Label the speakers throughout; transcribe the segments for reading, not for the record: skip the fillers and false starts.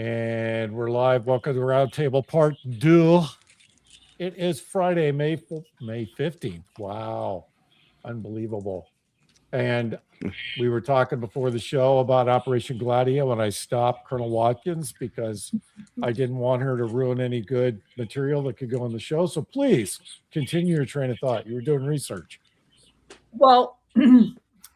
Speaker 1: And we're live. Welcome to Roundtable Part 2. It is Friday, May 15th. Wow. Unbelievable. And we were talking before the show about Operation Gladio, and I stopped Colonel Watkins because I didn't want her to ruin any good material that could go in the show. So please continue your train of thought. You were doing research.
Speaker 2: Well,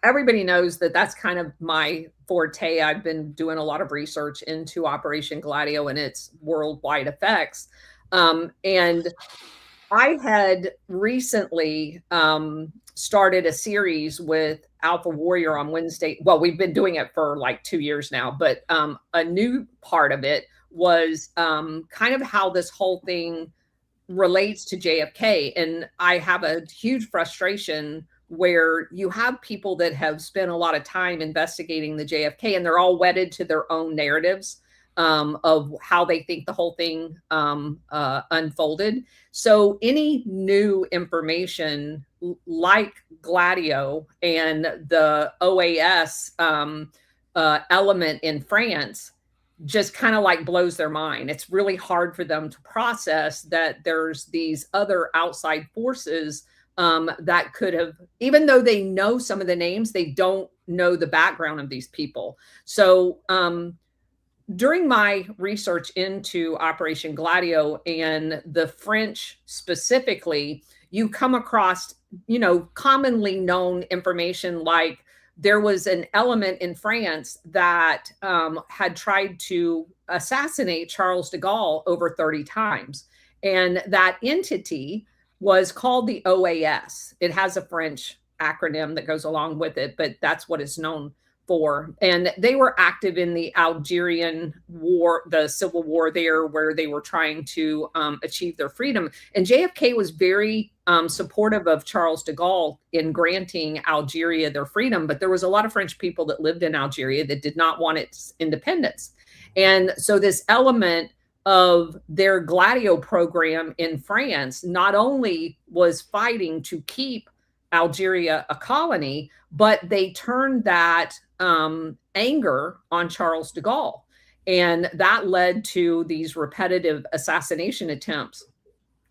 Speaker 2: everybody knows that that's kind of my forte. I've been doing a lot of research into Operation Gladio and its worldwide effects. And I had recently started a series with Alpha Warrior on Wednesday. Well, we've been doing it for like 2 years now, but a new part of it was kind of how this whole thing relates to JFK. And I have a huge frustration where you have people that have spent a lot of time investigating the JFK and they're all wedded to their own narratives of how they think the whole thing unfolded. So any new information like Gladio and the OAS element in France just kind of like blows their mind. It's really hard for them to process that there's these other outside forces that could have, even though they know some of the names, they don't know the background of these people. So during my research into Operation Gladio and the French specifically, you come across, commonly known information like there was an element in France that had tried to assassinate Charles de Gaulle over 30 times. And that entity was called the OAS. It has a French acronym that goes along with it, but that's what it's known for. And they were active in the Algerian war, the civil war there, where they were trying to achieve their freedom. And JFK was very supportive of Charles de Gaulle in granting Algeria their freedom. But there was a lot of French people that lived in Algeria that did not want its independence. And so this element of their Gladio program in France not only was fighting to keep Algeria a colony, but they turned that anger on Charles de Gaulle. And that led to these repetitive assassination attempts.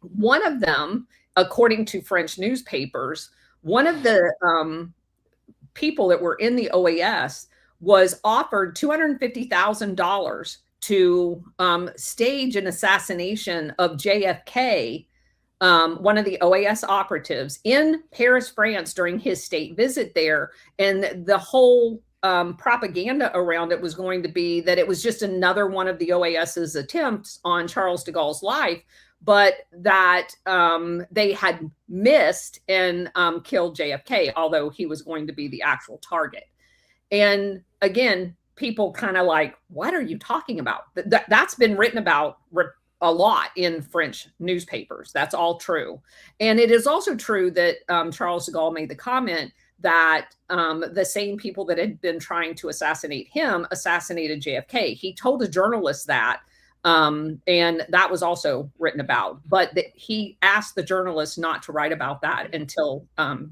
Speaker 2: One of them, according to French newspapers, one of the people that were in the OAS was offered $250,000 to stage an assassination of JFK, one of the OAS operatives, in Paris, France, during his state visit there. And the whole propaganda around it was going to be that it was just another one of the OAS's attempts on Charles de Gaulle's life, but that they had missed and killed JFK, although he was going to be the actual target. And again, people kind of like, what are you talking about? That's been written about a lot in French newspapers. That's all true. And it is also true that Charles de Gaulle made the comment that the same people that had been trying to assassinate him assassinated JFK. He told a journalist that, and that was also written about. But he asked the journalist not to write about that until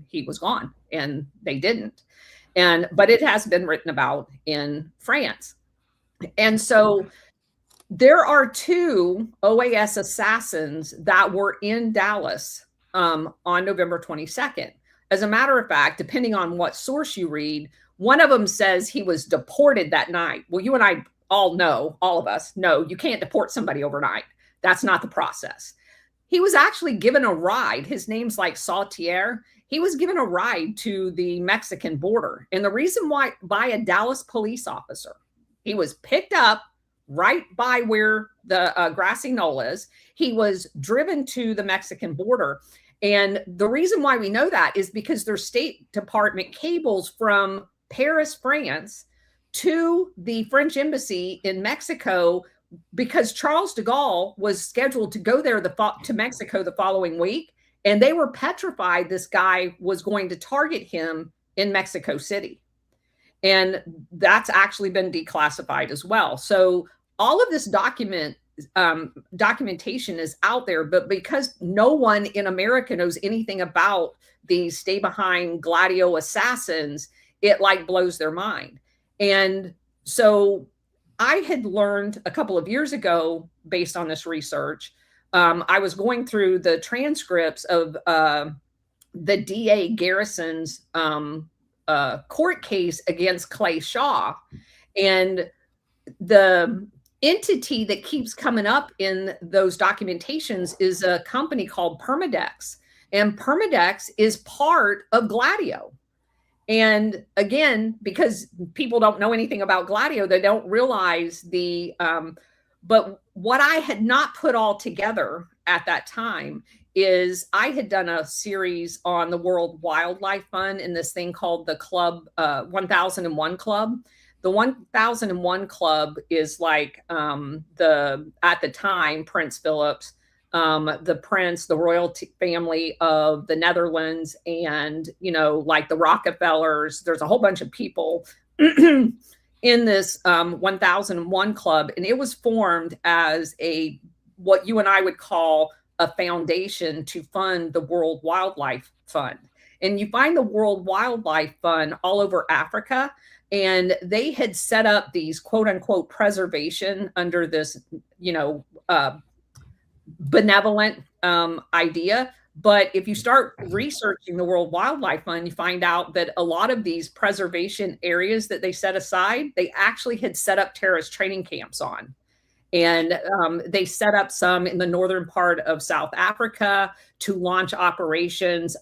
Speaker 2: he was gone, and they didn't. But it has been written about in France. And so there are 2 OAS assassins that were in Dallas on November 22nd. As a matter of fact, depending on what source you read, one of them says he was deported that night. Well, you and I all know, all of us know, you can't deport somebody overnight. That's not the process. He was actually given a ride. His name's like Sautier. He was given a ride to the Mexican border. And the reason why, by a Dallas police officer, he was picked up right by where the grassy knoll is. He was driven to the Mexican border. And the reason why we know that is because there's State Department cables from Paris, France, to the French embassy in Mexico, because Charles de Gaulle was scheduled to go there to Mexico the following week. And they were petrified this guy was going to target him in Mexico City. And that's actually been declassified as well. So all of this documentation is out there, but because no one in America knows anything about these stay behind Gladio assassins, it like blows their mind. And so I had learned a couple of years ago, based on this research, I was going through the transcripts of the DA Garrison's court case against Clay Shaw. And the entity that keeps coming up in those documentations is a company called Permadex. And Permadex is part of Gladio. And again, because people don't know anything about Gladio, they don't realize but what I had not put all together at that time is I had done a series on the World Wildlife Fund in this thing called the Club 1001 Club. The 1001 Club is like at the time, Prince Philip's, the royalty family of the Netherlands, and, like the Rockefellers. There's a whole bunch of people in this 1001 Club. And it was formed as what you and I would call a foundation to fund the World Wildlife Fund. And you find the World Wildlife Fund all over Africa. And they had set up these quote unquote preservation under this, benevolent idea. But if you start researching the World Wildlife Fund, you find out that a lot of these preservation areas that they set aside, they actually had set up terrorist training camps on. And they set up some in the northern part of South Africa to launch operations.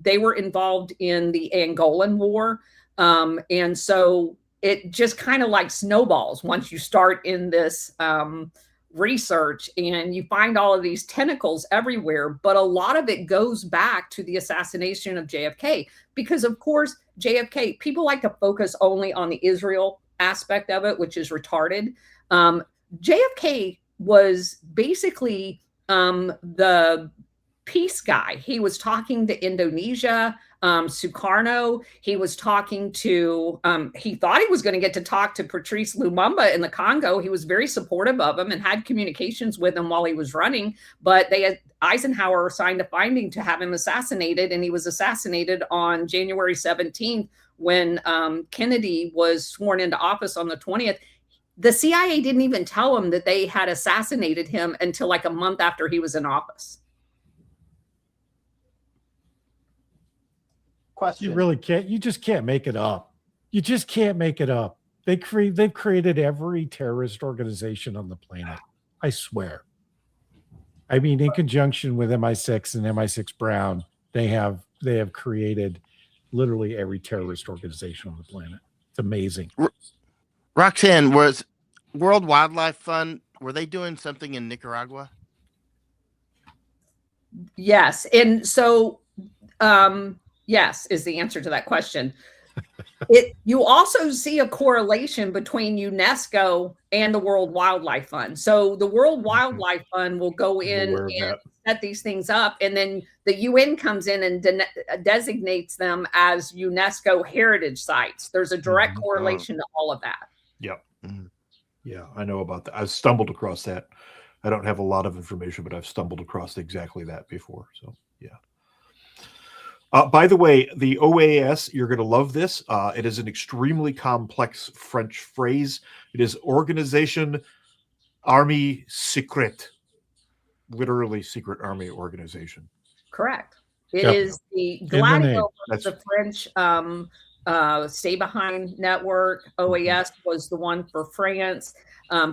Speaker 2: They were involved in the Angolan War. And so it just kind of like snowballs once you start in this research, and you find all of these tentacles everywhere. But a lot of it goes back to the assassination of JFK, because of course, JFK, people like to focus only on the Israel aspect of it, which is retarded. JFK was basically the peace guy. He was talking to Indonesia, Sukarno. He was talking to, he thought he was going to get to talk to Patrice Lumumba in the Congo. He was very supportive of him and had communications with him while he was running, but Eisenhower signed a finding to have him assassinated. And he was assassinated on January 17th when Kennedy was sworn into office on the 20th. The CIA didn't even tell him that they had assassinated him until like a month after he was in office.
Speaker 3: Question.
Speaker 1: You really can't. You just can't make it up. You just can't make it up. They've created every terrorist organization on the planet. I swear. I mean, in conjunction with MI6 and MI6 Brown, they have created literally every terrorist organization on the planet. It's amazing.
Speaker 4: Roxanne, was World Wildlife Fund, were they doing something in Nicaragua?
Speaker 2: Yes. And so, yes, is the answer to that question. You also see a correlation between UNESCO and the World Wildlife Fund. So the World Wildlife Fund will go in and set these things up, and then the UN comes in and designates them as UNESCO heritage sites. There's a direct correlation to all of that.
Speaker 5: Yep. Yeah, I know about that. I've stumbled across that. I don't have a lot of information, but I've stumbled across exactly that before. So, yeah. By the way, the OAS, you're going to love this. It is an extremely complex French phrase. It is Organisation Armée Secrète, literally secret army organization.
Speaker 2: Correct. It is the Gladio, the French Stay Behind network. OAS was the one for France.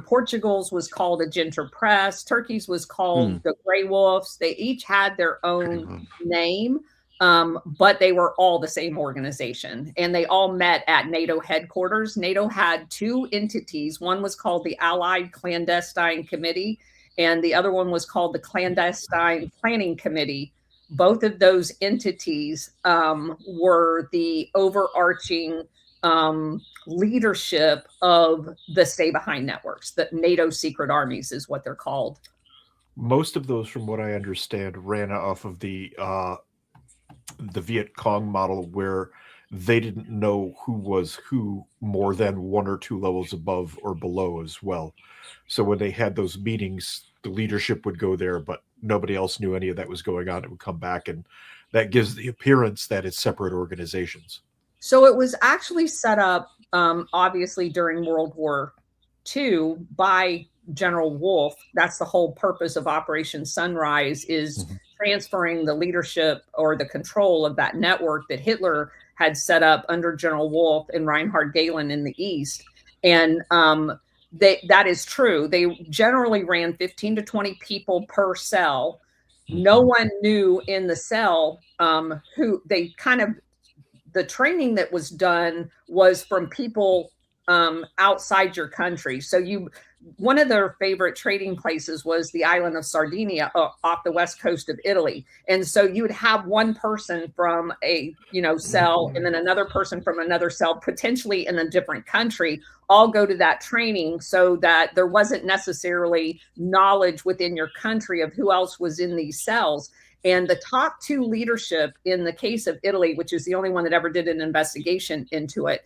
Speaker 2: Portugal's was called Agenter Press. Turkey's was called the Grey Wolves. They each had their own name. But they were all the same organization, and they all met at NATO headquarters. NATO had two entities. One was called the Allied Clandestine Committee, and the other one was called the Clandestine Planning Committee. Both of those entities were the overarching leadership of the Stay Behind networks. The NATO secret armies is what they're called.
Speaker 5: Most of those, from what I understand, ran off of the Viet Cong model, where they didn't know who was who more than one or two levels above or below as well. So when they had those meetings, the leadership would go there, but nobody else knew any of that was going on. It would come back, and that gives the appearance that it's separate organizations.
Speaker 2: So it was actually set up, obviously, during World War II by General Wolf. That's the whole purpose of Operation Sunrise, is transferring the leadership or the control of that network that Hitler had set up under General Wolf and Reinhard Gehlen in the East. And that is true. They generally ran 15 to 20 people per cell. No one knew in the cell who they kind of, the training that was done was from people outside your country. So one of their favorite trading places was the island of Sardinia off the west coast of Italy. And so you would have one person from a, cell, and then another person from another cell, potentially in a different country, all go to that training, so that there wasn't necessarily knowledge within your country of who else was in these cells. And the top two leadership in the case of Italy, which is the only one that ever did an investigation into it,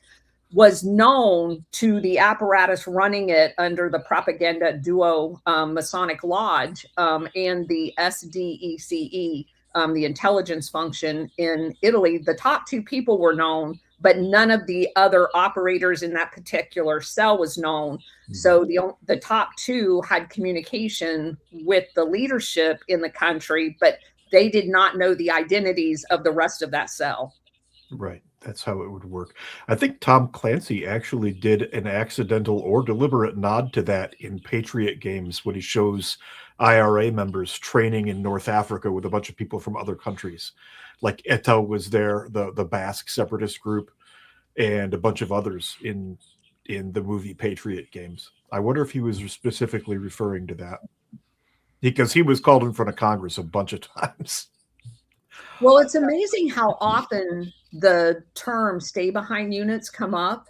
Speaker 2: was known to the apparatus running it under the Propaganda Duo Masonic Lodge and the SDECE, the intelligence function in Italy. The top two people were known, but none of the other operators in that particular cell was known. So the top two had communication with the leadership in the country, but they did not know the identities of the rest of that cell.
Speaker 5: Right. That's how it would work. I think Tom Clancy actually did an accidental or deliberate nod to that in Patriot Games when he shows IRA members training in North Africa with a bunch of people from other countries. Like ETA was there, the Basque separatist group, and a bunch of others in the movie Patriot Games. I wonder if he was specifically referring to that, because he was called in front of Congress a bunch of times.
Speaker 2: Well, it's amazing how often the term stay behind units come up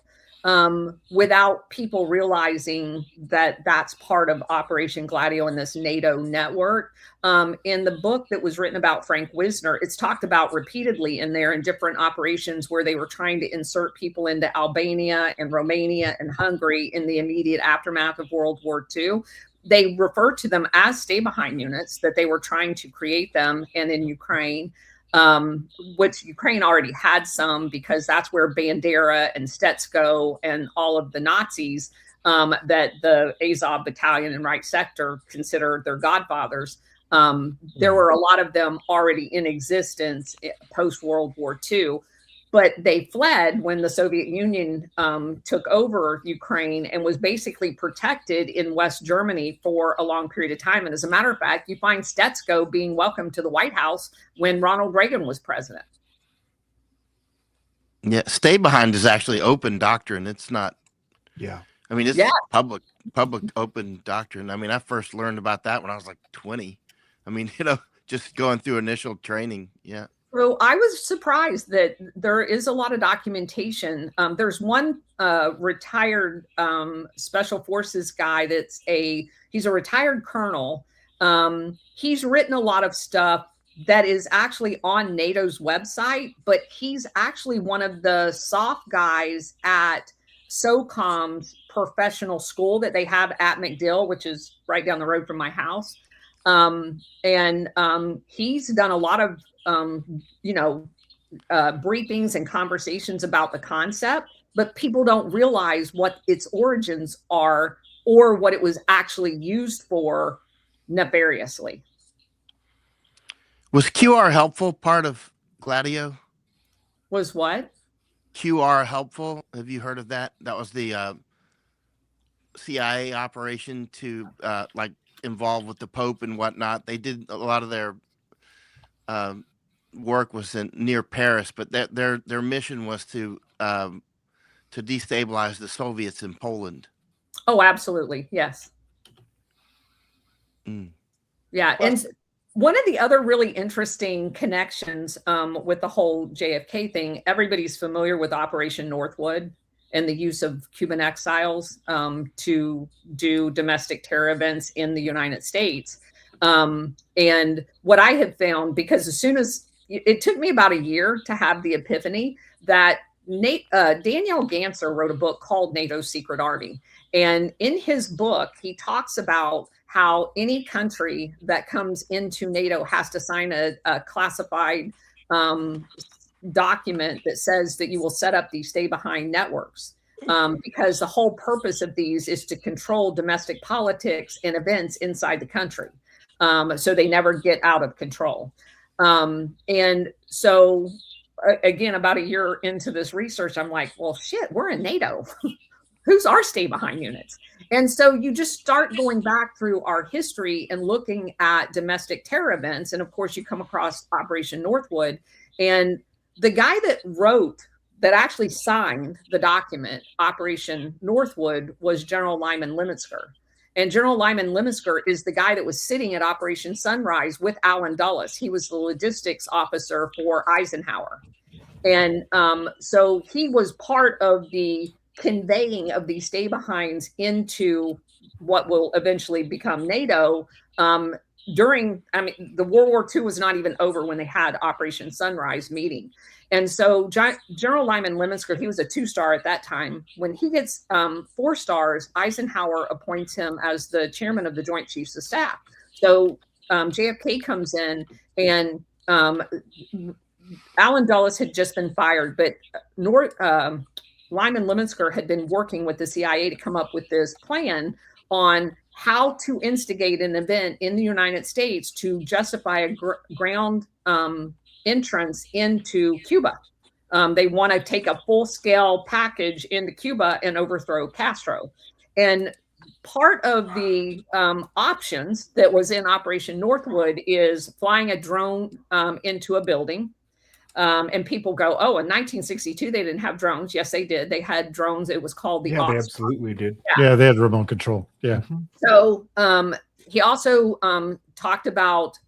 Speaker 2: without people realizing that that's part of Operation Gladio and this NATO network. In the book that was written about Frank Wisner, it's talked about repeatedly in there in different operations where they were trying to insert people into Albania and Romania and Hungary in the immediate aftermath of World War II. They referred to them as stay behind units, that they were trying to create them. And in Ukraine, which Ukraine already had some, because that's where Bandera and Stetsko and all of the Nazis that the Azov battalion and Right sector consider their godfathers. There were a lot of them already in existence post World War II, but they fled when the Soviet Union took over Ukraine and was basically protected in West Germany for a long period of time. And as a matter of fact, you find Stetsko being welcomed to the White House when Ronald Reagan was president.
Speaker 4: Yeah, stay behind is actually open doctrine. It's not.
Speaker 5: Yeah.
Speaker 4: I mean, it's public open doctrine. I mean, I first learned about that when I was like 20. I mean, just going through initial training. Yeah.
Speaker 2: So I was surprised that there is a lot of documentation. There's one retired special forces guy he's a retired colonel. He's written a lot of stuff that is actually on NATO's website, but he's actually one of the soft guys at SOCOM's professional school that they have at MacDill, which is right down the road from my house. And he's done a lot of briefings and conversations about the concept, but people don't realize what its origins are or what it was actually used for nefariously.
Speaker 4: Was QR helpful part of Gladio?
Speaker 2: Was what?
Speaker 4: QR helpful? Have you heard of that? That was the CIA operation to involved with the Pope and whatnot. They did a lot of their work was near Paris, but their mission was to destabilize the Soviets in Poland.
Speaker 2: Oh, absolutely. Yes. Yeah. And one of the other really interesting connections with the whole JFK thing, everybody's familiar with Operation Northwood and the use of Cuban exiles to do domestic terror events in the United States. And what I have found, because as soon as it took me about a year to have the epiphany that Daniel Ganser wrote a book called NATO's Secret Army. And in his book, he talks about how any country that comes into NATO has to sign a classified document that says that you will set up these stay behind networks. because the whole purpose of these is to control domestic politics and events inside the country. So they never get out of control. And so, again, about a year into this research, I'm like, well, shit, we're in NATO. Who's our stay behind units? And so you just start going back through our history and looking at domestic terror events. And of course, you come across Operation Northwood. And the guy that actually signed the document, Operation Northwood, was General Lyman Lemonsker. And General Lyman Lemonsker is the guy that was sitting at Operation Sunrise with Allen Dulles. He was the logistics officer for Eisenhower. And so he was part of the conveying of these stay-behinds into what will eventually become NATO during, the World War II was not even over when they had Operation Sunrise meeting. And so General Lyman Lemonsker, he was a 2-star at that time. When he gets 4 stars, Eisenhower appoints him as the chairman of the Joint Chiefs of Staff. So JFK comes in, and Allen Dulles had just been fired, but Lyman Lemonsker had been working with the CIA to come up with this plan on how to instigate an event in the United States to justify a ground entrance into Cuba. They want to take a full-scale package into Cuba and overthrow Castro. And part of the options that was in Operation Northwood is flying a drone into a building. And people go, oh, in 1962, they didn't have drones. Yes, they did. They had drones. It was called the
Speaker 5: Yeah, they absolutely did.
Speaker 1: Yeah, they had remote control. Yeah.
Speaker 5: Mm-hmm.
Speaker 2: So he also talked about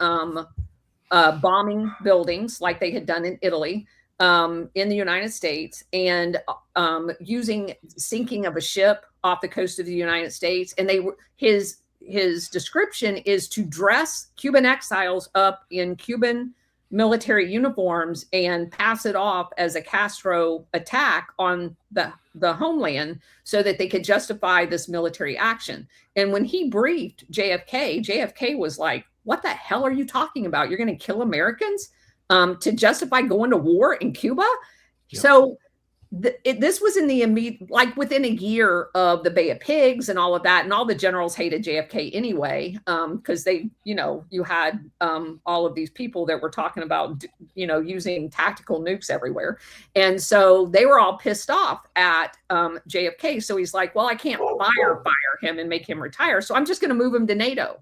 Speaker 2: bombing buildings like they had done in Italy, in the United States, and using sinking of a ship off the coast of the United States. And his description is to dress Cuban exiles up in Cuban military uniforms and pass it off as a Castro attack on the homeland so that they could justify this military action. And when he briefed JFK was like, what the hell are you talking about? You're going to kill Americans to justify going to war in Cuba? Yep. So this was in the immediate, like within a year of the Bay of Pigs and all of that. And all the generals hated JFK anyway, because they, you had all of these people that were talking about, using tactical nukes everywhere. And so they were all pissed off at JFK. So he's like, well, I can't fire him and make him retire. So I'm just going to move him to NATO.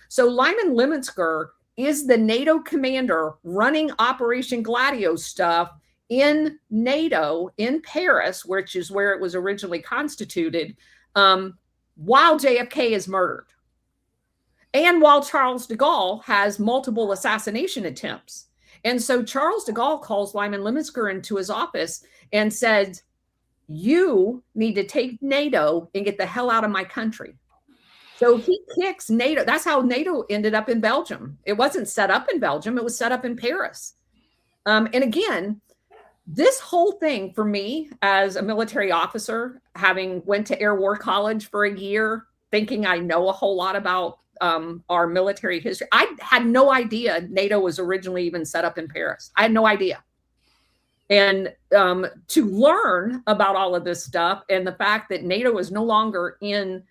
Speaker 2: So Lyman Lemonsker is the NATO commander running Operation Gladio stuff in NATO in Paris, which is where it was originally constituted, while JFK is murdered. And while Charles de Gaulle has multiple assassination attempts. And so Charles de Gaulle calls Lyman Lemonsker into his office and said, you need to take NATO and get the hell out of my country. So he kicks NATO. That's how NATO ended up in Belgium. It wasn't set up in Belgium. It was set up in Paris. And again, this whole thing for me as a military officer, having went to Air War College for a year, thinking I know a whole lot about our military history. I had no idea NATO was originally even set up in Paris. I had no idea. And to learn about all of this stuff and the fact that NATO is no longer in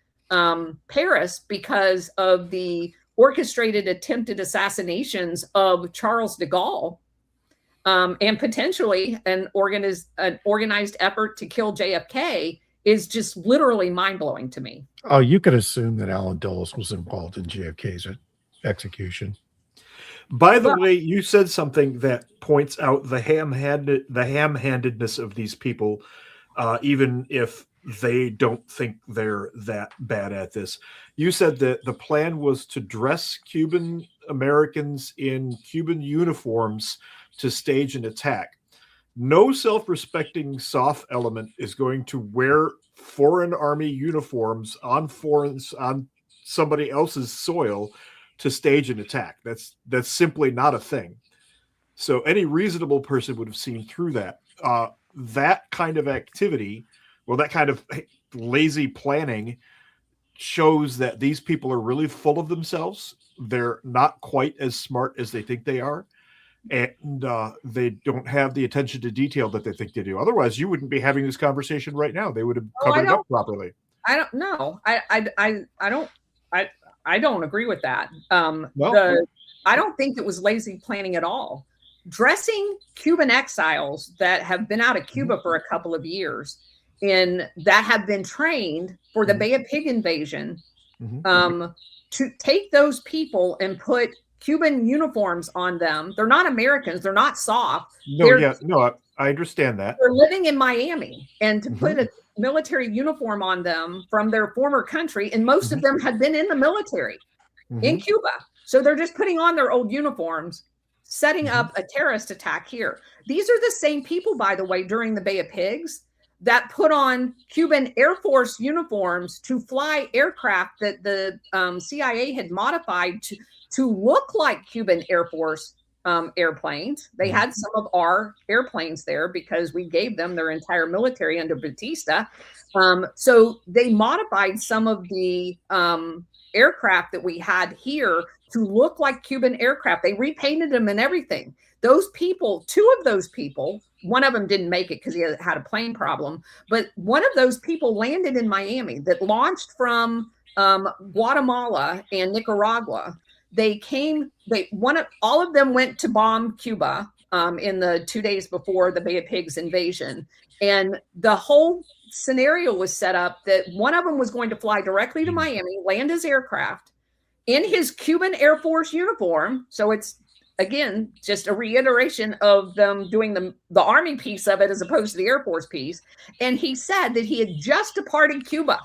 Speaker 2: Paris because of the orchestrated attempted assassinations of Charles de Gaulle, and potentially an organized effort to kill JFK is just literally mind-blowing to me.
Speaker 1: Oh, you could assume that Allen Dulles was involved in JFK's execution.
Speaker 5: By the way, you said something that points out the ham-handedness of these people, even if they don't think they're that bad at this. You said that the plan was to dress Cuban Americans in Cuban uniforms to stage an attack. No self-respecting SOF element is going to wear foreign army uniforms on somebody else's soil to stage an attack. That's simply not a thing. So any reasonable person would have seen through that. That kind of activity, well, that kind of lazy planning shows that these people are really full of themselves. They're not quite as smart as they think they are. and they don't have the attention to detail that they think they do. Otherwise, you wouldn't be having this conversation right now. They would have covered it up properly.
Speaker 2: I don't know. I don't agree with that. I don't think it was lazy planning at all. Dressing Cuban exiles that have been out of Cuba for a couple of years and that have been trained for the Bay of Pig invasion, to take those people and put Cuban uniforms on them. They're not Americans. They're not soft.
Speaker 5: I understand that.
Speaker 2: They're living in Miami, and to put a military uniform on them from their former country, and most of them had been in the military in Cuba. So they're just putting on their old uniforms, setting up a terrorist attack here. These are the same people, by the way, during the Bay of Pigs that put on Cuban Air Force uniforms to fly aircraft that the CIA had modified to look like Cuban Air Force airplanes. They had some of our airplanes there because we gave them their entire military under Batista. So they modified some of the aircraft that we had here to look like Cuban aircraft. They repainted them and everything. Those people, two of those people, one of them didn't make it because he had a plane problem, but one of those people landed in Miami that launched from Guatemala and Nicaragua. All of them went to bomb Cuba in the 2 days before the Bay of Pigs invasion. And the whole scenario was set up that one of them was going to fly directly to Miami, land his aircraft in his Cuban Air Force uniform. So it's, again, just a reiteration of them doing the Army piece of it as opposed to the Air Force piece. And he said that he had just departed Cuba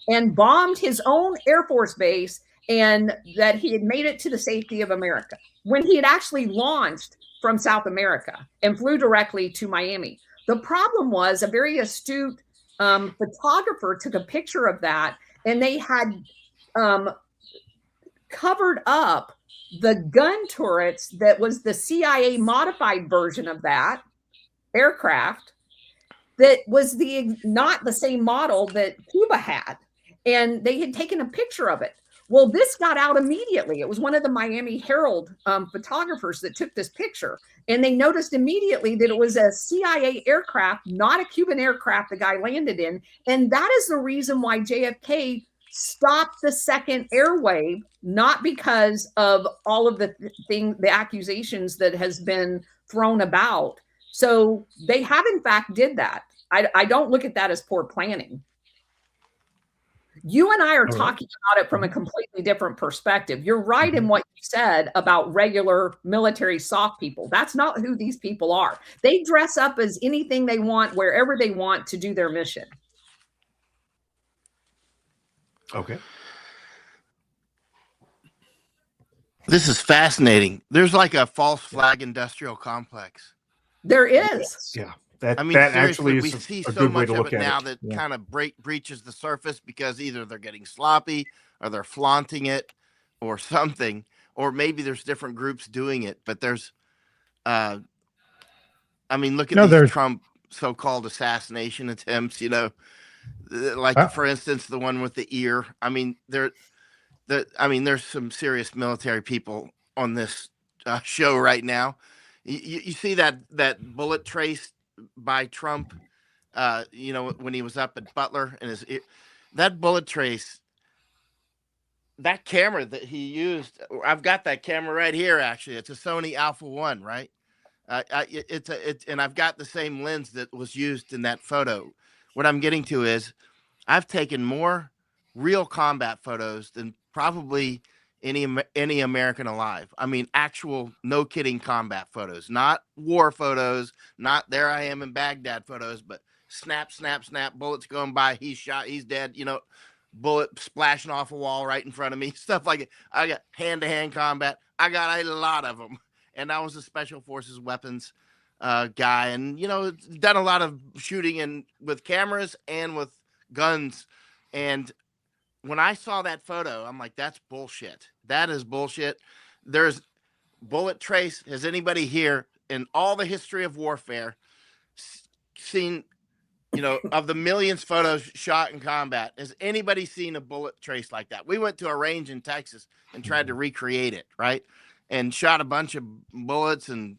Speaker 2: and bombed his own Air Force base, and that he had made it to the safety of America when he had actually launched from South America and flew directly to Miami. The problem was a very astute photographer took a picture of that, and they had covered up the gun turrets that was the CIA modified version of that aircraft that was not the same model that Cuba had. And they had taken a picture of it. Well, this got out immediately. It was one of the Miami Herald photographers that took this picture. And they noticed immediately that it was a CIA aircraft, not a Cuban aircraft the guy landed in. And that is the reason why JFK stopped the second airwave, not because of all of the accusations that has been thrown about. So they have, in fact, did that. I don't look at that as poor planning. You and I are talking about it from a completely different perspective. You're right in what you said about regular military soft people. That's not who these people are. They dress up as anything they want, wherever they want to do their mission.
Speaker 5: Okay.
Speaker 4: This is fascinating. There's like a false flag industrial complex.
Speaker 2: There is.
Speaker 5: Yeah. That
Speaker 4: Seriously,
Speaker 5: actually
Speaker 4: we
Speaker 5: is
Speaker 4: see
Speaker 5: a
Speaker 4: so
Speaker 5: good way
Speaker 4: much
Speaker 5: to
Speaker 4: of
Speaker 5: look
Speaker 4: it
Speaker 5: at
Speaker 4: now
Speaker 5: it.
Speaker 4: that
Speaker 5: Yeah.
Speaker 4: kind of breaches the surface because either they're getting sloppy or they're flaunting it or something, or maybe there's different groups doing it. But there's, look at these Trump so-called assassination attempts. For instance, the one with the ear. There's some serious military people on this show right now. You see that bullet trace by Trump, when he was up at Butler, and that bullet trace, that camera that he used, I've got that camera right here. Actually, it's a Sony Alpha 1, right? And I've got the same lens that was used in that photo. What I'm getting to is, I've taken more real combat photos than probably any American alive. Actual, no kidding combat photos, not war photos, not there I am in Baghdad photos, but snap, snap, snap, bullets going by, he's shot, he's dead, bullet splashing off a wall right in front of me, stuff like it. I got hand-to-hand combat. I got a lot of them. And I was a special forces weapons guy, and, done a lot of shooting with cameras and with guns. And when I saw that photo, I'm like, that's bullshit. That is bullshit. There's bullet trace. Has anybody here in all the history of warfare seen, of the millions of photos shot in combat, has anybody seen a bullet trace like that? We went to a range in Texas and tried to recreate it, right? And shot a bunch of bullets and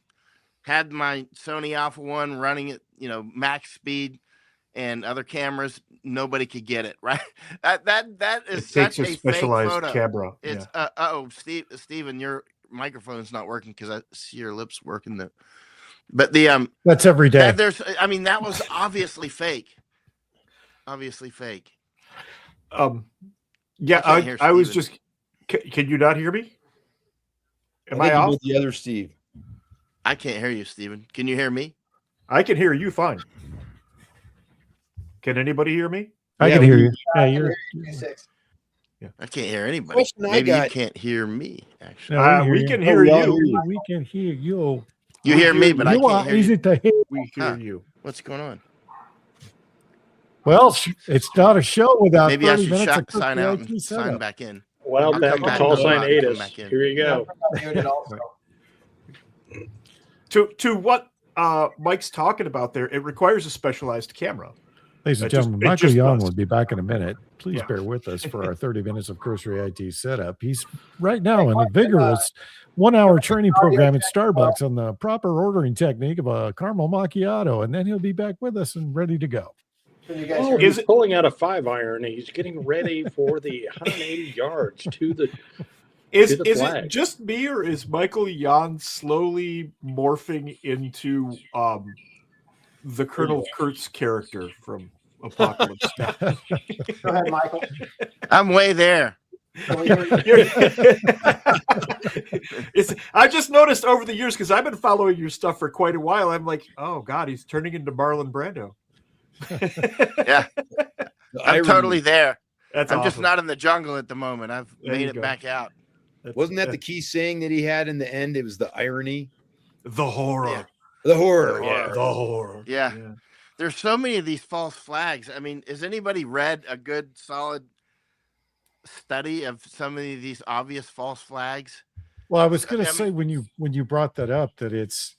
Speaker 4: had my Sony Alpha 1 running at, max speed and other cameras, nobody could get it, right? That is
Speaker 5: It takes
Speaker 4: such
Speaker 5: a
Speaker 4: a fake
Speaker 5: specialized
Speaker 4: photo.
Speaker 5: camera.
Speaker 4: It's Steven, your microphone's not working because I see your lips working. But
Speaker 1: That's every day.
Speaker 4: That was obviously fake. Obviously fake.
Speaker 5: Yeah, I was just. Can you not hear me? Am I off?
Speaker 3: The other Steve.
Speaker 4: I can't hear you, Steven. Can you hear me?
Speaker 5: I can hear you fine. Can anybody hear me?
Speaker 1: I can hear you. Yeah, you're.
Speaker 4: I can't hear anybody. Maybe you can't hear me. Actually,
Speaker 1: No,
Speaker 5: we can hear you.
Speaker 1: We can hear you.
Speaker 4: You hear me, but I can't hear you.
Speaker 1: Easy to hear.
Speaker 5: We hear you.
Speaker 4: What's going on?
Speaker 1: Well, it's not a show without.
Speaker 4: Maybe I
Speaker 1: 30
Speaker 4: should
Speaker 1: minutes of
Speaker 4: sign out and
Speaker 1: setup.
Speaker 4: sign back in.
Speaker 6: Well,
Speaker 4: I'll
Speaker 6: that
Speaker 4: come back
Speaker 6: call
Speaker 4: in.
Speaker 6: sign
Speaker 4: I'll
Speaker 6: ate
Speaker 4: come
Speaker 6: us.
Speaker 4: back in.
Speaker 6: Here you go.
Speaker 5: To what Mike's talking about there, it requires a specialized camera.
Speaker 1: Ladies and
Speaker 5: It
Speaker 1: gentlemen,
Speaker 5: just
Speaker 1: Michael Young
Speaker 5: does.
Speaker 1: will be back in a minute. Please bear with us for our 30 minutes of Cursory IT setup. He's right now in a vigorous 1-hour training program at Starbucks on the proper ordering technique of a caramel macchiato, and then he'll be back with us and ready to go.
Speaker 6: He's pulling out a 5-iron. He's getting ready for the 180 yards to the.
Speaker 5: Is
Speaker 6: to the flag.
Speaker 5: it just me, or is Michael Jan slowly morphing into the Colonel Kurtz character from Apocalypse Now?
Speaker 7: Go ahead, Michael.
Speaker 4: I'm way there.
Speaker 5: I just noticed over the years, because I've been following your stuff for quite a while. I'm like, oh God, he's turning into Marlon Brando.
Speaker 4: Yeah, I'm totally there.
Speaker 5: That's
Speaker 4: I'm
Speaker 5: awesome.
Speaker 4: just not in the jungle at the moment. I've
Speaker 5: There
Speaker 4: made
Speaker 5: you
Speaker 4: it
Speaker 5: go.
Speaker 4: back out.
Speaker 3: Wasn't that the key saying that he had in the end? It was the irony,
Speaker 5: the horror?
Speaker 4: Yeah.
Speaker 3: the horror.
Speaker 4: Yeah.
Speaker 5: The horror.
Speaker 4: Yeah. There's so many of these false flags. I mean, has anybody read a good, solid study of some of these obvious false flags?
Speaker 1: Well, I was going to say when you brought that up that it's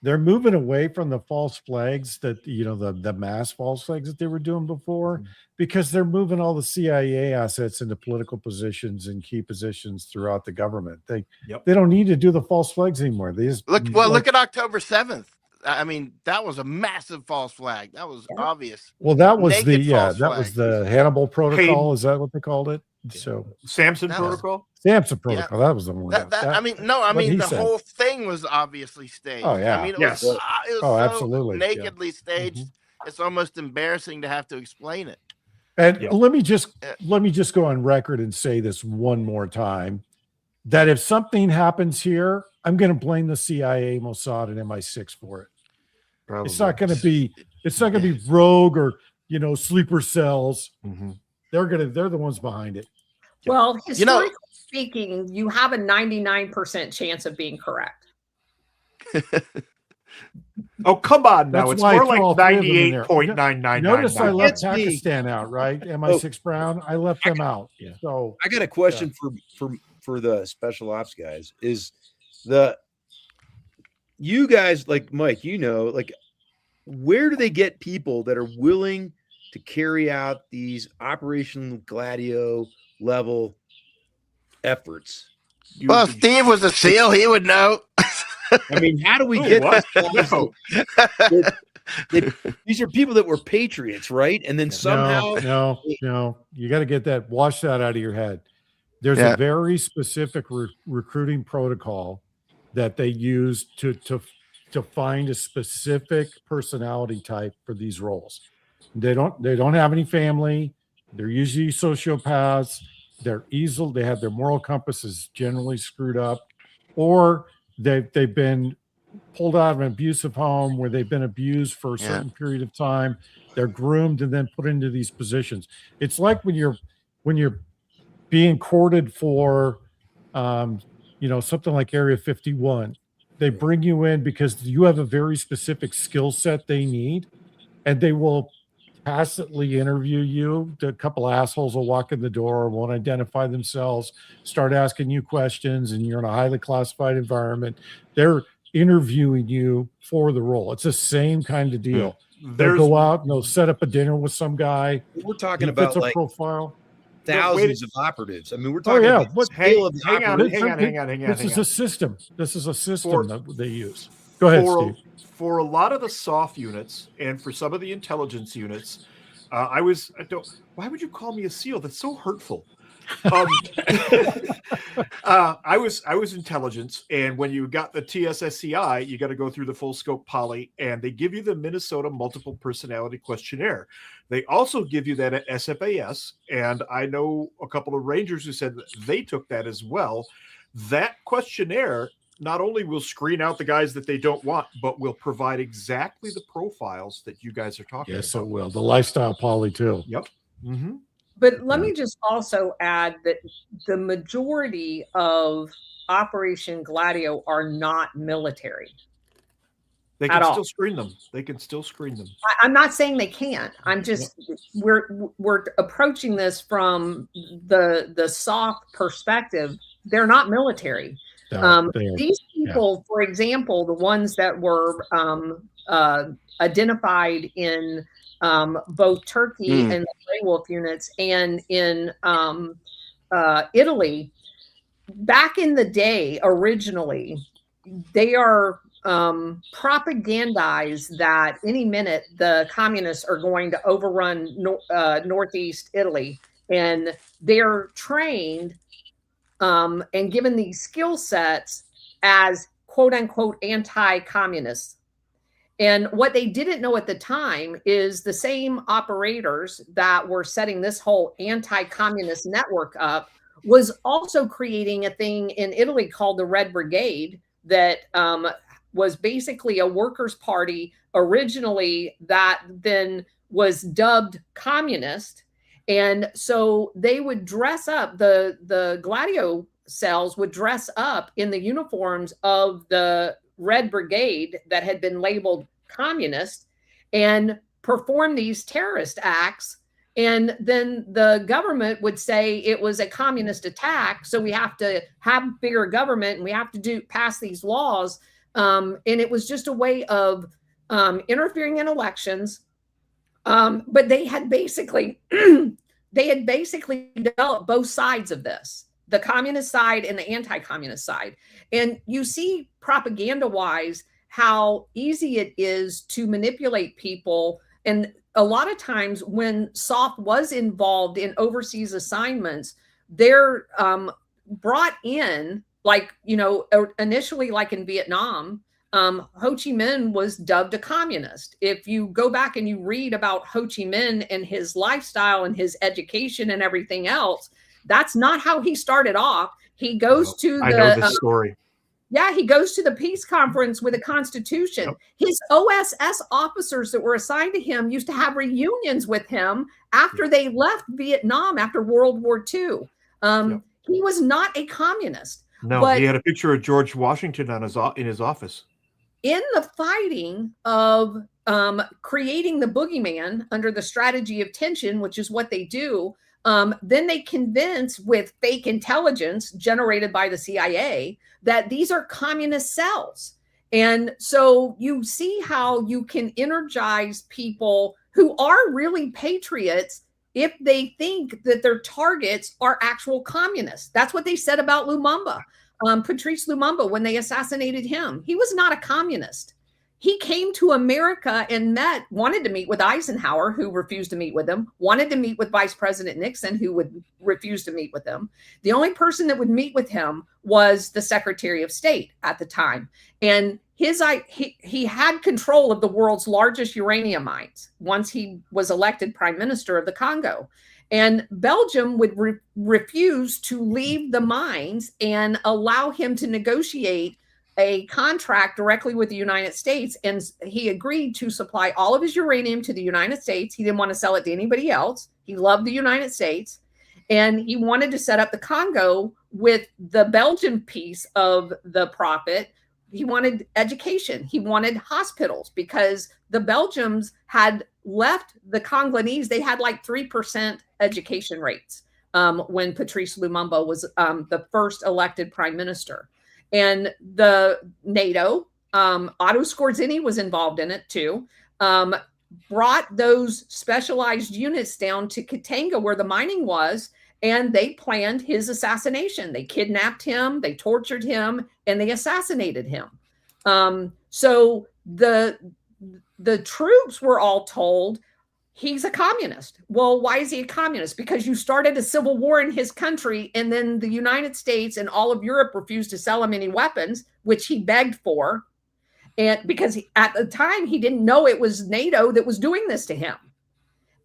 Speaker 1: they're moving away from the false flags that the mass false flags that they were doing before, because they're moving all the CIA assets into political positions and key positions throughout the government. They don't need to do the false flags anymore. They just
Speaker 4: look at October 7th. I mean, that was a massive false flag. That was obvious.
Speaker 1: Well, that was
Speaker 4: Naked false flag.
Speaker 1: was the Hannibal Protocol. Is that what they called it? So
Speaker 5: Samson Protocol.
Speaker 1: Samson Protocol. That was the one.
Speaker 4: The whole thing was obviously staged.
Speaker 1: Oh yeah.
Speaker 4: I mean, it was so
Speaker 1: absolutely
Speaker 4: nakedly staged. It's almost embarrassing to have to explain it.
Speaker 1: And let me just go on record and say this one more time, that if something happens here, I'm going to blame the CIA, Mossad, and MI6 for it.
Speaker 5: Probably.
Speaker 1: It's not going to be rogue or sleeper cells.
Speaker 5: Mm-hmm.
Speaker 1: They're the ones behind it.
Speaker 2: Well, historically speaking, you have a 99% chance of being correct.
Speaker 5: Oh, come on now.
Speaker 1: That's
Speaker 5: It's
Speaker 1: why
Speaker 5: more
Speaker 1: I threw all
Speaker 5: like
Speaker 1: three of them in there.
Speaker 5: 98.999.
Speaker 1: Notice I left
Speaker 3: It's me.
Speaker 1: Pakistan out, right? MI6 Brown. I left them out.
Speaker 5: Yeah.
Speaker 1: So
Speaker 3: I got a question for the special ops guys. Is you guys, like Mike, where do they get people that are willing to carry out these Operation Gladio level efforts?
Speaker 4: Well, Steve was a SEAL. He would know.
Speaker 3: I mean, how do we get this? These are people that were patriots, right? And then somehow,
Speaker 1: no, you got to get that, wash that out of your head. There's a very specific recruiting protocol that they use to find a specific personality type for these roles. They don't have any family. They're usually sociopaths. They have their moral compasses generally screwed up, or they've been pulled out of an abusive home where they've been abused for a certain period of time. They're groomed and then put into these positions. It's like when you're being courted for something like Area 51. They bring you in because you have a very specific skill set they need, and they will tacitly interview you. A couple assholes will walk in the door, won't identify themselves, start asking you questions, and you're in a highly classified environment. They're interviewing you for the role. It's the same kind of deal. They'll go out and they'll set up a dinner with some guy.
Speaker 3: we're talking about
Speaker 1: a profile.
Speaker 3: thousands of operatives. I mean, we're
Speaker 1: Oh,
Speaker 3: talking
Speaker 1: yeah.
Speaker 3: about the scale of the
Speaker 5: hang on,
Speaker 3: operation.
Speaker 1: This is a system. This is a system that they use. Go ahead,
Speaker 5: for,
Speaker 1: Steve.
Speaker 5: For a lot of the soft units and for some of the intelligence units, why would you call me a SEAL? That's so hurtful. I was intelligence, and when you got the TSSCI, you got to go through the full scope poly, and they give you the Minnesota Multiple Personality Questionnaire. They also give you that at SFAS, and I know a couple of Rangers who said that they took that as well. That questionnaire not only will screen out the guys that they don't want, but will provide exactly the profiles that you guys are talking about.
Speaker 1: Yes, it will. The lifestyle poly too.
Speaker 5: Yep. Mm-hmm.
Speaker 2: But let me just also add that the majority of Operation Gladio are not military.
Speaker 5: They can still screen them. They can still screen them.
Speaker 2: I'm not saying they can't. I'm just we're approaching this from the soft perspective. They're not military. These people, for example, the ones that were identified in both Turkey and the Grey Wolf units and in Italy, back in the day, originally, they are propagandized that any minute the communists are going to overrun Northeast Italy, and they're trained and given these skill sets as quote unquote anti-communists. And what they didn't know at the time is the same operators that were setting this whole anti-communist network up was also creating a thing in Italy called the Red Brigade that was basically a workers' party originally that then was dubbed communist. And so they would dress up, the Gladio cells would dress up in the uniforms of the Red Brigade that had been labeled communist and perform these terrorist acts. And then the government would say it was a communist attack, so we have to have bigger government and we have to pass these laws. And it was just a way of interfering in elections. But they had basically developed both sides of this, the communist side and the anti-communist side. And you see propaganda-wise how easy it is to manipulate people. And a lot of times when SOF was involved in overseas assignments, they're brought in, like, initially, like in Vietnam, Ho Chi Minh was dubbed a communist. If you go back and you read about Ho Chi Minh and his lifestyle and his education and everything else, that's not how he started off. He goes to
Speaker 5: I know this story.
Speaker 2: Yeah, he goes to the peace conference with a constitution. Yep. His OSS officers that were assigned to him used to have reunions with him after they left Vietnam after World War II. He was not a communist.
Speaker 5: No, but he had a picture of George Washington in his office.
Speaker 2: In the fighting of creating the boogeyman under the strategy of tension, which is what they do, then they convince with fake intelligence generated by the CIA that these are communist cells. And so you see how you can energize people who are really patriots if they think that their targets are actual communists. That's what they said about Lumumba, Patrice Lumumba, when they assassinated him. He was not a communist. He came to America and wanted to meet with Eisenhower, who refused to meet with him, wanted to meet with Vice President Nixon, who would refuse to meet with him. The only person that would meet with him was the Secretary of State at the time. And he had control of the world's largest uranium mines once he was elected Prime Minister of the Congo. And Belgium would refuse to leave the mines and allow him to negotiate a contract directly with the United States. And he agreed to supply all of his uranium to the United States. He didn't want to sell it to anybody else. He loved the United States. And he wanted to set up the Congo with the Belgian piece of the profit. He wanted education. He wanted hospitals because the Belgians had left the Congolese. They had like 3% education rates when Patrice Lumumba was the first elected prime minister. And the NATO, Otto Skorzeny was involved in it too, brought those specialized units down to Katanga where the mining was and they planned his assassination. They kidnapped him, they tortured him, and they assassinated him. So the troops were all told he's a communist. Well, why is he a communist? Because you started a civil war in his country, and then the United States and all of Europe refused to sell him any weapons, which he begged for. And because at the time he didn't know it was NATO that was doing this to him.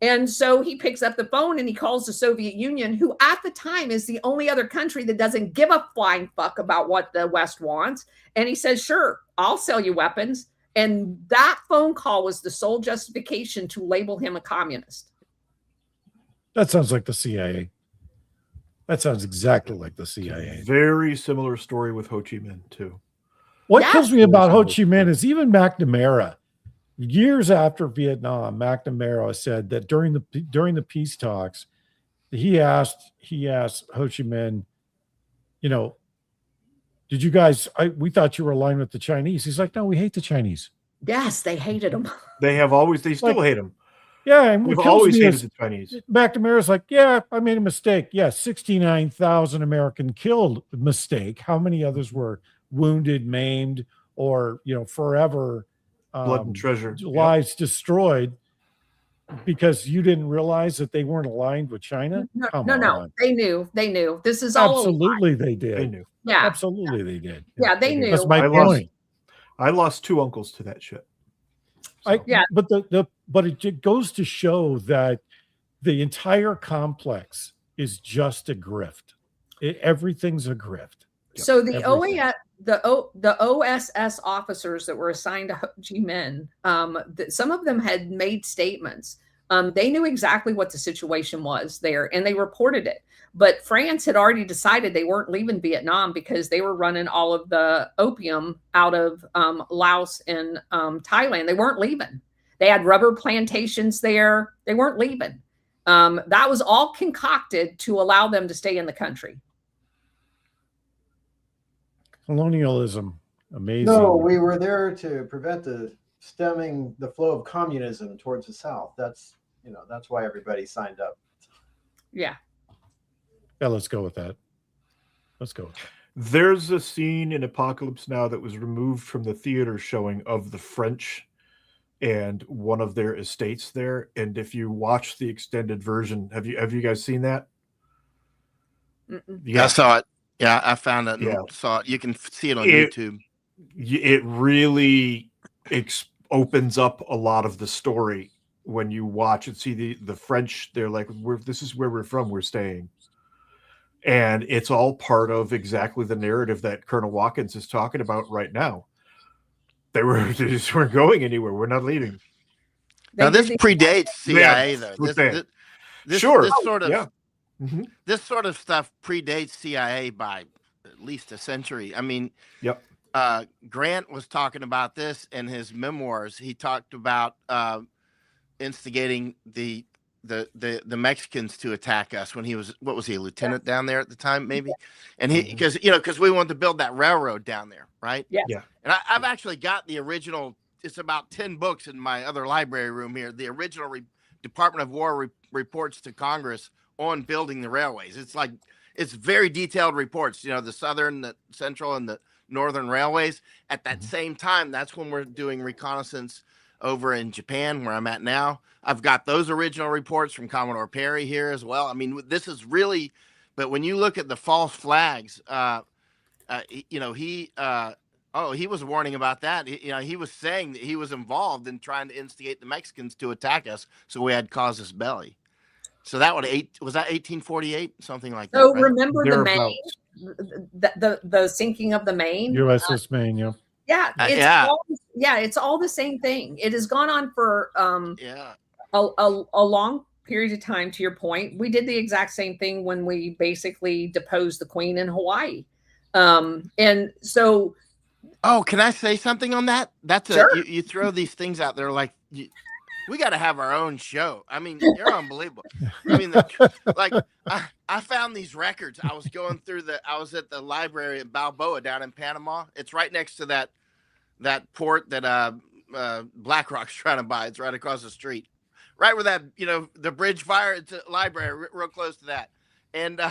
Speaker 2: And so he picks up the phone and he calls the Soviet Union, who at the time is the only other country that doesn't give a flying fuck about what the West wants. And he says, sure, I'll sell you weapons. And that phone call was the sole justification to label him a communist.
Speaker 1: That sounds like the CIA. That sounds exactly like the CIA.
Speaker 5: Very similar story with Ho Chi Minh too.
Speaker 1: What
Speaker 2: Yeah.
Speaker 1: kills me about Ho Chi Minh is even McNamara, years after Vietnam, McNamara said that during the peace talks, he asked Ho Chi Minh, you know, did you guys? We thought you were aligned with the Chinese. He's like, no, we hate the Chinese.
Speaker 2: Yes, they hated him.
Speaker 5: They still hate him.
Speaker 1: Yeah, and
Speaker 5: We've
Speaker 1: what kills
Speaker 5: always
Speaker 1: me
Speaker 5: hated
Speaker 1: is
Speaker 5: the Chinese.
Speaker 1: McNamara's like, yeah, I made a mistake. Yeah, 69,000 American killed. Mistake. How many others were wounded, maimed, or forever
Speaker 5: Blood and treasure.
Speaker 1: lives destroyed because you didn't realize that they weren't aligned with China? Come
Speaker 2: No.
Speaker 1: on.
Speaker 2: They knew. This is all
Speaker 1: Absolutely they did.
Speaker 5: They knew.
Speaker 2: Yeah.
Speaker 1: Absolutely they did.
Speaker 2: Yeah, they knew.
Speaker 1: That's my
Speaker 5: I
Speaker 1: point.
Speaker 5: lost 2 uncles to that shit.
Speaker 2: Yeah.
Speaker 1: But but it goes to show that the entire complex is just a grift. Everything's a grift.
Speaker 2: So the
Speaker 1: Everything.
Speaker 2: the OSS officers that were assigned to Ho Chi Minh, some of them had made statements. They knew exactly what the situation was there, and they reported it. But France had already decided they weren't leaving Vietnam because they were running all of the opium out of Laos and Thailand. They weren't leaving. They had rubber plantations there. They weren't leaving. That was all concocted to allow them to stay in the country.
Speaker 1: Colonialism. Amazing.
Speaker 7: No, we were there to prevent stemming the flow of communism towards the South. That's why everybody signed up.
Speaker 2: Yeah.
Speaker 1: Yeah, let's go with that. Let's go with that.
Speaker 5: There's a scene in Apocalypse Now that was removed from the theater showing of the French and one of their estates there. And if you watch the extended version, have you guys seen that?
Speaker 2: Mm-mm.
Speaker 4: I saw it. Yeah, I found it.
Speaker 5: Yeah.
Speaker 4: Saw it. You can see it on YouTube.
Speaker 5: It really opens up a lot of the story when you watch and see the French. They're like, this is where we're from. We're staying. And it's all part of exactly the narrative that Colonel Watkins is talking about right now. They just weren't going anywhere. We're not leaving.
Speaker 4: Now this predates CIA, though. This sort of this sort of stuff predates CIA by at least a century. I mean,
Speaker 5: yep.
Speaker 4: Grant was talking about this in his memoirs. He talked about instigating the Mexicans to attack us when he was, what was he, a lieutenant down there at the time, maybe? And he, because we wanted to build that railroad down there, right?
Speaker 2: Yeah.
Speaker 5: Yeah.
Speaker 4: And I've actually got the original. It's about 10 books in my other library room here. The original Department of War reports to Congress on building the railways. It's very detailed reports. The southern, the central, and the northern railways. At that same time, that's when we're doing reconnaissance over in Japan, where I'm at now. I've got those original reports from Commodore Perry here as well. I mean, this is really, but when you look at the false flags, he was warning about that. He was saying that he was involved in trying to instigate the Mexicans to attack us, so we had casus belli. So that was that 1848, something like that.
Speaker 2: So
Speaker 4: right?
Speaker 2: remember the Maine, the sinking of the Maine,
Speaker 1: USS Maine, yeah.
Speaker 2: Yeah, it's all the same thing. It has gone on for a long period of time. To your point, we did the exact same thing when we basically deposed the Queen in Hawaii, and so.
Speaker 4: Oh, can I say something on that? That's
Speaker 2: Sure.
Speaker 4: You throw these things out there like we got to have our own show. I mean, you're unbelievable. I mean, I found these records. I was going through I was at the library at Balboa down in Panama. It's right next to that port that BlackRock's trying to buy. It's right across the street, right where that the bridge fire. It's a library real close to that. And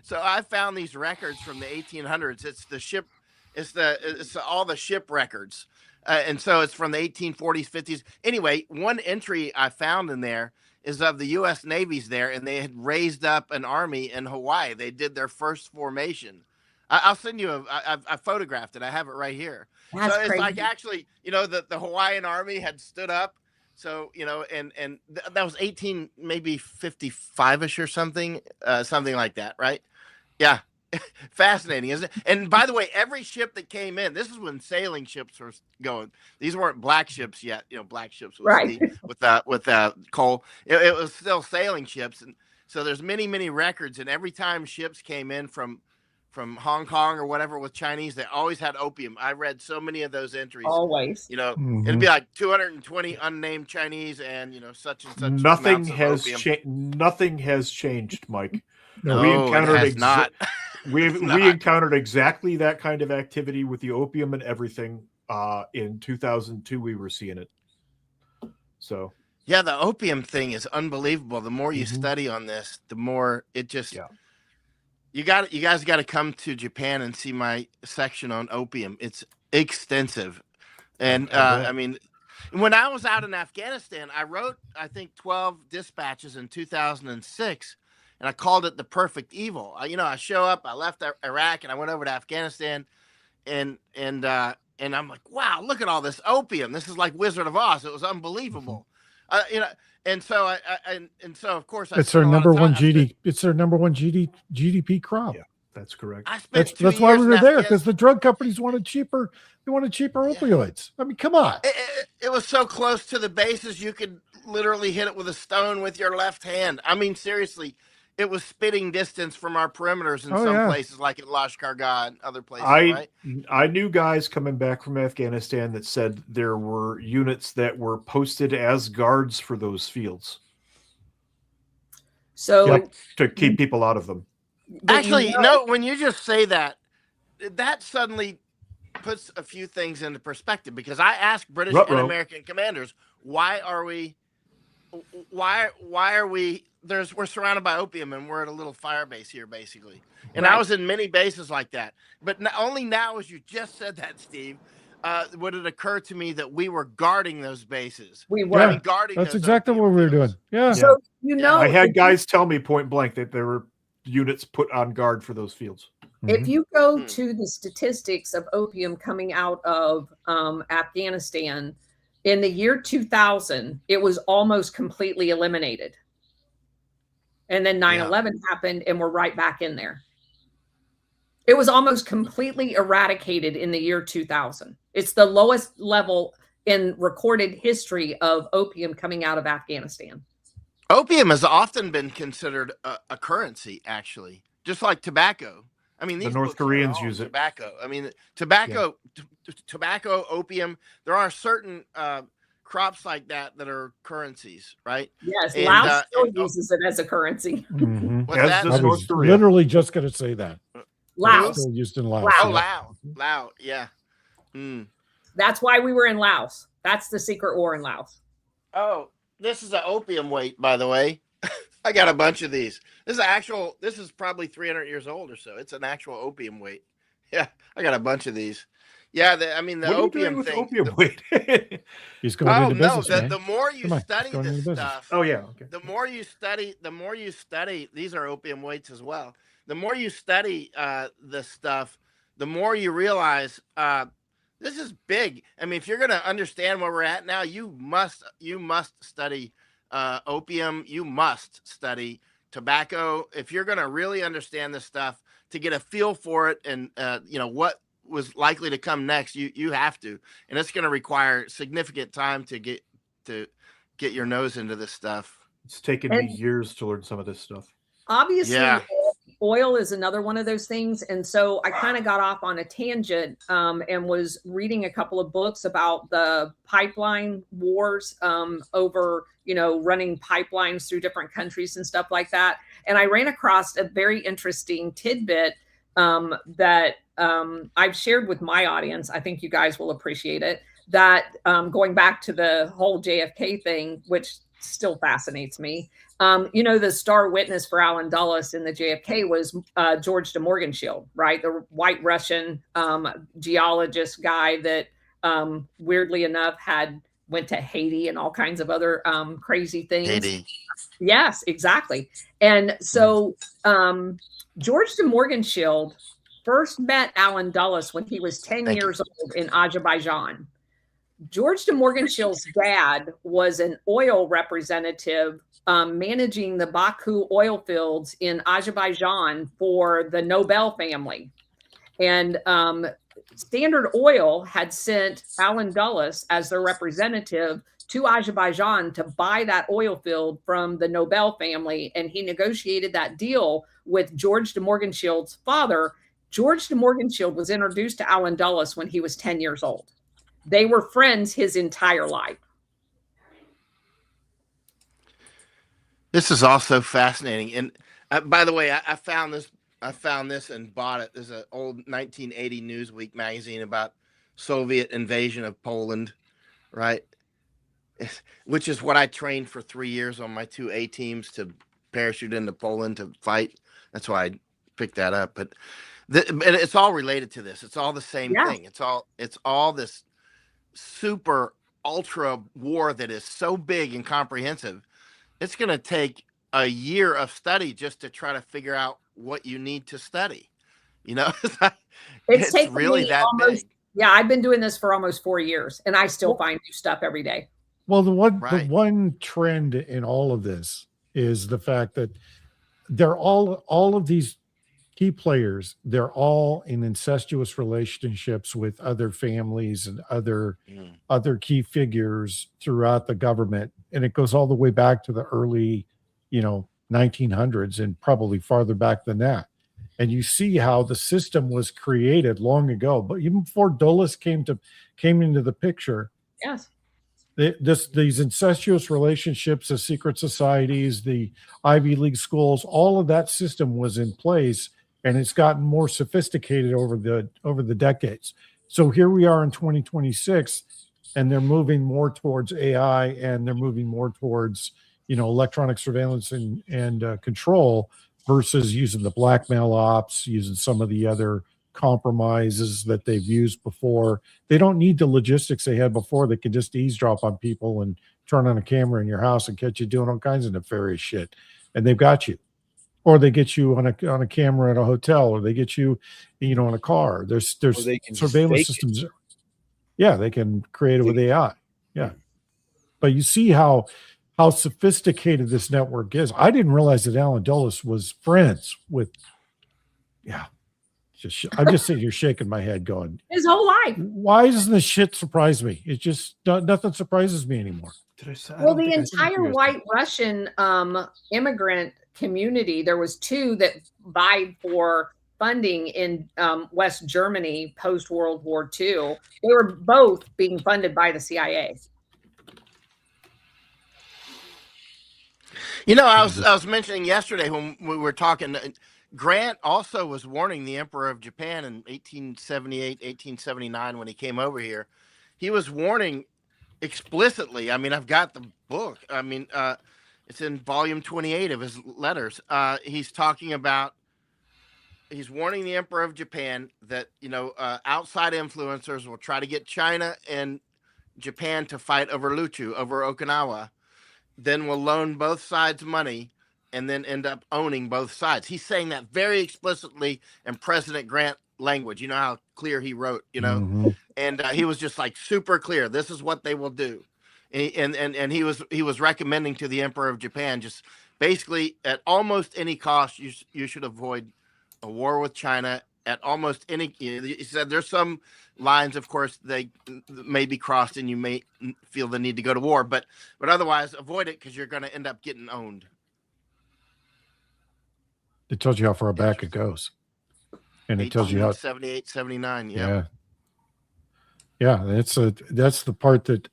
Speaker 4: so I found these records from the 1800s. It's the ship, it's all the ship records. And so it's from the 1840s, 50s. Anyway, one entry I found in there is of the U.S. Navy's there, and they had raised up an army in Hawaii. They did their first formation. I'll send you I photographed it. I have it right here.
Speaker 2: That's
Speaker 4: So it's
Speaker 2: crazy.
Speaker 4: like actually, the Hawaiian army had stood up. So, that was 55-ish or something, something like that, right? Yeah. Fascinating, isn't it? And by the way, every ship that came in, this is when sailing ships were going. These weren't black ships yet. Black ships with
Speaker 2: Right.
Speaker 4: with coal. It was still sailing ships, and so there's many records. And every time ships came in from Hong Kong or whatever with Chinese, they always had opium. I read so many of those entries.
Speaker 2: Always.
Speaker 4: It'd be like 220 unnamed Chinese and such and such.
Speaker 5: Nothing
Speaker 4: amounts of opium.
Speaker 5: nothing has changed, Mike.
Speaker 4: No,
Speaker 5: we encountered
Speaker 4: it has not.
Speaker 5: we encountered exactly that kind of activity with the opium and everything. In 2002, we were seeing it. So
Speaker 4: yeah, the opium thing is unbelievable. The more you study on this, the more it just.
Speaker 5: Yeah.
Speaker 4: You guys got to come to Japan and see my section on opium. It's extensive, and I mean, when I was out in Afghanistan, I wrote I think 12 dispatches in 2006. And I called it the perfect evil. I show up, I left Iraq, and I went over to Afghanistan, and I'm like, wow, look at all this opium. This is like Wizard of Oz. It was unbelievable. And so so of course
Speaker 1: it's their number one GDP. It's their number one GDP crop.
Speaker 5: Yeah, that's correct.
Speaker 4: That's
Speaker 1: why we were there, because the drug companies wanted cheaper. They wanted cheaper opioids. I mean, come on.
Speaker 4: It was so close to the bases you could literally hit it with a stone with your left hand. I mean, seriously. It was spitting distance from our perimeters in some places, like at Lashkar and other places, right?
Speaker 5: I knew guys coming back from Afghanistan that said there were units that were posted as guards for those fields.
Speaker 2: So
Speaker 5: to keep people out of them.
Speaker 4: Actually, no, when you just say that, that suddenly puts a few things into perspective, because I asked British and American commanders, why are we we're surrounded by opium and we're at a little fire base here, basically. And I was in many bases like that. But only now, as you just said that, Steve, would it occur to me that we were guarding those bases.
Speaker 2: We were.
Speaker 4: Guarding
Speaker 1: That's exactly what we were doing. Yeah.
Speaker 2: So,
Speaker 5: I had guys tell me point blank that there were units put on guard for those fields.
Speaker 2: If you go to the statistics of opium coming out of Afghanistan, in the year 2000, it was almost completely eliminated. And then 9/11 happened, and we're right back in there. It was almost completely eradicated in the year 2000. It's the lowest level in recorded history of opium coming out of Afghanistan.
Speaker 4: Opium has often been considered a currency, actually, just like tobacco. I mean,
Speaker 5: the North Koreans use it.
Speaker 4: Tobacco. I mean, tobacco, opium. There are certain crops like that are currencies, right?
Speaker 2: Yes, Laos still uses it as a currency.
Speaker 4: What's that?
Speaker 1: I was literally just going to say that.
Speaker 2: Laos.
Speaker 1: Still used in Laos.
Speaker 4: Laos, yeah.
Speaker 2: That's why we were in Laos. That's the secret war in Laos.
Speaker 4: Oh, this is an opium weight, by the way. I got a bunch of these. This is probably 300 years old or so. It's an actual opium weight. Yeah, I got a bunch of these. Yeah, the opium thing.
Speaker 5: Opium weight?
Speaker 1: He's going into business, man.
Speaker 4: The more you study this stuff.
Speaker 5: Oh yeah, okay.
Speaker 4: The more you study, these are opium weights as well. The more you study this stuff, the more you realize this is big. I mean, if you're going to understand where we're at now, you must study opium. You must study tobacco. If you're going to really understand this stuff, to get a feel for it, and what was likely to come next, you have to, and it's going to require significant time to get your nose into this stuff.
Speaker 5: It's taken me years to learn some of this stuff.
Speaker 2: Obviously, oil is another one of those things. And so I kind of got off on a tangent and was reading a couple of books about the pipeline wars over, running pipelines through different countries and stuff like that. And I ran across a very interesting tidbit that I've shared with my audience. I think you guys will appreciate it. That going back to the whole JFK thing, which still fascinates me, The star witness for Allen Dulles in the JFK was George de Morgenscheld, right? The white Russian geologist guy that weirdly enough went to Haiti and all kinds of other crazy things.
Speaker 4: Haiti.
Speaker 2: Yes, exactly. And so George de Morgenscheld first met Allen Dulles when he was 10 years old in Azerbaijan. George de Morgenscheld's dad was an oil representative managing the Baku oil fields in Azerbaijan for the Nobel family. And Standard Oil had sent Allen Dulles as their representative to Azerbaijan to buy that oil field from the Nobel family. And he negotiated that deal with George de Morgenscheld's father. George de Morgenscheld was introduced to Allen Dulles when he was 10 years old. They were friends his entire life.
Speaker 4: This is also fascinating. And by the way, I found this and bought it. There's an old 1980 Newsweek magazine about Soviet invasion of Poland, right? Which is what I trained for 3 years on my 2A teams to parachute into Poland to fight. That's why I picked that up. But it's all related to this. It's all the same thing. It's all this super ultra war that is so big and comprehensive. It's going to take a year of study just to try to figure out what you need to study. It's really that big.
Speaker 2: Yeah, I've been doing this for almost 4 years, and I still find new stuff every day.
Speaker 1: Well, the one trend in all of this is the fact that they're all of these key players. They're all in incestuous relationships with other families and other key figures throughout the government, and it goes all the way back to the early, 1900s and probably farther back than that. And you see how the system was created long ago, but even before Dulles came into the picture.
Speaker 2: Yes.
Speaker 1: These incestuous relationships, the secret societies, the Ivy League schools, all of that system was in place, and it's gotten more sophisticated over the decades. So here we are in 2026, and they're moving more towards AI, and they're moving more towards electronic surveillance and control versus using the blackmail ops, using some of the other compromises that they've used before. They don't need the logistics they had before. They can just eavesdrop on people and turn on a camera in your house and catch you doing all kinds of nefarious shit, and they've got you. Or they get you on a camera at a hotel, or they get you, in a car. There's surveillance systems. Yeah, they can create it with AI. Yeah, but you see how sophisticated this network is. I didn't realize that Allen Dulles was friends with. Yeah, I'm just sitting here shaking my head, going,
Speaker 2: his whole life.
Speaker 1: Why doesn't this shit surprise me? It just nothing surprises me anymore.
Speaker 2: Well, the entire white Russian immigrant community, there was two that vied for funding in West Germany post World War II. They were both being funded by the CIA.
Speaker 4: I was mentioning yesterday when we were talking, Grant also was warning the Emperor of Japan in 1878, 1879 when he came over here. He was warning explicitly. I mean, I've got the book. I mean, it's in volume 28 of his letters. He's warning the Emperor of Japan that, outside influencers will try to get China and Japan to fight over Luchu, over Okinawa, then will loan both sides money and then end up owning both sides. He's saying that very explicitly in President Grant language. You know how clear he wrote,
Speaker 1: Mm-hmm.
Speaker 4: and he was just like super clear. This is what they will do. And he was recommending to the Emperor of Japan, just basically at almost any cost, you should avoid a war with China at almost any. He said there's some lines, of course, they may be crossed, and you may feel the need to go to war, but otherwise avoid it because you're going to end up getting owned.
Speaker 1: It tells you how far back it goes, and it tells you how
Speaker 4: 78, 79.
Speaker 1: Yeah. That's the part that.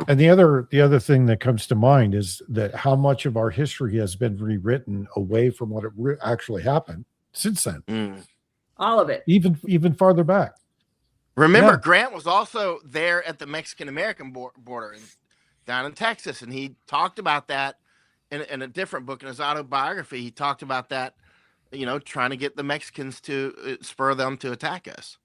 Speaker 1: And the other thing that comes to mind is that how much of our history has been rewritten away from what it actually happened since then.
Speaker 2: All of it.
Speaker 1: Even farther back.
Speaker 4: Remember, Grant was also there at the Mexican-American border down in Texas, and he talked about that in a different book in his autobiography, he talked about that, trying to get the Mexicans to spur them to attack us.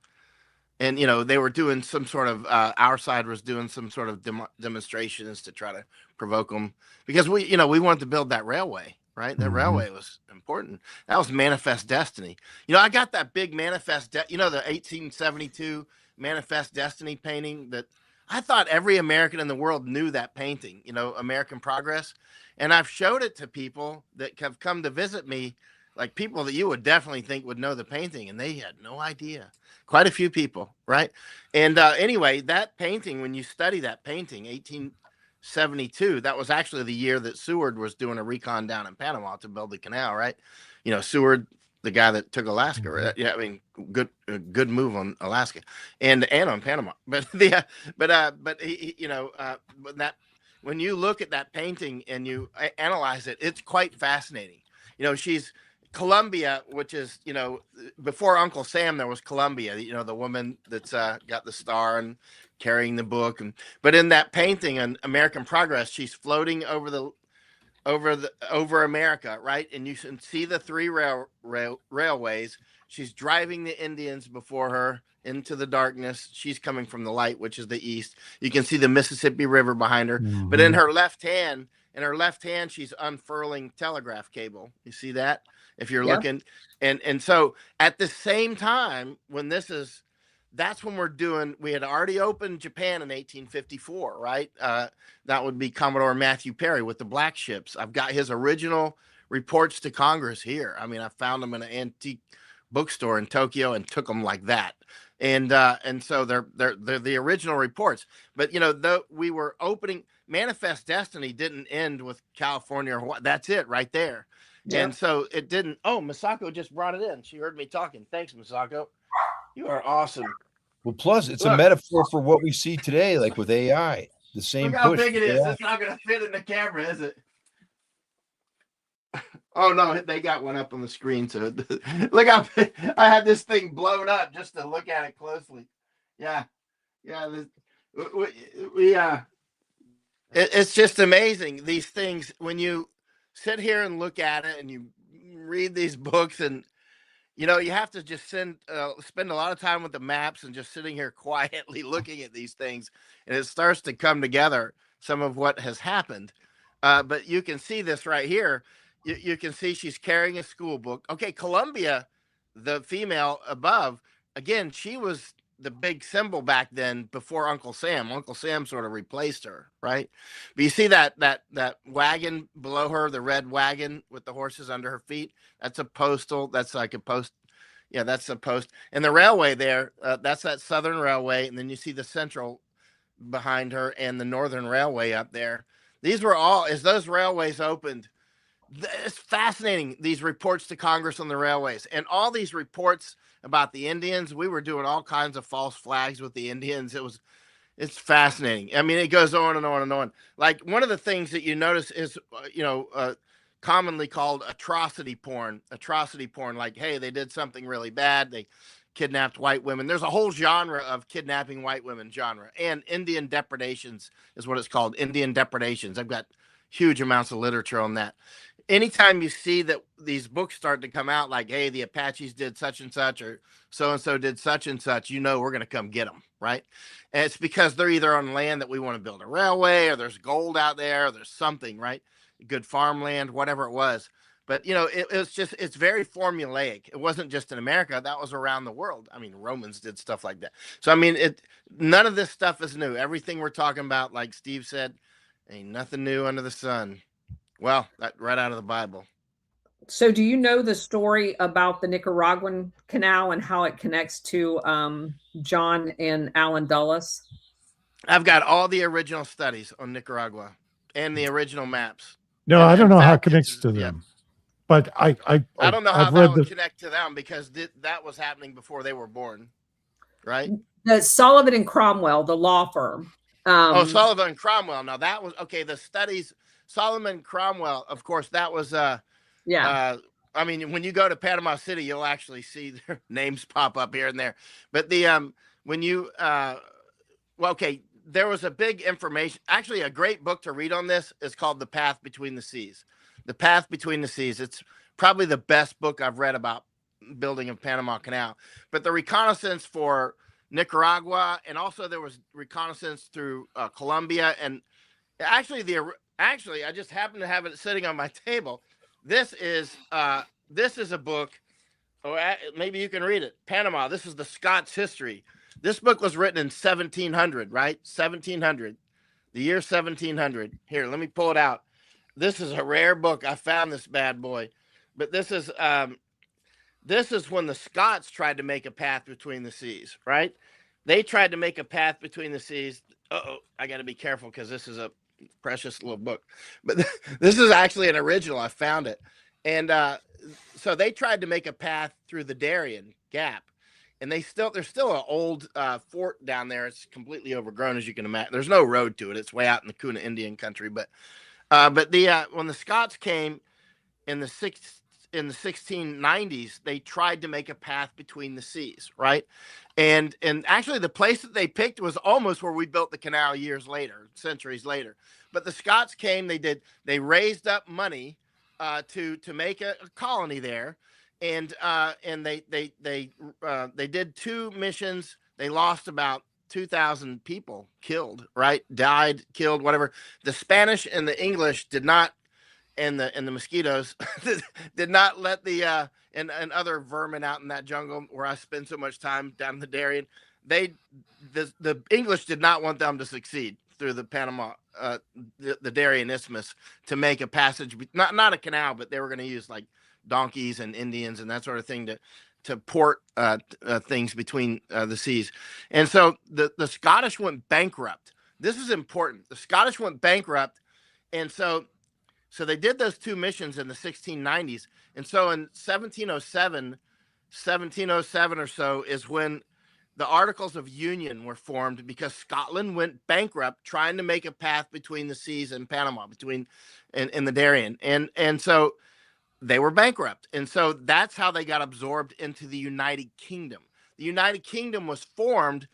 Speaker 4: And, they were doing some sort of, our side was doing some sort of demonstrations to try to provoke them, because we wanted to build that railway, right? That railway was important. That was Manifest Destiny. I got that big Manifest, the 1872 Manifest Destiny painting that I thought every American in the world knew that painting, American Progress. And I've showed it to people that have come to visit me, like people that you would definitely think would know the painting, and they had no idea. Quite a few people, right? And anyway, that painting, when you study that painting, 1872, that was actually the year that Seward was doing a recon down in Panama to build the canal, right? Seward, the guy that took Alaska, right? Yeah, I mean, good move on Alaska and on Panama. But that when you look at that painting and you analyze it, it's quite fascinating. She's Columbia, which is, before Uncle Sam, there was Columbia, the woman that's got the star and carrying the book. But in that painting on American Progress, she's floating over America, right? And you can see the three railways. She's driving the Indians before her into the darkness. She's coming from the light, which is the east. You can see the Mississippi River behind her. But in her left hand, she's unfurling telegraph cable. You see that? If you're looking, and so at the same time, that's when we had already opened Japan in 1854, right? That would be Commodore Matthew Perry with the black ships. I've got his original reports to Congress here. I mean, I found them in an antique bookstore in Tokyo and took them like that. And so they're the original reports. But though we were opening, Manifest Destiny didn't end with California or Hawaii. That's it right there. Yeah. And so it didn't. Oh, Misako just brought it in. She heard me talking. Thanks, Misako. You are awesome.
Speaker 3: Well, plus it's a metaphor for what we see today, like with AI. The same.
Speaker 4: Look how
Speaker 3: push
Speaker 4: big it is. It's not going to fit in the camera, is it? Oh no, they got one up on the screen. So look how big. I had this thing blown up just to look at it closely. Yeah. It's just amazing, these things, when you sit here and look at it and you read these books, and you have to just spend a lot of time with the maps and just sitting here quietly looking at these things, and it starts to come together, some of what has happened. But you can see this right here. You can see she's carrying a school book. Okay, Columbia, the female above, again, she was the big symbol back then before Uncle Sam. Uncle Sam sort of replaced her, right? But you see that wagon below her, the red wagon with the horses under her feet. That's a postal. That's like a post. Yeah, that's a post. And the railway there, that's that Southern Railway. And then you see the Central behind her and the Northern Railway up there. These were all, as those railways opened, it's fascinating, these reports to Congress on the railways and all these reports about the Indians. We were doing all kinds of false flags with the Indians. It's fascinating. I mean, it goes on and on and on. Like, one of the things that you notice is, commonly called atrocity porn. Like, hey, they did something really bad. They kidnapped white women. There's a whole genre of kidnapping white women genre, and Indian depredations is what it's called. Indian depredations. I've got huge amounts of literature on that. Anytime you see that these books start to come out, like, hey, the Apaches did such and such, or so-and-so did such and such, we're going to come get them, right? And it's because they're either on land that we want to build a railway, or there's gold out there, or there's something, right? Good farmland, whatever it was. But, it's very formulaic. It wasn't just in America. That was around the world. I mean, Romans did stuff like that. So, I mean, none of this stuff is new. Everything we're talking about, like Steve said, ain't nothing new under the sun. Well, that right out of the Bible.
Speaker 2: So do you know the story about the Nicaraguan Canal and how it connects to John and Allen Dulles?
Speaker 4: I've got all the original studies on Nicaragua and the original maps.
Speaker 1: No, I don't know how it connects to them. But I
Speaker 4: don't know how that would connect to them, because that was happening before they were born, right?
Speaker 2: The Sullivan and Cromwell, the law firm.
Speaker 4: Sullivan and Cromwell. Now that was okay. The studies, Solomon Cromwell, of course, that was I mean, when you go to Panama City, you'll actually see their names pop up here and there. But when you there was a big information. Actually, a great book to read on this is called The Path Between the Seas. The Path Between the Seas. It's probably the best book I've read about building of Panama Canal. But the reconnaissance for Nicaragua, and also there was reconnaissance through Colombia, and actually I just happen to have it sitting on my table. This is a book. Oh, maybe you can read it. Panama. This is the Scots history. This book was written in 1700, right? 1700, the year 1700. Here, let me pull it out. This is a rare book. I found this bad boy, but this is when the Scots tried to make a path between the seas, right? They tried to make a path between the seas. I got to be careful because this is a precious little book, but this is actually an original. I found it. And so they tried to make a path through the Darien Gap, and there's still an old fort down there. It's completely overgrown, as you can imagine. There's no road to it. It's way out in the Kuna Indian country. But when the Scots came in the 1690s, they tried to make a path between the seas, right? And actually the place that they picked was almost where we built the canal centuries later. But the Scots came, they raised up money to make a colony there, and they did 2 missions. They lost about 2,000 people, died, killed, whatever. The Spanish and the English did not, and the mosquitoes did not let the and other vermin out in that jungle where I spend so much time down in the Darien. The English did not want them to succeed through the Panama, the Darien Isthmus, to make a passage, not a canal, but they were going to use like donkeys and Indians and that sort of thing to port things between the seas. And so the Scottish went bankrupt. This is important. The Scottish went bankrupt, and so they did those 2 missions in the 1690s. And so in 1707 or so is when the Articles of Union were formed, because Scotland went bankrupt trying to make a path between the seas and Panama, in the Darien. And so they were bankrupt. And so that's how they got absorbed into the United Kingdom. The United Kingdom was formed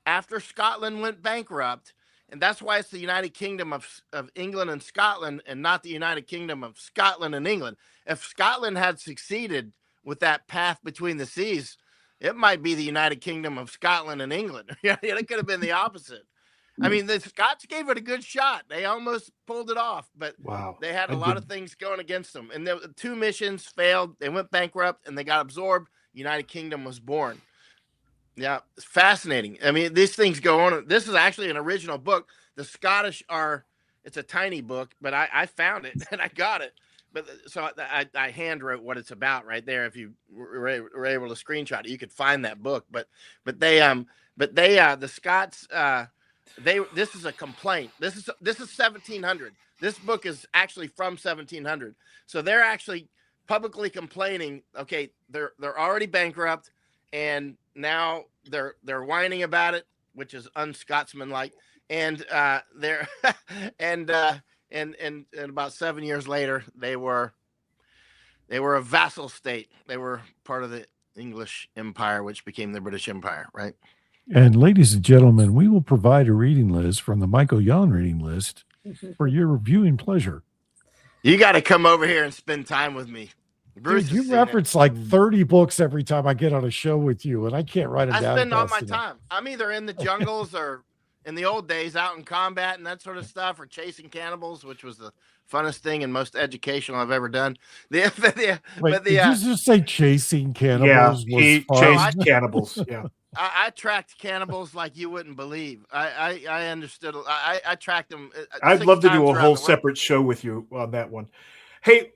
Speaker 4: after Scotland went bankrupt. And that's why it's the United Kingdom of England and Scotland, and not the United Kingdom of Scotland and England. If Scotland had succeeded with that path between the seas, it might be the United Kingdom of Scotland and England. It could have been the opposite. I mean, the Scots gave it a good shot. They almost pulled it off, but they had a lot of things going against them. And the 2 missions failed. They went bankrupt and they got absorbed. United Kingdom was born. Yeah, it's fascinating. I mean, these things go on. This is actually an original book. The Scottish it's a tiny book, but I found it and I got it. But so I hand wrote what it's about right there. If you were able to screenshot it, you could find that book. But the Scots, this is a complaint. This is 1700. This book is actually from 1700. So they're actually publicly complaining. Okay, they're already bankrupt, and now they're whining about it, which is un-Scotsman-like. And they're and about 7 years later, they were a vassal state. They were part of the English Empire, which became the British Empire, right?
Speaker 1: And ladies and gentlemen, we will provide a reading list from the Michael Yon reading list for your viewing pleasure.
Speaker 4: You got to come over here and spend time with me. Bruce,
Speaker 1: dude, you reference like 30 books every time I get on a show with you, and I can't write them down.
Speaker 4: I spend all my time. I'm either in the jungles or in the old days out in combat and that sort of stuff, or chasing cannibals, which was the funnest thing and most educational I've ever done.
Speaker 1: Did you just say chasing cannibals?
Speaker 5: Yeah, he chased cannibals. Yeah.
Speaker 4: I tracked cannibals like you wouldn't believe. I understood. I tracked them.
Speaker 5: I'd love to do a whole separate show with you on that one. Hey,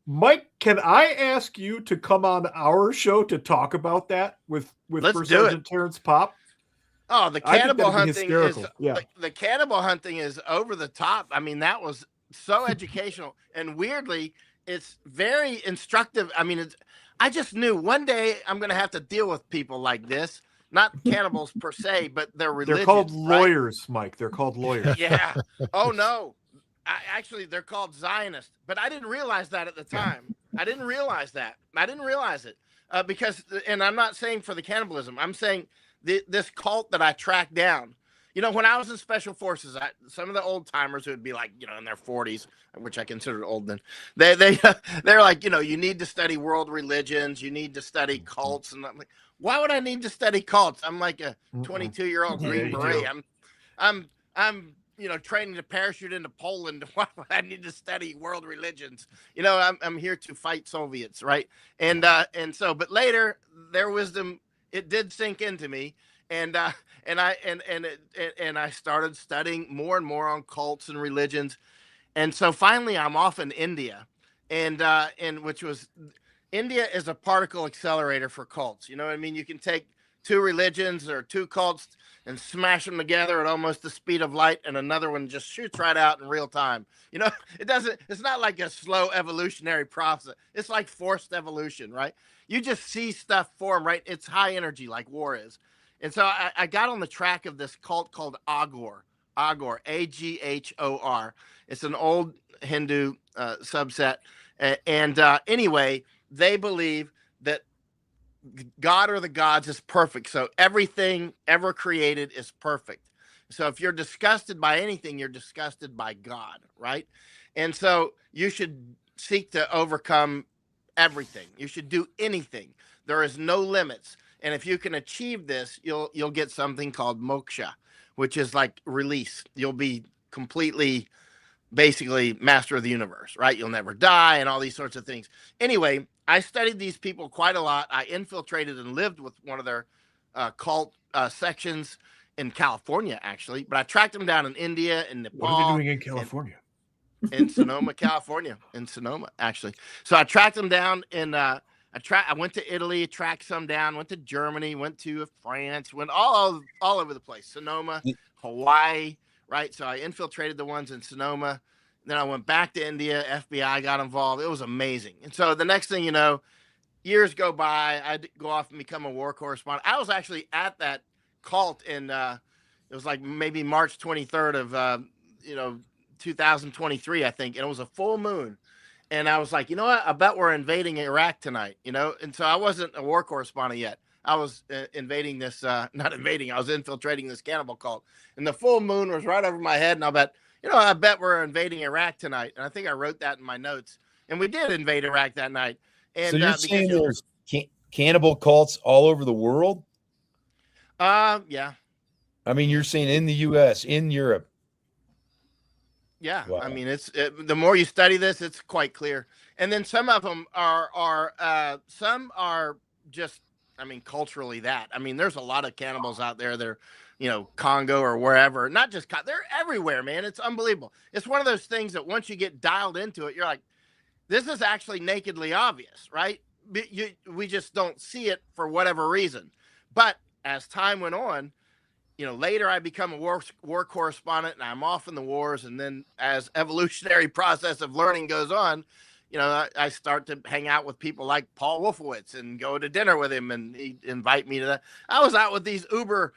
Speaker 5: Mike, can I ask you to come on our show to talk about that with First Sergeant Terrence Popp?
Speaker 4: Oh, the cannibal hunting is the cannibal hunting is over the top. I mean, that was so educational, and weirdly, it's very instructive. I mean, I just knew one day I'm going to have to deal with people like this. Not cannibals per se, but they're religious.
Speaker 5: They're called lawyers, right? Mike. They're called lawyers.
Speaker 4: Yeah. Oh no. Actually, they're called Zionists, but I didn't realize that at the time. I didn't realize it because, and I'm not saying for the cannibalism. I'm saying this cult that I tracked down. when I was in special forces, some of the old timers who would be like, in their 40s, which I considered old then, they're like, you need to study world religions, you need to study cults, and I'm like, why would I need to study cults? I'm like a 22-year-old
Speaker 5: Yeah,
Speaker 4: Green
Speaker 5: you
Speaker 4: Beret.
Speaker 5: do.
Speaker 4: I'm training to parachute into Poland. Why would I need to study world religions? I'm here to fight Soviets, right? And so, but later their wisdom, it did sink into me, and I started studying more and more on cults and religions, and so finally I'm off in India, and which was India is a particle accelerator for cults. You know what I mean? You can take two religions or two cults and smash them together at almost the speed of light, and another one just shoots right out in real time. It's not like a slow evolutionary process. It's like forced evolution, right? You just see stuff form, right? It's high energy like war is. And so I got on the track of this cult called Aghor, Aghor. It's an old Hindu subset. And anyway, they believe that God or the gods is perfect. So everything ever created is perfect. So if you're disgusted by anything, you're disgusted by God, right? And so you should seek to overcome everything. You should do anything. There is no limits. And if you can achieve this, you'll get something called moksha, which is like release. You'll be completely basically master of the universe, right? You'll never die and all these sorts of things. Anyway, I studied these people quite a lot. I infiltrated and lived with one of their cult sections in California, actually, but I tracked them down in India and Nepal.
Speaker 5: What are they doing in California?
Speaker 4: In Sonoma, California, in Sonoma, actually. So I tracked them down in I went to Italy, tracked some down, went to Germany, went to France, went all over the place. Sonoma, Hawaii, right? So I infiltrated the ones in Sonoma. Then I went back to India. FBI got involved. It was amazing. And so the next thing you know, years go by. I go off and become a war correspondent. I was actually at that cult in it was like maybe March 23rd of 2023, I think, and it was a full moon. And I was like, you know what? I bet we're invading Iraq tonight, And so I wasn't a war correspondent yet. I was invading this, not invading, I was infiltrating this cannibal cult. And the full moon was right over my head. And I bet we're invading Iraq tonight. And I think I wrote that in my notes. And we did invade Iraq that night. And
Speaker 8: so you're saying there's cannibal cults all over the world?
Speaker 4: Yeah.
Speaker 8: I mean, you're saying in the U.S., in Europe.
Speaker 4: Yeah,
Speaker 8: wow.
Speaker 4: I mean, the more you study this, it's quite clear. And then some of them are some are just, I mean, culturally that. I mean, there's a lot of cannibals out there. They're, Congo or wherever. Not just they're everywhere, man. It's unbelievable. It's one of those things that once you get dialed into it, you're like, this is actually nakedly obvious, right? We just don't see it for whatever reason. But as time went on, later I become a war correspondent and I'm off in the wars. And then as evolutionary process of learning goes on, I start to hang out with people like Paul Wolfowitz and go to dinner with him, and he'd invite me to that. I was out with these Uber,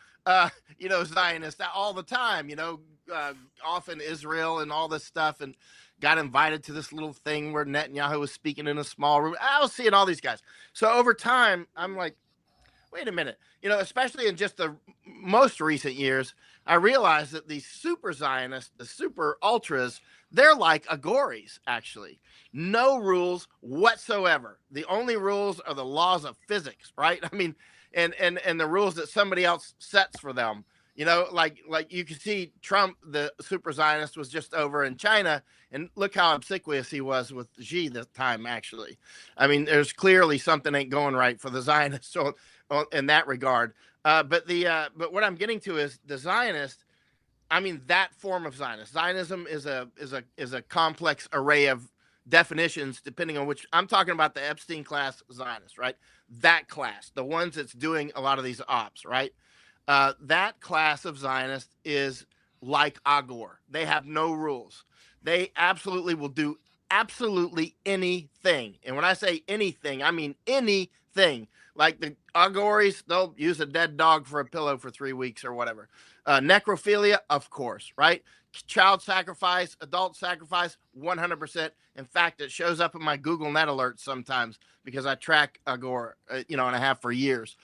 Speaker 4: Zionists all the time, off in Israel and all this stuff, and got invited to this little thing where Netanyahu was speaking in a small room. I was seeing all these guys. So over time, I'm like, wait a minute, especially in just the most recent years, I realized that these super Zionists, the super ultras, they're like agories, actually. No rules whatsoever. The only rules are the laws of physics, right? I mean, and the rules that somebody else sets for them. Like you can see Trump, the super Zionist, was just over in China, and look how obsequious he was with Xi this time, actually. I mean, there's clearly something ain't going right for the Zionists in that regard. But what I'm getting to is the Zionist. I mean, that form of Zionist. Zionism is a complex array of definitions depending on which. I'm talking about the Epstein class Zionist, right? That class, the ones that's doing a lot of these ops, right? That class of Zionist is like Aghor. They have no rules. They absolutely will do absolutely anything. And when I say anything, I mean anything thing. Like the Agoris, they'll use a dead dog for a pillow for 3 weeks or whatever. Necrophilia, of course, right? Child sacrifice, adult sacrifice, 100%. In fact, it shows up in my Google Net alerts sometimes because I track Agora, and I have for years,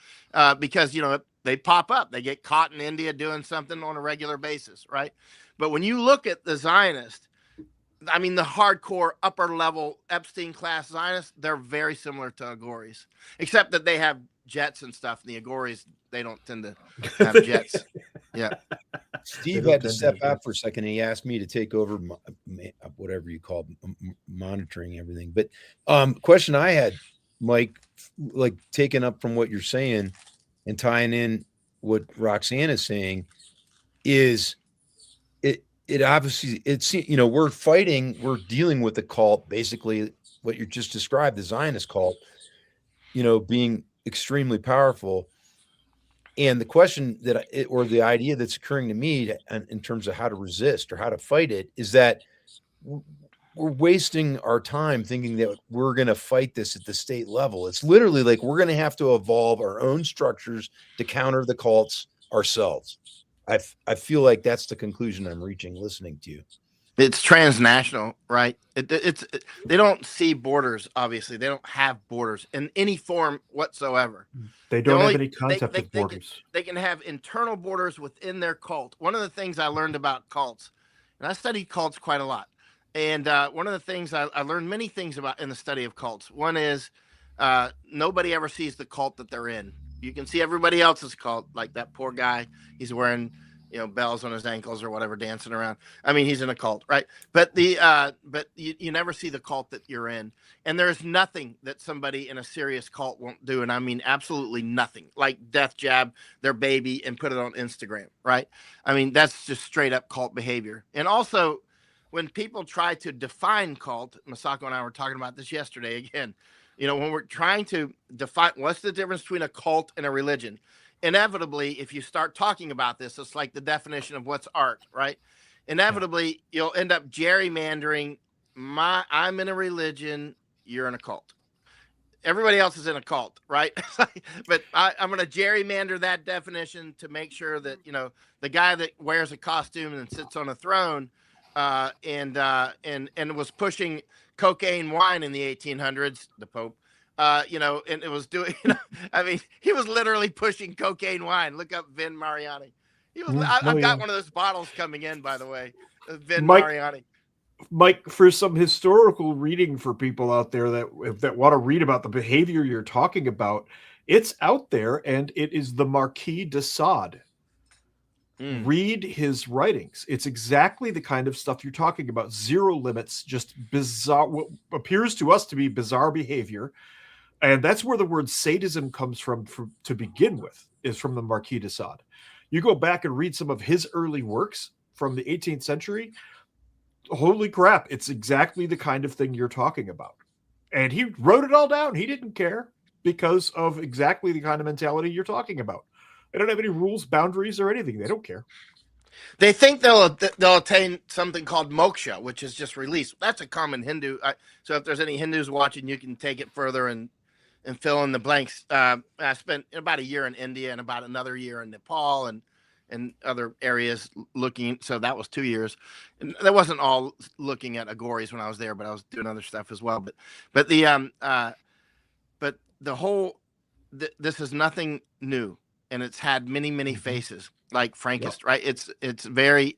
Speaker 4: because, they pop up. They get caught in India doing something on a regular basis, right? But when you look at the Zionist, I mean, the hardcore upper level Epstein class Zionists, they're very similar to Agoris, except that they have jets and stuff. And the Agoris, they don't tend to have jets. Yeah.
Speaker 3: Steve
Speaker 5: don't
Speaker 3: had to
Speaker 5: tend to
Speaker 3: step
Speaker 5: have
Speaker 3: out for a second, and he asked me to take over whatever you call monitoring everything. But question I had, Mike, like taking up from what you're saying and tying in what Roxanne is saying, is it obviously, it's, we're dealing with the cult, basically what you just described, the Zionist cult, being extremely powerful. And the question or the idea that's occurring to me in terms of how to resist or how to fight it is that we're wasting our time thinking that we're going to fight this at the state level. It's literally like we're going to have to evolve our own structures to counter the cults ourselves. I feel like that's the conclusion I'm reaching listening to you.
Speaker 4: It's transnational, right? They don't see borders. Obviously, they don't have borders in any form whatsoever.
Speaker 5: They don't have any concept of borders.
Speaker 4: They can have internal borders within their cult. One of the things I learned about cults, and I studied cults quite a lot, and one of the things I learned many things about in the study of cults. One is nobody ever sees the cult that they're in. You can see everybody else's cult, like that poor guy. He's wearing, bells on his ankles or whatever, dancing around. I mean, he's in a cult, right? But you never see the cult that you're in. And there's nothing that somebody in a serious cult won't do. And I mean, absolutely nothing, like death jab their baby and put it on Instagram, right? I mean, that's just straight up cult behavior. And also, when people try to define cult, Masako and I were talking about this yesterday again, when we're trying to define what's the difference between a cult and a religion, inevitably, if you start talking about this, it's like the definition of what's art, right? Inevitably, you'll end up gerrymandering I'm in a religion, you're in a cult. Everybody else is in a cult, right? But I'm going to gerrymander that definition to make sure that, the guy that wears a costume and sits on a throne and was pushing cocaine wine in the 1800s, the Pope, and it was doing, I mean, he was literally pushing cocaine wine. Look up Vin Mariani. He was, I've got one of those bottles coming in, by the way, Vin Mariani.
Speaker 5: Mike, for some historical reading for people out there that want to read about the behavior you're talking about, it's out there, and it is the Marquis de Sade. Read his writings. It's exactly the kind of stuff you're talking about. Zero limits, just bizarre, what appears to us to be bizarre behavior. And that's where the word sadism comes from to begin with, is from the Marquis de Sade. You go back and read some of his early works from the 18th century. Holy crap, it's exactly the kind of thing you're talking about. And he wrote it all down. He didn't care because of exactly the kind of mentality you're talking about. They don't have any rules, boundaries, or anything. They don't care.
Speaker 4: They think they'll attain something called moksha, which is just release. That's a common Hindu. So if there's any Hindus watching, you can take it further and fill in the blanks. I spent about a year in India and about another year in Nepal and other areas looking. So that was 2 years. And that wasn't all looking at Agoris when I was there, but I was doing other stuff as well. But the whole this is nothing new, and it's had many faces, like Frankist, right? It's very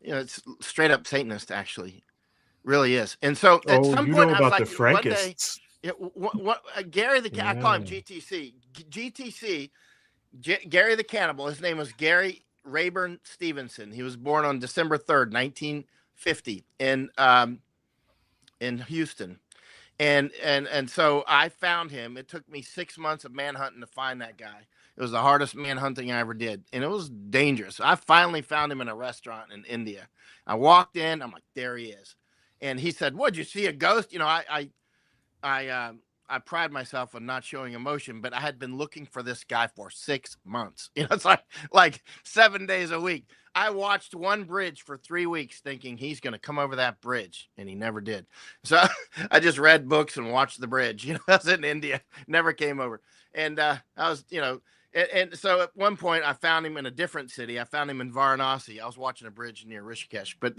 Speaker 4: it's straight up Satanist, actually, really is. And so at some point, I was like, one day, Gary I call him GTC. Gary the Cannibal. His name was Gary Rayburn Stevenson. He was born on December 3rd, 1950 in Houston. And so I found him. It took me 6 months of manhunting to find that guy. It was the hardest manhunting I ever did, and it was dangerous. I finally found him in a restaurant in India. I walked in. I'm like, there he is. And he said, "What'd you see, a ghost?" I I pride myself on not showing emotion, but I had been looking for this guy for 6 months. You know, it's like 7 days a week. I watched one bridge for 3 weeks thinking he's going to come over that bridge, and he never did. So I just read books and watched the bridge. You know, I was in India, never came over. And I was, you know, and so at one point I found him in a different city. I found him in Varanasi. I was watching a bridge near Rishikesh, but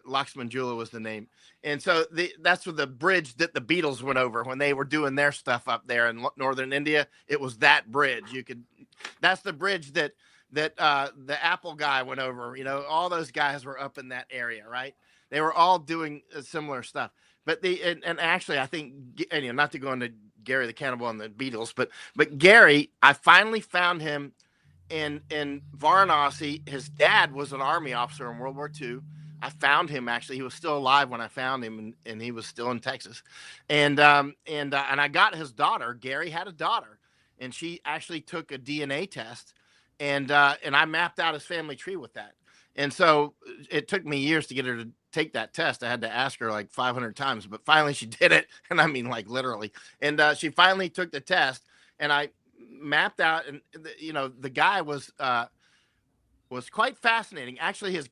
Speaker 4: Lakshman Jula was the name. And so that's the bridge that the Beatles went over when they were doing their stuff up there in northern India. It was that bridge. That's the bridge that the Apple guy went over. You know, all those guys were up in that area, right? They were all doing similar stuff. But and actually, I think, you know, not to go into Gary the Cannibal and the Beatles, but Gary, I finally found him in Varanasi. His dad was an army officer in World War II. I found him, actually. He was still alive when I found him, and he was still in Texas. And I got his daughter. Gary had a daughter, and she actually took a DNA test, and I mapped out his family tree with that. And so it took me years to get her to take that test. I had to ask her like 500 times, but finally she did it. And I mean, like literally. And she finally took the test, and I mapped out, and you know, the guy was quite fascinating. Actually, his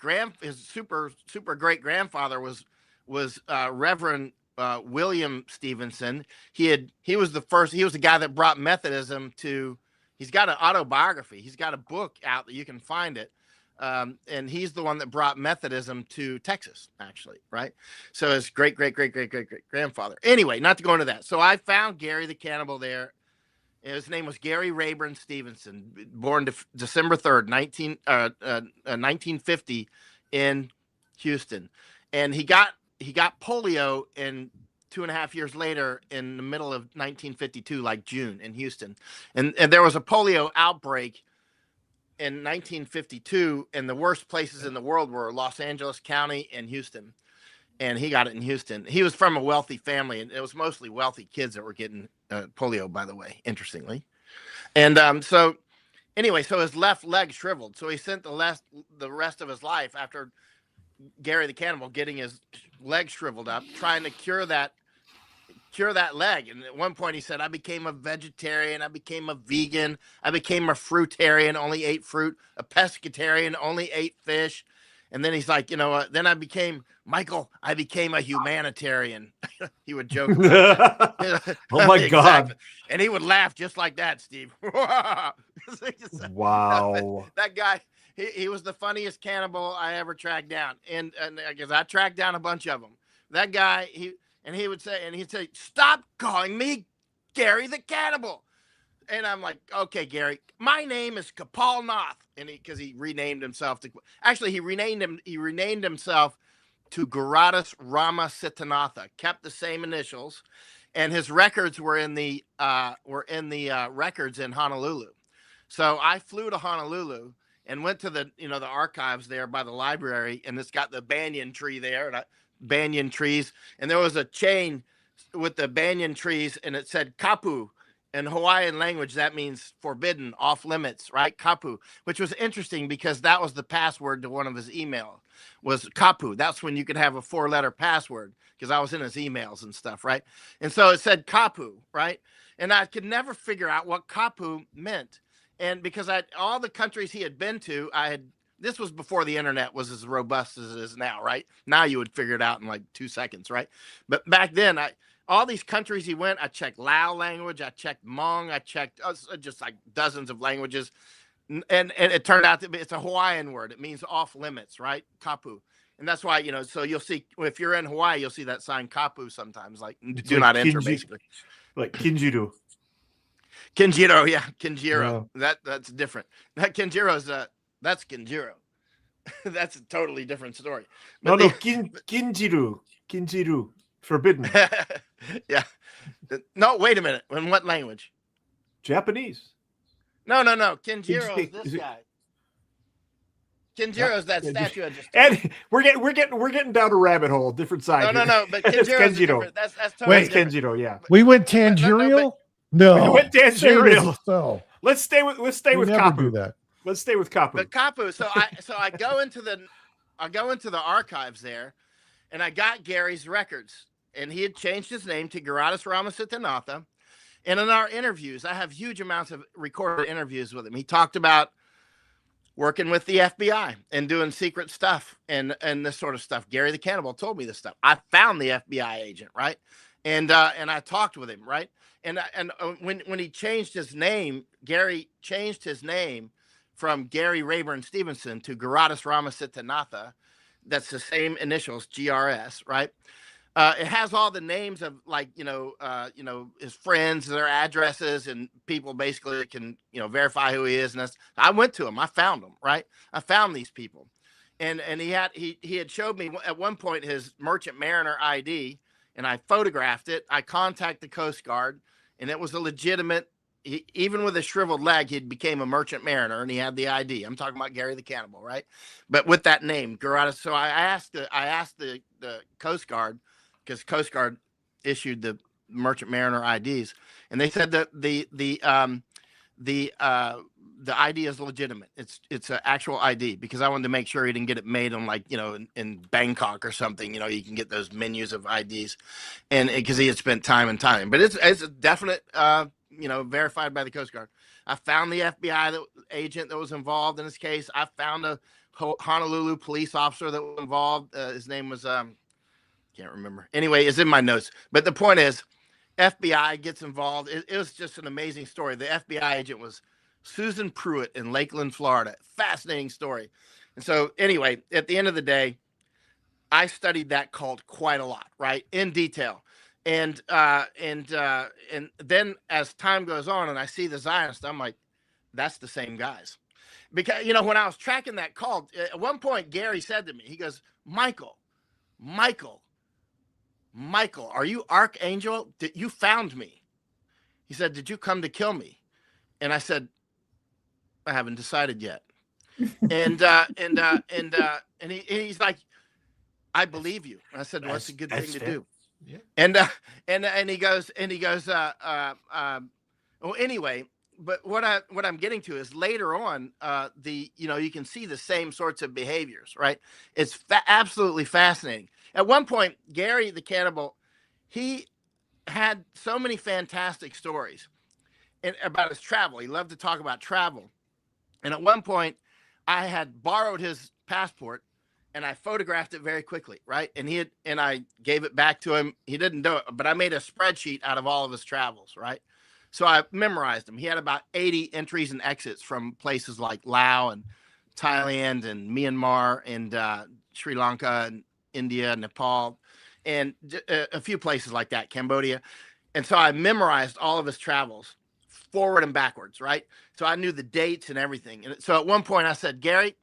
Speaker 4: super great grandfather was Reverend William Stevenson. He was the guy that brought Methodism to. He's got an autobiography. He's got a book out that you can find it. And he's the one that brought Methodism to Texas, actually, right? So his great grandfather. Anyway, not to go into that. So I found Gary the Cannibal there. His name was Gary Rayburn Stevenson, born December 3rd, 1950 in Houston. And he got polio in 2.5 years later in the middle of 1952, like June in Houston. And there was a polio outbreak in 1952, and the worst places in the world were Los Angeles County and Houston. And he got it in Houston. He was from a wealthy family, and it was mostly wealthy kids that were getting polio, by the way, interestingly. And so anyway, so his left leg shriveled. So he spent the rest of his life, after Gary the Cannibal getting his leg shriveled up, trying to cure that leg. And at one point he said, I became a vegetarian, I became a vegan, I became a fruitarian, only ate fruit, a pescatarian, only ate fish. And then he's like, you know, then I became a humanitarian. He would joke about that.
Speaker 5: Oh my God.
Speaker 4: And he would laugh just like that, Steve.
Speaker 5: Wow.
Speaker 4: That guy, he was the funniest cannibal I ever tracked down. And because I tracked down a bunch of them. That guy, he'd say, stop calling me Gary the Cannibal. And I'm like, okay, Gary, my name is Kapal Nath. And because he renamed himself he renamed himself to Garadas Rama Sitanatha, kept the same initials, and his records were in the records in Honolulu. So I flew to Honolulu and went to the archives there by the library, and it's got the banyan tree there, and banyan trees, and there was a chain with the banyan trees, and it said Kapu. In Hawaiian language, that means forbidden, off limits, right? Kapu, which was interesting because that was the password to one of his emails, was Kapu. That's when you could have a 4-letter password, because I was in his emails and stuff, right? And so it said Kapu, right? And I could never figure out what Kapu meant. And because all the countries he had been to, this was before the internet was as robust as it is now, right? Now you would figure it out in like 2 seconds, right? But back then, all these countries he went, I checked Lao language, I checked Hmong, I checked just like dozens of languages. And it turned out it's a Hawaiian word. It means off limits, right? Kapu. And that's why, so you'll see, if you're in Hawaii, you'll see that sign Kapu sometimes, like do not enter, basically.
Speaker 5: Like Kinjiro.
Speaker 4: Kinjiro, yeah, Kinjiro. Yeah. That's different. That Kinjiro's that's Kinjiro. That's a totally different story. But
Speaker 5: Kinjiro. Forbidden.
Speaker 4: Yeah. No, wait a minute. In what language?
Speaker 5: Japanese.
Speaker 4: No. Kinjiro is this guy. Kinjiro is that statue I just.
Speaker 5: And we're getting down a rabbit hole, different side.
Speaker 4: No. But Kinjiro. That's totally different.
Speaker 5: Kenjiro, yeah.
Speaker 1: We went Tanjiro. No,
Speaker 5: we went Tanjiro.
Speaker 1: So
Speaker 5: let's stay with Kapu.
Speaker 1: Do that.
Speaker 5: Let's stay with Kapu.
Speaker 4: But Kapu. So I go into the archives there, and I got Gary's records. and he had changed his name to Geratis Ramasithanatha. And in our interviews, I have huge amounts of recorded interviews with him. He talked about working with the FBI and doing secret stuff and this sort of stuff. Gary the Cannibal told me this stuff. I found the FBI agent, right? And I talked with him, right? And when he changed his name, Gary changed his name from Gary Rayburn Stevenson to Geratis Ramasithanatha. That's the same initials, GRS, right? It has all the names of, like, his friends, their addresses, and people basically can, verify who he is. And I went to him. I found him, right? I found these people. And he had showed me at one point his Merchant Mariner ID, and I photographed it. I contacted the Coast Guard, and it was a legitimate, even with a shriveled leg, he became a Merchant Mariner, and he had the ID. I'm talking about Gary the Cannibal, right? But with that name, Geratis. So I asked the Coast Guard, because Coast Guard issued the Merchant Mariner IDs, and they said that the ID is legitimate. It's an actual ID, because I wanted to make sure he didn't get it made on, like, in Bangkok or something. You can get those menus of IDs, and because he had spent time and time. But it's a definite, verified by the Coast Guard. I found the FBI agent that was involved in this case. I found a Honolulu police officer that was involved. His name was can't remember. Anyway, it's in my notes. But the point is, FBI gets involved. It was just an amazing story. The FBI agent was Susan Pruitt in Lakeland, Florida. Fascinating story. And so anyway, at the end of the day, I studied that cult quite a lot, right? In detail. And then as time goes on and I see the Zionists, I'm like, that's the same guys. Because, when I was tracking that cult, at one point, Gary said to me, he goes, Michael, are you Archangel? You found me. He said, did you come to kill me? And I said, I haven't decided yet. And he's like, I believe you. And I said, well, that's a good thing to do. Yeah. And he goes, well, anyway, but what I'm getting to is later on, you can see the same sorts of behaviors, right? It's absolutely fascinating. At one point, Gary the Cannibal, he had so many fantastic stories about his travel. He loved to talk about travel. And at one point, I had borrowed his passport, and I photographed it very quickly, right? And I gave it back to him. He didn't do it, but I made a spreadsheet out of all of his travels, right? So I memorized them. He had about 80 entries and exits from places like Laos and Thailand and Myanmar and Sri Lanka and India, Nepal, and a few places like that, Cambodia. And so I memorized all of his travels forward and backwards, right? So I knew the dates and everything. And so at one point I said, Gary,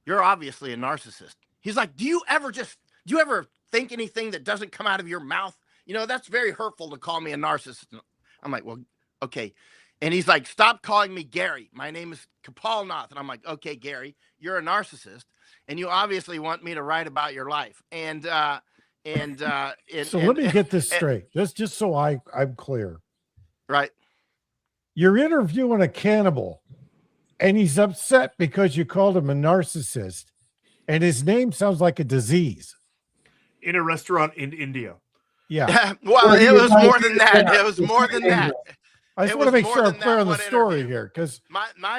Speaker 4: you're obviously a narcissist. He's like, do you ever think anything that doesn't come out of your mouth? That's very hurtful to call me a narcissist. I'm like, well, okay. And he's like, stop calling me Gary. My name is Kapal Nath. And I'm like, okay, Gary, you're a narcissist, and you obviously want me to write about your life. So
Speaker 1: let me get this straight. Just so I'm clear.
Speaker 4: Right.
Speaker 1: You're interviewing a cannibal, and he's upset because you called him a narcissist, and his name sounds like a disease.
Speaker 5: In a restaurant in India.
Speaker 1: Yeah.
Speaker 4: Well, it was more than that. It was more than that.
Speaker 1: I just want to make sure I'm clear on the story here, because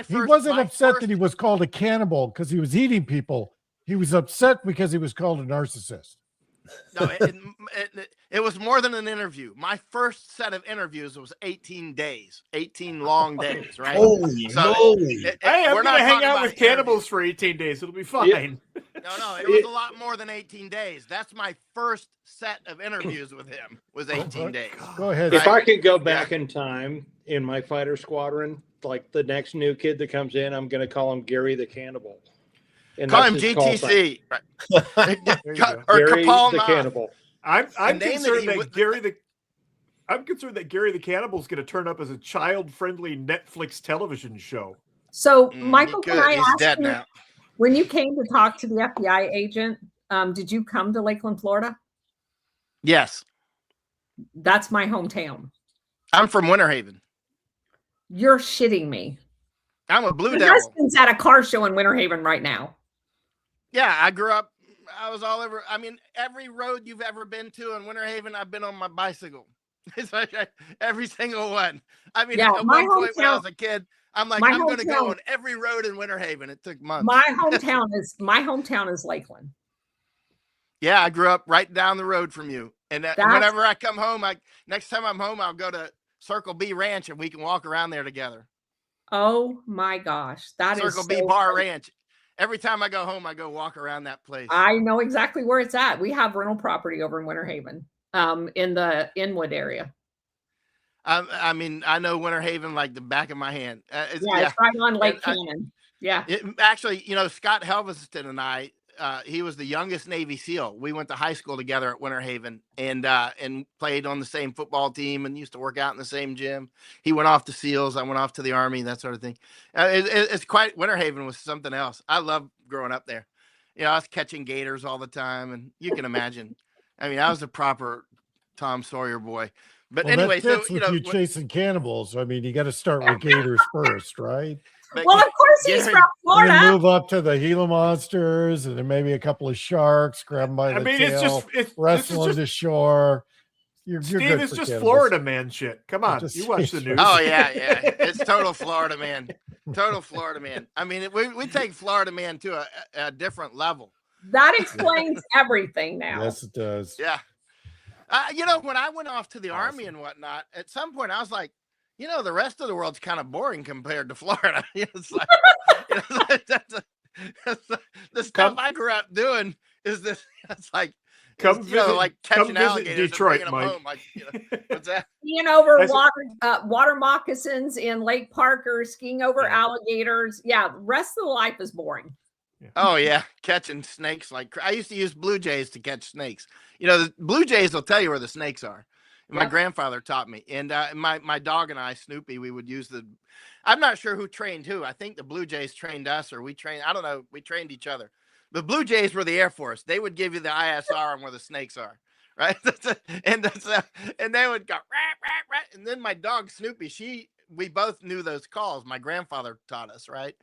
Speaker 1: he wasn't upset that he was called a cannibal because he was eating people. He was upset because he was called a narcissist.
Speaker 4: No, it was more than an interview. My first set of interviews was 18 days, 18 long days, right?
Speaker 8: Holy moly.
Speaker 5: Hey, I'm going to hang out with cannibals for 18 days. It'll be fine.
Speaker 4: Yeah. No, it was a lot more than 18 days. That's my first set of interviews with him was 18 days.
Speaker 1: Go ahead.
Speaker 6: If I could go back in time in my fighter squadron, like the next new kid that comes in, I'm going to call him Gary the Cannibal. And
Speaker 4: call him GTC. Or
Speaker 6: Gary
Speaker 4: Kapal
Speaker 6: the
Speaker 4: Nath.
Speaker 6: Cannibal.
Speaker 5: I'm concerned that Gary the Cannibal is going to turn up as a child-friendly Netflix television show.
Speaker 2: So, Michael, can I
Speaker 4: He's
Speaker 2: ask
Speaker 4: dead
Speaker 2: you,
Speaker 4: now.
Speaker 2: when you came to talk to the FBI agent, did you come to Lakeland, Florida?
Speaker 4: Yes.
Speaker 2: That's my hometown.
Speaker 4: I'm from Winter Haven.
Speaker 2: You're shitting me.
Speaker 4: I'm a Blue
Speaker 2: My
Speaker 4: Devil.
Speaker 2: husband's at a car show in Winter Haven right now.
Speaker 4: Yeah, I grew up I was all over. I mean, every road you've ever been to in Winter Haven, I've been on my bicycle. It's like every single one. I mean,
Speaker 2: Yeah,
Speaker 4: at
Speaker 2: my
Speaker 4: one point when I
Speaker 2: hometown,
Speaker 4: was a kid, I'm like,
Speaker 2: my
Speaker 4: I'm going to go
Speaker 2: hometown,
Speaker 4: on every road in Winter Haven. It took months.
Speaker 2: my hometown is Lakeland.
Speaker 4: Yeah, I grew up right down the road from you. And
Speaker 2: That's
Speaker 4: whenever I come home, next time I'm home, I'll go to Circle B Ranch and we can walk around there together.
Speaker 2: oh my gosh, that is
Speaker 4: Circle B
Speaker 2: so
Speaker 4: Bar
Speaker 2: great.
Speaker 4: Ranch. Every time I go home, I go walk around that place.
Speaker 2: I know exactly where it's at. We have rental property over in Winter Haven, in the Inwood area.
Speaker 4: I mean, I know Winter Haven like the back of my hand.
Speaker 2: Yeah, it's right on Lake
Speaker 4: And
Speaker 2: Cannon. Yeah.
Speaker 4: actually, Scott Helveston and I, he was the youngest Navy SEAL. We went to high school together at Winter Haven and played on the same football team and used to work out in the same gym. He went off to SEALs. I went off to the Army, that sort of thing. It's quite, Winter Haven was something else. I loved growing up there. I was catching gators all the time, and you can imagine. I mean, I was a proper Tom Sawyer boy. But
Speaker 1: Well,
Speaker 4: anyway,
Speaker 1: that fits with you chasing cannibals. I mean, you got to start with gators first, right?
Speaker 2: Well, of course he's from
Speaker 1: And
Speaker 2: Florida.
Speaker 1: then move up to the Gila monsters, and then maybe a couple of sharks. Grab them by the tail, wrestle them to shore. You're
Speaker 5: Steve,
Speaker 1: good
Speaker 5: it's
Speaker 1: for
Speaker 5: just
Speaker 1: cannibals.
Speaker 5: Florida man shit. Come on, you watch the news.
Speaker 4: Oh yeah, it's total Florida man. Total Florida man. I mean, we take Florida man to a different level.
Speaker 2: That explains everything now.
Speaker 1: Yes, it does.
Speaker 4: Yeah. When I went off to the Army and whatnot, at some point I was like, the rest of the world's kind of boring compared to Florida. It's like, the stuff I grew up doing is this. It's like, like catching alligators,
Speaker 5: Detroit,
Speaker 4: and
Speaker 5: Mike.
Speaker 4: them home. Like, what's that?
Speaker 2: Skiing over water moccasins in Lake Parker, skiing over alligators. Yeah, the rest of the life is boring.
Speaker 4: Oh yeah, catching snakes like I used to use blue jays to catch snakes. The blue jays will tell you where the snakes are. My grandfather taught me, and my dog and I, Snoopy, we would use the. I'm not sure who trained who. I think the blue jays trained us, or we trained. I don't know. We trained each other. The blue jays were the Air Force. They would give you the ISR on where the snakes are, right? And they would go rat, rat, rat. And then my dog Snoopy, we both knew those calls. My grandfather taught us, right?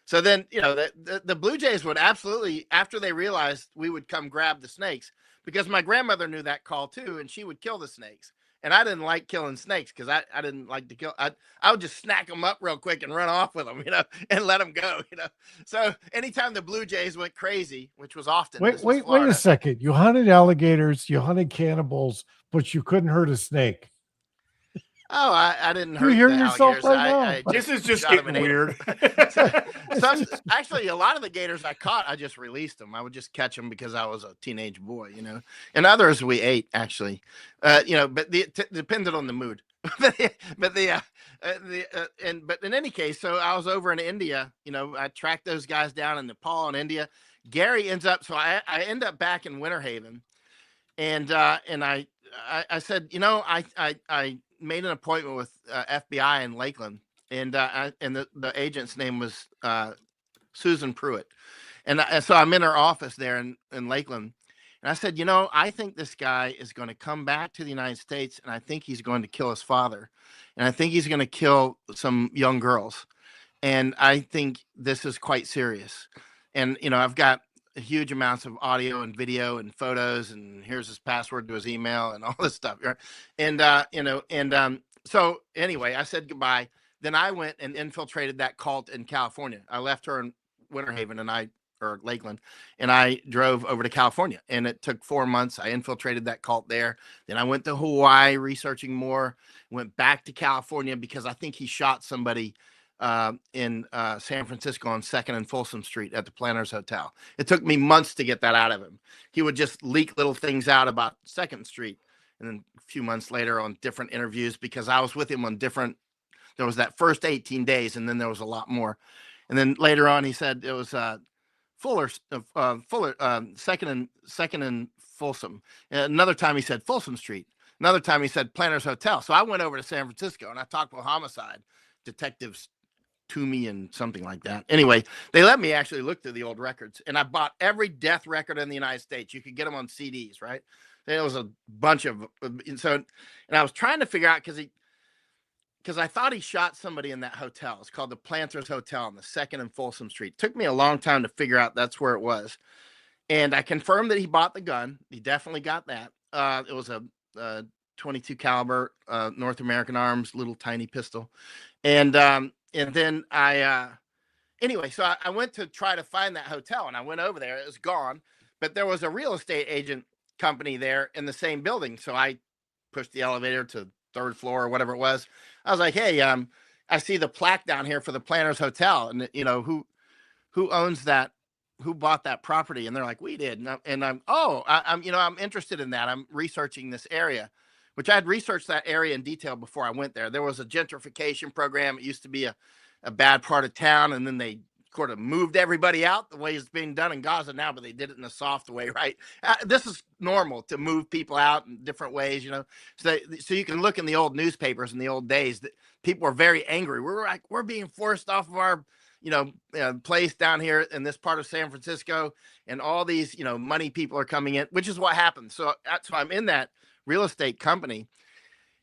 Speaker 4: So then, the blue jays would absolutely, after they realized we would come grab the snakes, because my grandmother knew that call too, and she would kill the snakes. And I didn't like killing snakes because I didn't like to kill. I would just snack them up real quick and run off with them, and let them go, So anytime the blue jays went crazy, which was often.
Speaker 1: Wait a second. You hunted alligators, you hunted cannibals, but you couldn't hurt a snake.
Speaker 4: Oh, I didn't hurt.
Speaker 1: You hear yourself right now.
Speaker 5: This is just getting weird.
Speaker 4: Actually, a lot of the gators I caught, I just released them. I would just catch them because I was a teenage boy, And others we ate actually, but depended on the mood. but in any case, so I was over in India. I tracked those guys down in Nepal and India. Gary ends up, so I end up back in Winter Haven, and I said, I made an appointment with FBI in Lakeland, and the agent's name was Susan Pruitt, and so I'm in her office there in Lakeland, and I said, I think this guy is going to come back to the United States, and I think he's going to kill his father, and I think he's going to kill some young girls, and I think this is quite serious, and I've got huge amounts of audio and video and photos, and here's his password to his email and all this stuff. And so anyway, I said goodbye. Then I went and infiltrated that cult in California. I left her in Winter Haven or Lakeland, and I drove over to California, and it took 4 months. I infiltrated that cult there. Then I went to Hawaii researching more, went back to California because I think he shot somebody in San Francisco on 2nd and Folsom Street at the Planters Hotel. It took me months to get that out of him. He would just leak little things out about 2nd Street. And then a few months later on different interviews, because I was with him on there was that first 18 days, and then there was a lot more. And then later on, he said it was Fuller, 2nd and Folsom. And another time he said Folsom Street. Another time he said Planters Hotel. So I went over to San Francisco and I talked with homicide detectives Toomey and something like that. Anyway, they let me actually look through the old records, and I bought every death record in the United States. You could get them on CDs, right? There was a bunch of, and I was trying to figure out because I thought he shot somebody in that hotel. It's called the Planters Hotel on the 2nd and Folsom Street. It took me a long time to figure out that's where it was. And I confirmed that he bought the gun. He definitely got that. It was a 22 caliber North American Arms little tiny pistol. And then anyway, so I went to try to find that hotel, and I went over there. It was gone, but there was a real estate agent company there in the same building. So I pushed the elevator to third floor or whatever it was. I was like, hey, I see the plaque down here for the Planners Hotel, and who owns that? Who bought that property? And they're like, we did. I'm interested in that. I'm researching this area, which I had researched that area in detail before I went there. There was a gentrification program. It used to be a bad part of town, and then they sort of moved everybody out the way it's being done in Gaza now, but they did it in a soft way, right? This is normal to move people out in different ways, So you can look in the old newspapers in the old days that people were very angry. We're being forced off of our place down here in this part of San Francisco, and all these money people are coming in, which is what happened. So I'm in that real estate company,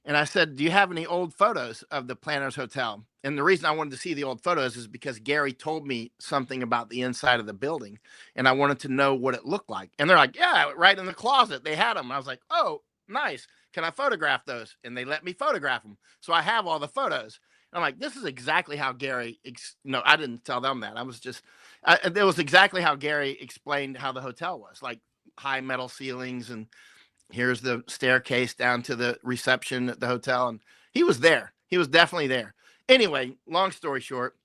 Speaker 4: and I said, do you have any old photos of the Planners Hotel? And the reason I wanted to see the old photos is because Gary told me something about the inside of the building, and I wanted to know what it looked like. And they're like, yeah, right in the closet they had them. And I was like, oh, nice, can I photograph those? And they let me photograph them, so I have all the photos. I'm like, this is exactly how Gary, I didn't tell them that. It was exactly how Gary explained how the hotel was, like high metal ceilings, and here's the staircase down to the reception at the hotel. And he was there. He was definitely there. Anyway, long story short,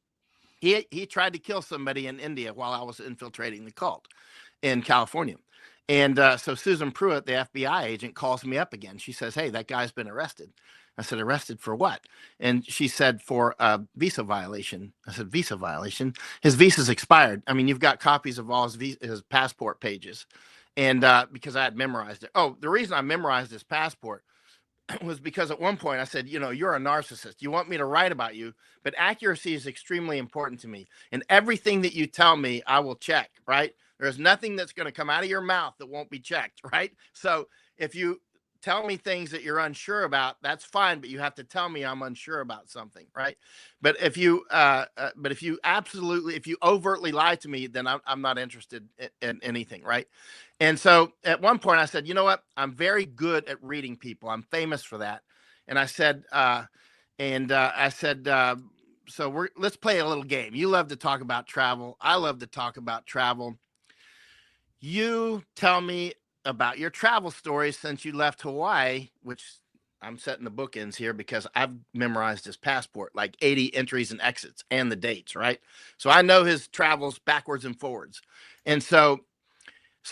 Speaker 4: he tried to kill somebody in India while I was infiltrating the cult in California. And so Susan Pruitt, the FBI agent, calls me up again. She says, hey, that guy's been arrested. I said, arrested for what? And she said, for a visa violation. I said, visa violation? His visa's expired. I mean, you've got copies of all his passport pages. And because I had memorized it. Oh, the reason I memorized his passport was because at one point I said, you're a narcissist. You want me to write about you, but accuracy is extremely important to me. And everything that you tell me, I will check, right? There's nothing that's going to come out of your mouth that won't be checked, right? So if you tell me things that you're unsure about, that's fine, but you have to tell me I'm unsure about something, right? But if you overtly lie to me, then I'm not interested in anything, right? And so at one point I said, you know what? I'm very good at reading people. I'm famous for that. And I said, so let's play a little game. You love to talk about travel. I love to talk about travel. You tell me about your travel stories since you left Hawaii, which I'm setting the bookends here because I've memorized his passport, like 80 entries and exits and the dates, right? So I know his travels backwards and forwards. And so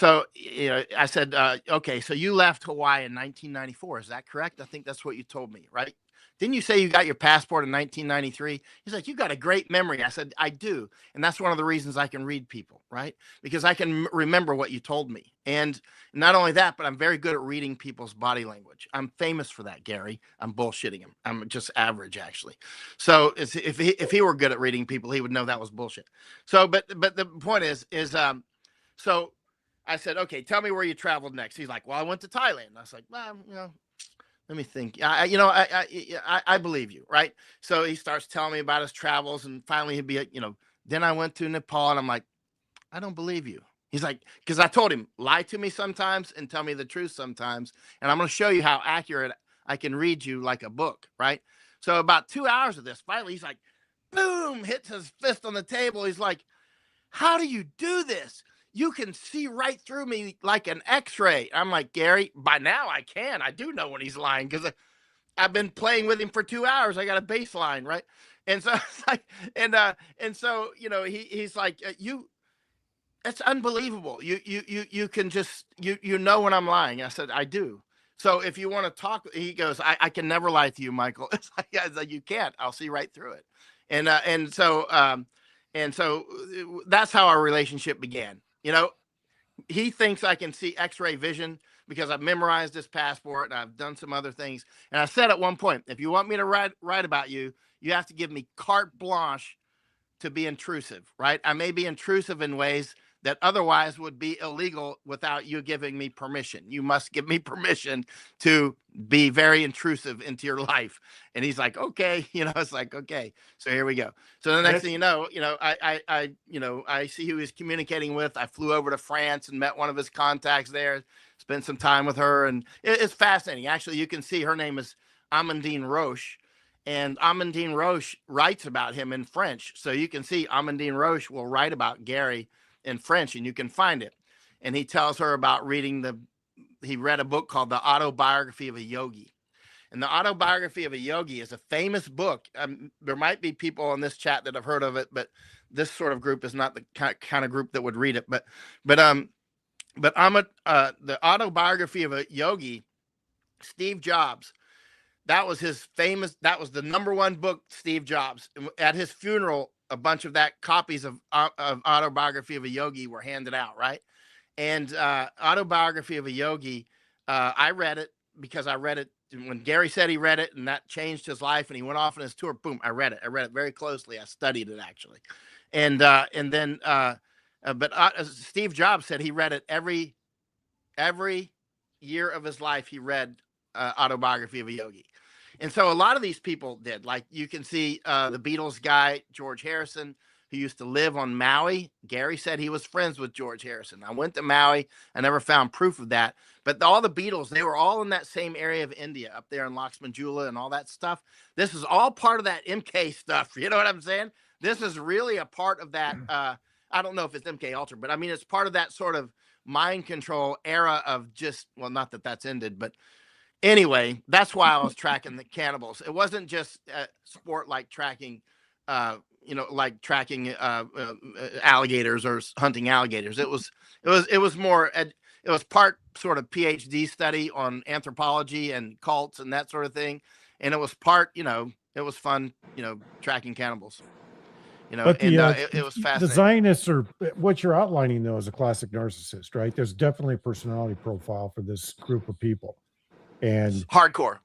Speaker 4: I said, okay, so you left Hawaii in 1994. Is that correct? I think that's what you told me, right? Didn't you say you got your passport in 1993? He's like, you got a great memory. I said, I do. And that's one of the reasons I can read people, right? Because I can remember what you told me. And not only that, but I'm very good at reading people's body language. I'm famous for that, Gary. I'm bullshitting him. I'm just average, actually. So if he were good at reading people, he would know that was bullshit. So, but the point is so I said, okay, tell me where you traveled next. He's like, well, I went to Thailand. I was like, well, let me think. I believe you, right? So he starts telling me about his travels, and finally he'd be, then I went to Nepal, and I'm like, I don't believe you. He's like, because I told him, lie to me sometimes and tell me the truth sometimes, and I'm going to show you how accurate I can read you like a book, right? So about 2 hours of this, finally he's like, boom, hits his fist on the table. He's like, how do you do this? You can see right through me like an x-ray. I'm like, Gary, by now I can. I do know when he's lying because I've been playing with him for 2 hours. I got a baseline, right? And so it's like, and so, he's like, it's unbelievable. You can just, you know when I'm lying. I said, I do. So if you want to talk, he goes, I can never lie to you, Michael. It's like, you can't. I'll see right through it. And so that's how our relationship began. He thinks I can see x-ray vision because I've memorized his passport and I've done some other things. And I said at one point, if you want me to write about you, you have to give me carte blanche to be intrusive, right? I may be intrusive in ways that otherwise would be illegal without you giving me permission. You must give me permission to be very intrusive into your life. And he's like, okay, it's like, okay, so here we go. So the next thing I see who he's communicating with. I flew over to France and met one of his contacts there, spent some time with her, and it's fascinating. Actually, you can see her name is Amandine Roche, and Amandine Roche writes about him in French. So you can see Amandine Roche will write about Gary in French, and you can find it. And he tells her about he read a book called The Autobiography of a Yogi. And The Autobiography of a Yogi is a famous book. There might be people on this chat that have heard of it, but this sort of group is not the kind of group that would read it. But The Autobiography of a Yogi, Steve Jobs, that was the #1 book, Steve Jobs. At his funeral, a bunch of copies of Autobiography of a Yogi were handed out, right? And Autobiography of a Yogi, I read it because I read it when Gary said he read it, and that changed his life, and he went off on his tour. Boom, I read it very closely. I studied it, actually. But Steve Jobs said he read it every year of his life. He read Autobiography of a Yogi. And so a lot of these people did. Like you can see the Beatles guy, George Harrison, who used to live on Maui. Gary said he was friends with George Harrison. I went to Maui. I never found proof of that. But all the Beatles, they were all in that same area of India, up there in Lakshmanjula and all that stuff. This is all part of that MK stuff. You know what I'm saying? This is really a part of that. I don't know if it's MK Ultra, but I mean, it's part of that sort of mind control era of not that that's ended, but anyway, that's why I was tracking the cannibals. It wasn't just a sport like tracking, alligators or hunting alligators. It was more. It was part sort of PhD study on anthropology and cults and that sort of thing, and it was part. It was fun. Tracking cannibals.
Speaker 1: But
Speaker 4: it was fascinating.
Speaker 1: The Zionists are what you're outlining, though, is a classic narcissist, right? There's definitely a personality profile for this group of people. And
Speaker 4: hardcore.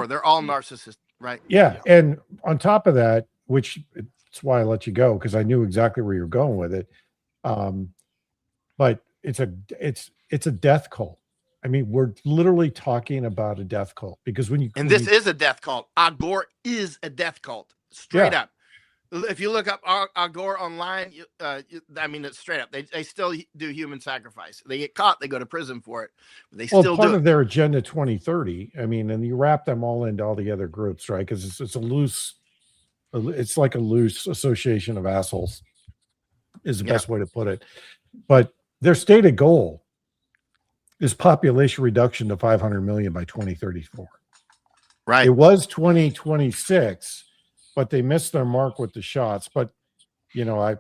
Speaker 4: They're all narcissists, right?
Speaker 1: Yeah. And on top of that, which it's why I let you go, because I knew exactly where you're going with it. But it's a death cult. I mean, we're literally talking about a death cult because this
Speaker 4: is a death cult. Al Gore is a death cult, straight up. If you look up Al Gore online, it's straight up. They still do human sacrifice. They get caught, they go to prison for it. But they still do
Speaker 1: part of their Agenda 2030. I mean, and you wrap them all into all the other groups, right? Because it's like a loose association of assholes, is the best way to put it. But their stated goal is population reduction to 500 million by 2034.
Speaker 4: Right.
Speaker 1: It was 2026. But they missed their mark with the shots. But, I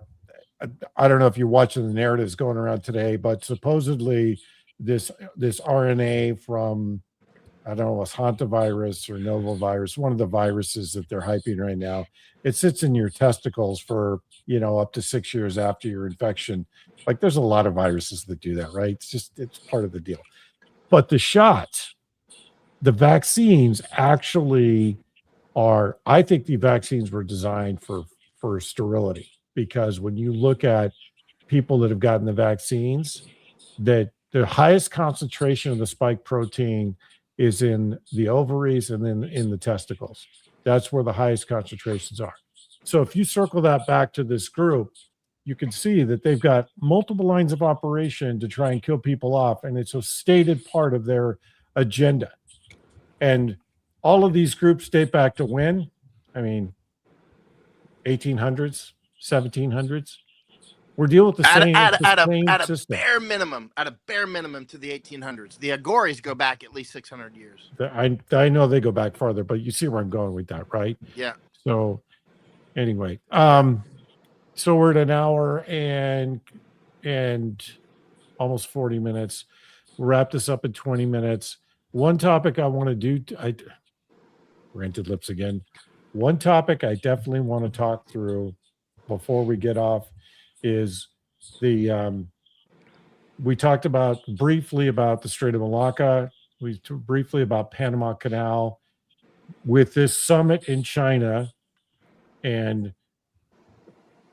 Speaker 1: don't know if you're watching the narratives going around today, but supposedly this RNA from, I don't know, it's hantavirus or novovirus, one of the viruses that they're hyping right now, it sits in your testicles for, up to 6 years after your infection. Like there's a lot of viruses that do that, right? It's part of the deal. But the shots, the vaccines actually I think the vaccines were designed for sterility, because when you look at people that have gotten the vaccines, that the highest concentration of the spike protein is in the ovaries and then in the testicles. That's where the highest concentrations are. So if you circle that back to this group, you can see that they've got multiple lines of operation to try and kill people off, and it's a stated part of their agenda. And all of these groups date back to when? I mean, 1800s, 1700s. We're dealing with the same system.
Speaker 4: Bare minimum to the 1800s. The Agoris go back at least 600 years.
Speaker 1: I know they go back farther, but you see where I'm going with that, right?
Speaker 4: Yeah.
Speaker 1: So anyway, so we're at an hour and almost 40 minutes. We'll wrap this up in 20 minutes. One topic I want to do, rented lips again. One topic I definitely want to talk through before we get off is we talked briefly about the Strait of Malacca. We talked briefly about Panama Canal. With this summit in China, and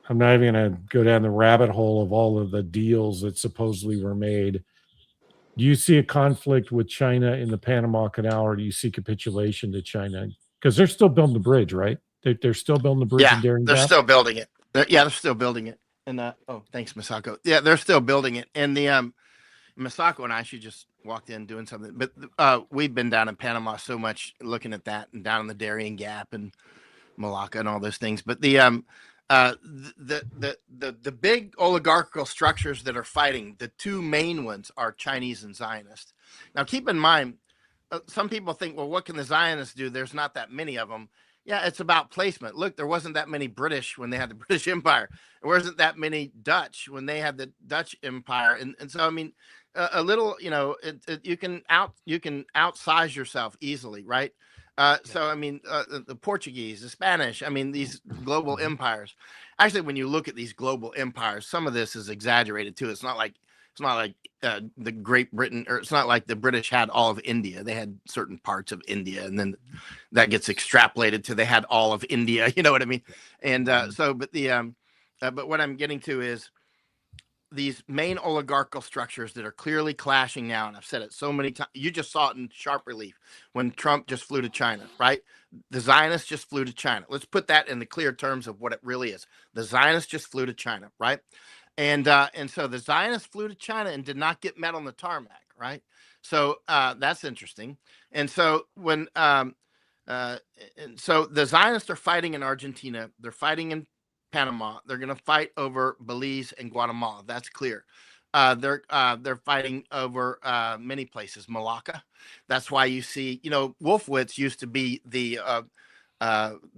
Speaker 1: I'm not even going to go down the rabbit hole of all of the deals that supposedly were made. Do you see a conflict with China in the Panama Canal, or do you see capitulation to China? Because they're still building the bridge, right? They're still building the bridge
Speaker 4: Yeah,
Speaker 1: in Darien
Speaker 4: they're
Speaker 1: Gap?
Speaker 4: still building it. They're still building it. And oh, thanks, Masako. Yeah, they're still building it. And the Masako and I, she just walked in doing something, but we've been down in Panama so much looking at that, and down in the Darien Gap and Malacca and all those things. But the big oligarchical structures that are fighting, the two main ones are Chinese and Zionist. Now, keep in mind, some people think, well, what can the Zionists do? There's not that many of them. Yeah, it's about placement. Look, there wasn't that many British when they had the British Empire. There wasn't that many Dutch when they had the Dutch Empire. And so, I mean, a little, you can outsize yourself easily, right? So, I mean, the Portuguese, the Spanish, I mean, these global empires. Actually, when you look at these global empires, some of this is exaggerated too. It's not like the Great Britain, or it's not like the British had all of India. They had certain parts of India, and then that gets extrapolated to they had all of India. You know what I mean? And but what I'm getting to is these main oligarchical structures that are clearly clashing now. And I've said it so many times. You just saw it in sharp relief when Trump just flew to China, right? The Zionists just flew to China. Let's put that in the clear terms of what it really is. The Zionists just flew to China, right? And so the Zionists flew to China and did not get met on the tarmac, right? So that's interesting. And so and so the Zionists are fighting in Argentina. They're fighting in Panama. They're going to fight over Belize and Guatemala. That's clear. They're fighting over many places. Malacca. That's why you see, Wolfowitz used to be the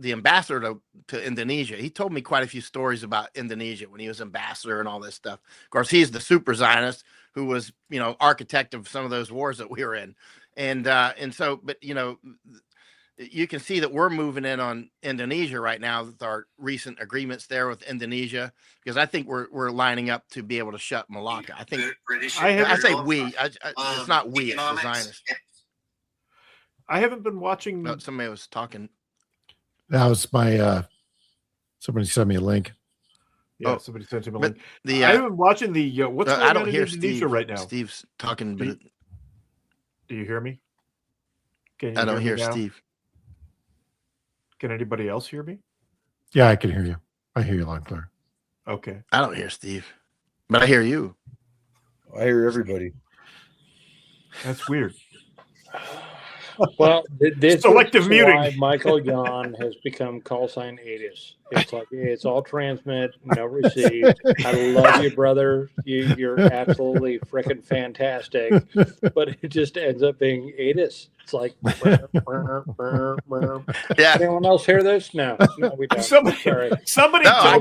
Speaker 4: ambassador to Indonesia. He told me quite a few stories about Indonesia when he was ambassador and all this stuff. Of course, he's the super Zionist who was, architect of some of those wars that we were in. And so, but, you can see that we're moving in on Indonesia right now with our recent agreements there with Indonesia, because I think we're lining up to be able to shut Malacca. I think I say we. It's not we. It's the Zionists.
Speaker 5: I haven't been watching.
Speaker 4: No, somebody was talking.
Speaker 1: That was my somebody sent me a link.
Speaker 5: Yeah, somebody sent him a link. I haven't been watching the what's going on in Indonesia right now.
Speaker 4: Steve's talking, but
Speaker 5: do you hear me? Can you
Speaker 4: I don't hear Steve.
Speaker 5: Can anybody else hear me?
Speaker 1: Yeah, I can hear you. I hear you loud and clear.
Speaker 5: Okay.
Speaker 4: I don't hear Steve, but I hear you.
Speaker 3: I hear everybody.
Speaker 5: That's weird.
Speaker 6: Well, this
Speaker 5: selective
Speaker 6: is
Speaker 5: muting.
Speaker 6: why Michael Yon has become call sign ATIS. It's like it's all transmit, no receive. I love you, brother. You're absolutely freaking fantastic, but it just ends up being ATIS. It's like,
Speaker 4: yeah.
Speaker 6: Anyone else hear this? No, we don't.
Speaker 5: Somebody.
Speaker 4: No,
Speaker 5: tell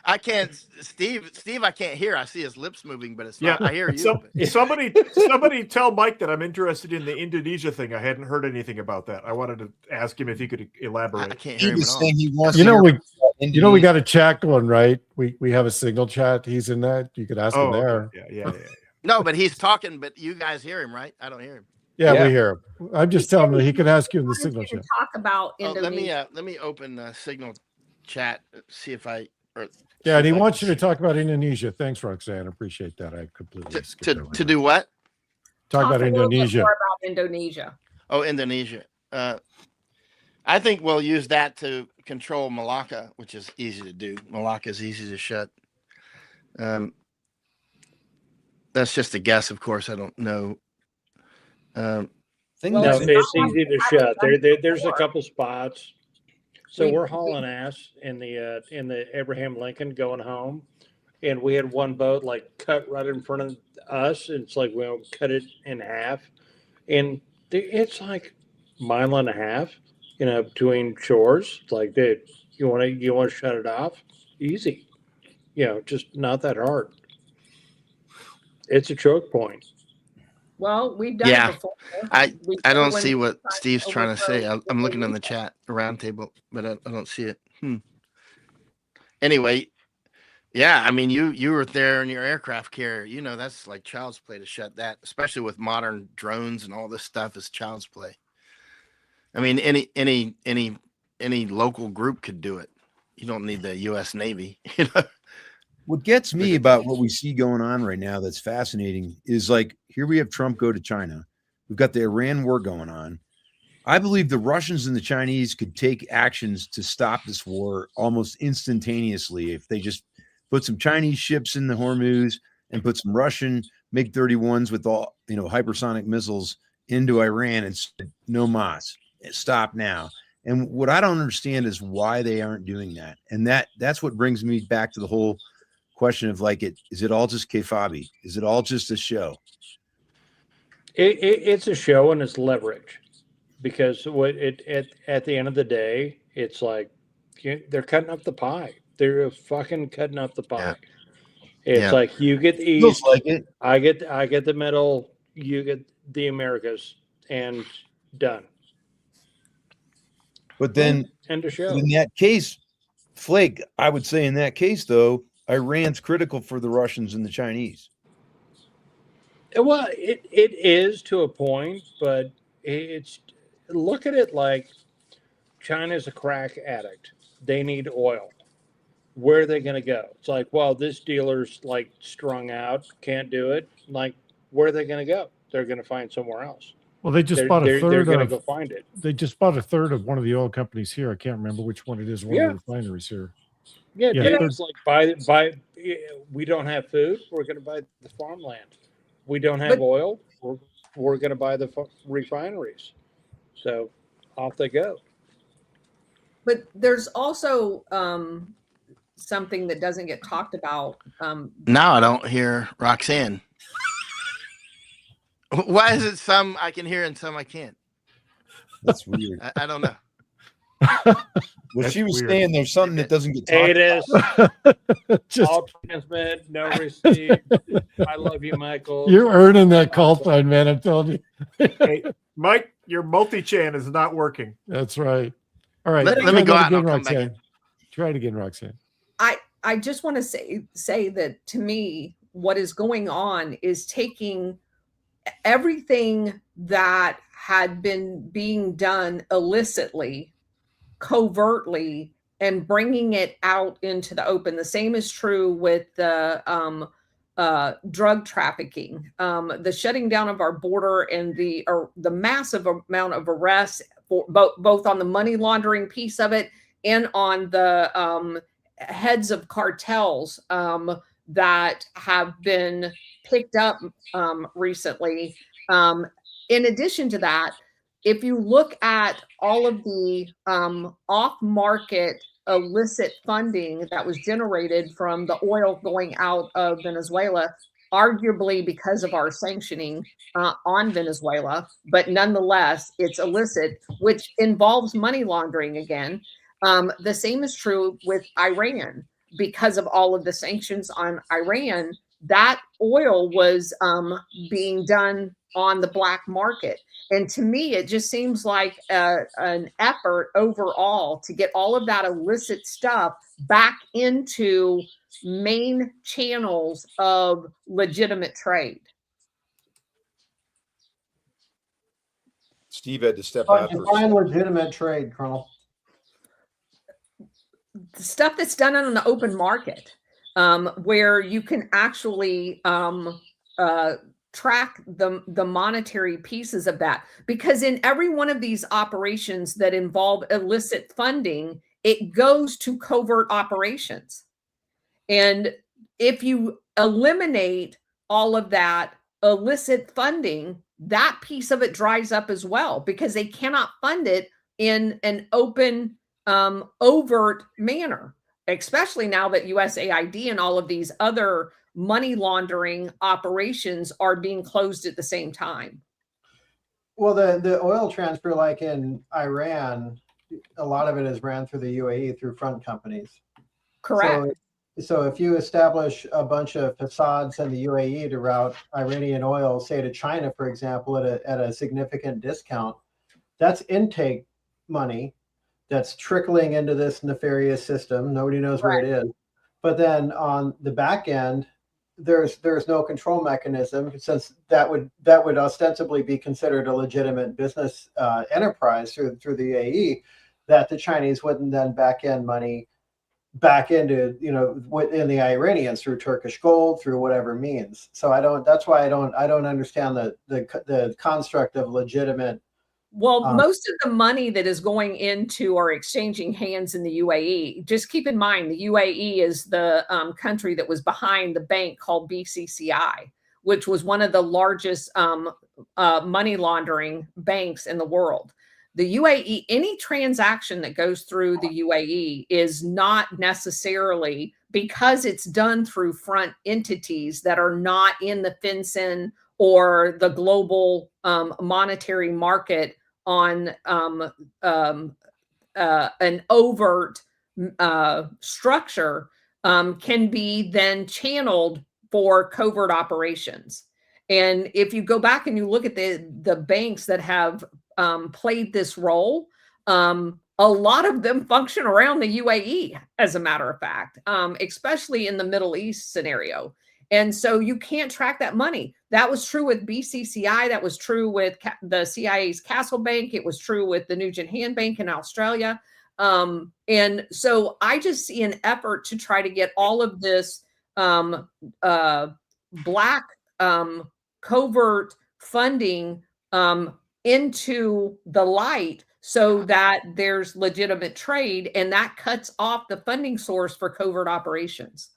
Speaker 4: I can't. Steve, I can't hear. I see his lips moving, but it's not. I hear you.
Speaker 5: Somebody tell Mike that I'm interested in the Indonesia thing. I hadn't heard anything about that. I wanted to ask him if he could elaborate.
Speaker 4: I can't hear him at all.
Speaker 8: He wants
Speaker 1: we got a chat going, right? We have a signal chat. He's in that. You could ask him there.
Speaker 5: Okay. Yeah.
Speaker 4: No, but he's talking, but you guys hear him, right? I don't hear him.
Speaker 1: Yeah, we hear him. I'm just telling him that he could ask you in the signal chat.
Speaker 2: Talk about Indonesia.
Speaker 4: Let me open the signal chat. See if I.
Speaker 1: Yeah, and he wants you to talk about Indonesia. Thanks, Roxanne. Appreciate that. I completely skipped
Speaker 4: to do what?
Speaker 1: Talk about Indonesia.
Speaker 2: More about Indonesia.
Speaker 4: Oh, Indonesia. I think we'll use that to control Malacca, which is easy to do. Malacca is easy to shut. That's just a guess, of course. I don't know.
Speaker 6: It's easy to shut. There's a couple spots. So we're hauling ass in the Abraham Lincoln going home, and we had one boat like cut right in front of us. And it's like we'll cut it in half, and it's like a mile and a half, between shores. It's like, dude, you want to shut it off? Easy, just not that hard. It's a choke point.
Speaker 2: Well, we've done it before.
Speaker 4: I don't see what Steve's trying to say. I'm looking in the chat, the roundtable, but I don't see it. Anyway, yeah, I mean, you were there in your aircraft carrier. That's like child's play to shut that, especially with modern drones and all this stuff is child's play. I mean, any local group could do it. You don't need the U.S. Navy. You know?
Speaker 3: What gets me about what we see going on right now that's fascinating is like, here we have Trump go to China. We've got the Iran war going on. I believe the Russians and the Chinese could take actions to stop this war almost instantaneously if they just put some Chinese ships in the Hormuz and put some Russian MiG-31s with all, hypersonic missiles into Iran and said, no mas, stop now. And what I don't understand is why they aren't doing that. And that's what brings me back to the whole question of like, is it all just kayfabe? Is it all just a show?
Speaker 6: It's a show and it's leverage, because at the end of the day, it's like they're cutting up the pie. They're fucking cutting up the pie.
Speaker 4: Yeah.
Speaker 6: It's like you get the
Speaker 3: Feels
Speaker 6: East,
Speaker 3: like it.
Speaker 6: I get the middle, you get the Americas, and done.
Speaker 3: But then
Speaker 6: End of show.
Speaker 3: in that case, Flake, I would say in that case, though, Iran's critical for the Russians and the Chinese.
Speaker 6: Well, it is to a point, but it's look at it like China's a crack addict. They need oil. Where are they going to go? It's like, well, this dealer's like strung out, can't do it. Like, where are they going to go? They're going to find somewhere else.
Speaker 1: Well, they just bought a
Speaker 6: They're
Speaker 1: third
Speaker 6: going to
Speaker 1: of.
Speaker 6: go find it.
Speaker 1: They just bought a third of one of the oil companies here. I can't remember which one it is. One of the refineries here.
Speaker 6: Yeah,
Speaker 1: Yeah,
Speaker 6: it's like buy. We don't have food. We're going to buy the farmland. We don't have oil. We're going to buy the refineries. So off they go.
Speaker 2: But there's also something that doesn't get talked about.
Speaker 4: Now I don't hear Roxanne. Why is it some I can hear and some I can't?
Speaker 3: That's weird.
Speaker 4: I don't know.
Speaker 3: What she was
Speaker 5: weird.
Speaker 3: saying, there's something that doesn't get
Speaker 6: Hey,
Speaker 3: talked
Speaker 6: it is.
Speaker 1: Just,
Speaker 6: All transmit, no receive. I love you, Michael.
Speaker 1: you're earning that call sign, man. I'm telling you.
Speaker 5: Hey, Mike, your multi-chan is not working.
Speaker 1: That's right. All right.
Speaker 4: Let
Speaker 1: try
Speaker 4: me go
Speaker 1: that
Speaker 4: out and
Speaker 1: again,
Speaker 4: I'll come back
Speaker 1: Roxanne. Try it again, Roxanne.
Speaker 2: I just want to say that to me, what is going on is taking everything that had been being done illicitly, covertly, and bringing it out into the open. The same is true with the drug trafficking, the shutting down of our border, and the massive amount of arrests for both on the money laundering piece of it and on the heads of cartels that have been picked up recently. In addition to that, if you look at all of the off-market illicit funding that was generated from the oil going out of Venezuela, arguably because of our sanctioning on Venezuela, but nonetheless, it's illicit, which involves money laundering again. The same is true with Iran. Because of all of the sanctions on Iran, that oil was being done on the black market. And to me, it just seems like an effort overall to get all of that illicit stuff back into main channels of legitimate trade.
Speaker 3: Steve had to step
Speaker 7: But
Speaker 3: out. For a
Speaker 7: define
Speaker 3: second.
Speaker 7: legitimate trade, Colonel.
Speaker 2: The stuff that's done on the open market, where you can actually track the monetary pieces of that, because in every one of these operations that involve illicit funding, it goes to covert operations. And if you eliminate all of that illicit funding, that piece of it dries up as well, because they cannot fund it in an open, overt manner, especially now that USAID and all of these other money laundering operations are being closed at the same time.
Speaker 7: Well, the oil transfer, like in Iran, a lot of it is ran through the UAE through front companies.
Speaker 2: Correct.
Speaker 7: So if you establish a bunch of facades in the UAE to route Iranian oil, say to China, for example, at a significant discount, that's intake money that's trickling into this nefarious system. Nobody knows where it is. But then on the back end, there's no control mechanism, since that would ostensibly be considered a legitimate business enterprise through the UAE, that the Chinese wouldn't then back end money back into, in the Iranians through Turkish gold, through whatever means. So that's why I don't understand the construct of legitimate.
Speaker 2: Well, most of the money that is going into or exchanging hands in the UAE, just keep in mind, the UAE is the country that was behind the bank called BCCI, which was one of the largest money laundering banks in the world. The UAE, any transaction that goes through the UAE is not necessarily, because it's done through front entities that are not in the FinCEN or the global monetary market on an overt structure, can be then channeled for covert operations. And if you go back and you look at the banks that have played this role, a lot of them function around the UAE, as a matter of fact, especially in the Middle East scenario. And so you can't track that money. That was true with BCCI. That was true with the CIA's Castle Bank. It was true with the Nugent Hand Bank in Australia. And so I just see an effort to try to get all of this black covert funding into the light so that there's legitimate trade, and that cuts off the funding source for covert operations.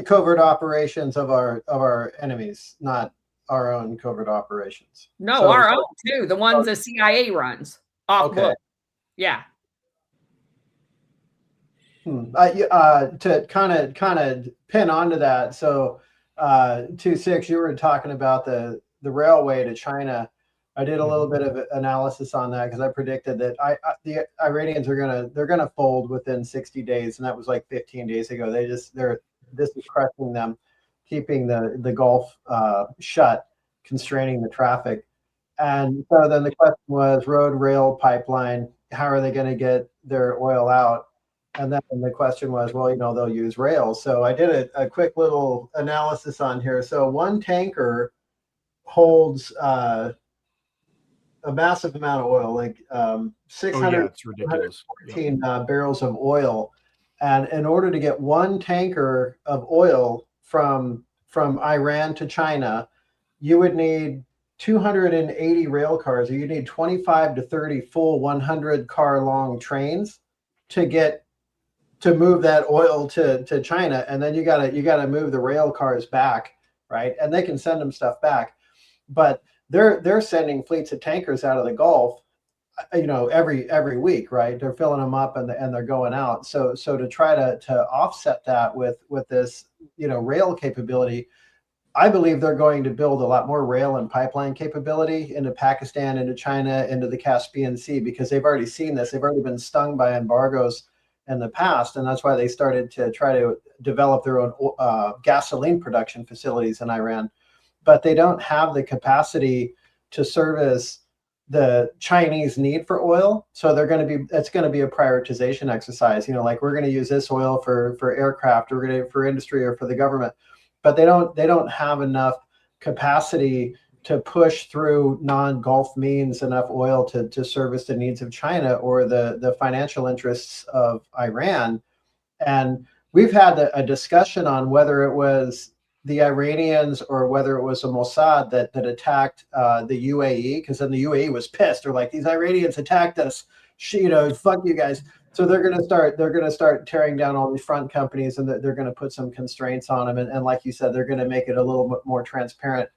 Speaker 7: Covert operations of our enemies, not our own covert operations.
Speaker 2: No, so, our own too. The ones the CIA runs off book. Yeah.
Speaker 7: To kind of pin onto that. So 2-6, you were talking about the railway to China. I did a little bit of analysis on that because I predicted that the Iranians they're gonna fold within 60 days, and that was like 15 days ago. This is crushing them, keeping the Gulf shut, constraining the traffic. And so then the question was road, rail, pipeline. How are they going to get their oil out? And then the question was, well, they'll use rails. So I did a quick little analysis on here. So one tanker holds a massive amount of oil, like 614 barrels of oil. And in order to get one tanker of oil from Iran to China, you would need 280 rail cars, or you need 25 to 30 full 100 car long trains to move that oil to China. And then you gotta move the rail cars back, right? And they can send them stuff back, but they're sending fleets of tankers out of the Gulf, every week, right? They're filling them up and they're going out. So to try to offset that with this, rail capability, I believe they're going to build a lot more rail and pipeline capability into Pakistan, into China, into the Caspian Sea, because they've already seen this. They've already been stung by embargoes in the past. And that's why they started to try to develop their own gasoline production facilities in Iran. But they don't have the capacity to service the Chinese need for oil. So it's going to be a prioritization exercise, like we're going to use this oil for aircraft, or we're going to for industry or for the government, but they don't have enough capacity to push through non-Gulf means enough oil to service the needs of China or the financial interests of Iran. And we've had a discussion on whether it was the Iranians or whether it was a Mossad that attacked the UAE, because then the UAE was pissed. They're like, these Iranians attacked us, fuck you guys. So they're going to start tearing down all these front companies, and they're going to put some constraints on them. And like you said, they're going to make it a little bit more transparent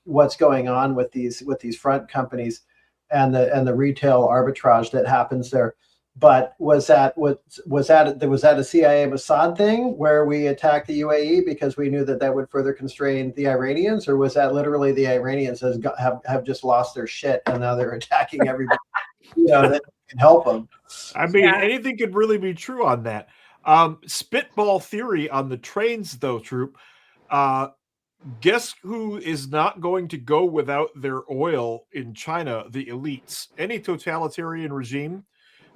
Speaker 7: what's going on with these front companies and the retail arbitrage that happens there. But was that a CIA Mossad thing where we attacked the UAE because we knew that would further constrain the Iranians, or was that literally the Iranians have just lost their shit and now they're attacking everybody that can help them?
Speaker 5: I mean, anything could really be true on that. Spitball theory on the trains, though, Troop. Guess who is not going to go without their oil in China? The elites. Any totalitarian regime.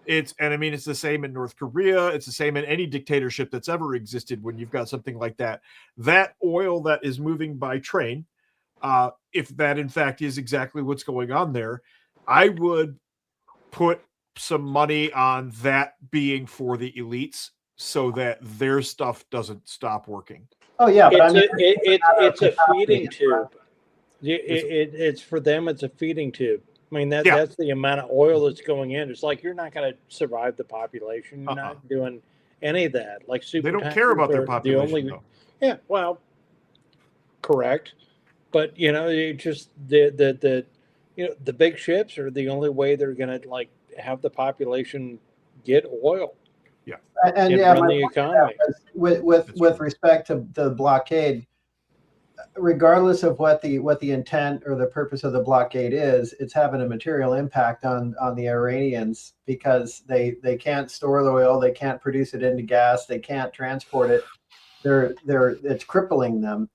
Speaker 5: It's the same in North Korea. It's the same in any dictatorship that's ever existed. When you've got something like that oil that is moving by train, if that in fact is exactly what's going on there, I would put some money on that being for the elites so that their stuff doesn't stop working.
Speaker 7: Oh yeah, but
Speaker 6: It's a feeding tube. It's for them. It's a feeding tube. I mean, that's the amount of oil that's going in. It's like you're not going to survive the population. You're not doing any of that. Like super.
Speaker 5: They don't care about their population. Though.
Speaker 6: Yeah, well, correct, but it just the big ships are the only way they're going to like have the population get oil.
Speaker 5: Yeah,
Speaker 7: and
Speaker 6: run the economy.
Speaker 7: With respect to the blockade, regardless of what the intent or the purpose of the blockade is, it's having a material impact on the Iranians because they can't store the oil, they can't produce it into gas, they can't transport it. It's crippling them.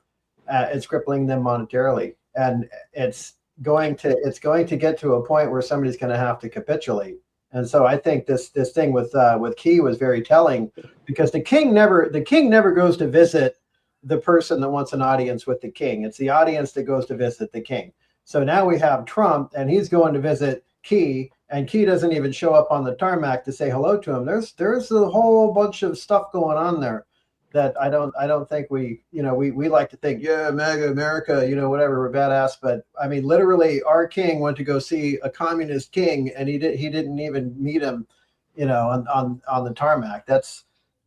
Speaker 7: It's crippling them monetarily, and it's going to get to a point where somebody's going to have to capitulate. And so I think this thing with Key was very telling, because the king never goes to visit the person that wants an audience with the king. It's the audience that goes to visit the king. So now we have Trump, and he's going to visit Key, and Key doesn't even show up on the tarmac to say hello to him. There's a whole bunch of stuff going on there that I don't think we like to think, yeah, MAGA America, whatever, we're badass. But I mean, literally, our king went to go see a communist king, and he didn't even meet him, on the tarmac.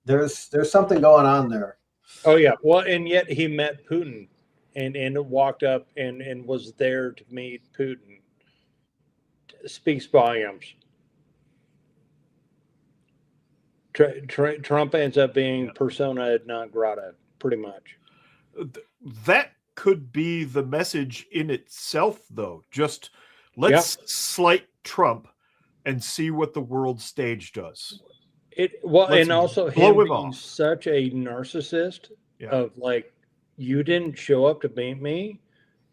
Speaker 7: There's something going on there.
Speaker 6: Oh yeah, well, and yet he met Putin, and walked up and was there to meet Putin. Speaks volumes. Trump ends up being persona non grata, pretty much.
Speaker 5: That could be the message in itself, though. Just let's slight Trump and see what the world stage does.
Speaker 6: And also him being such a narcissist of like, you didn't show up to meet me,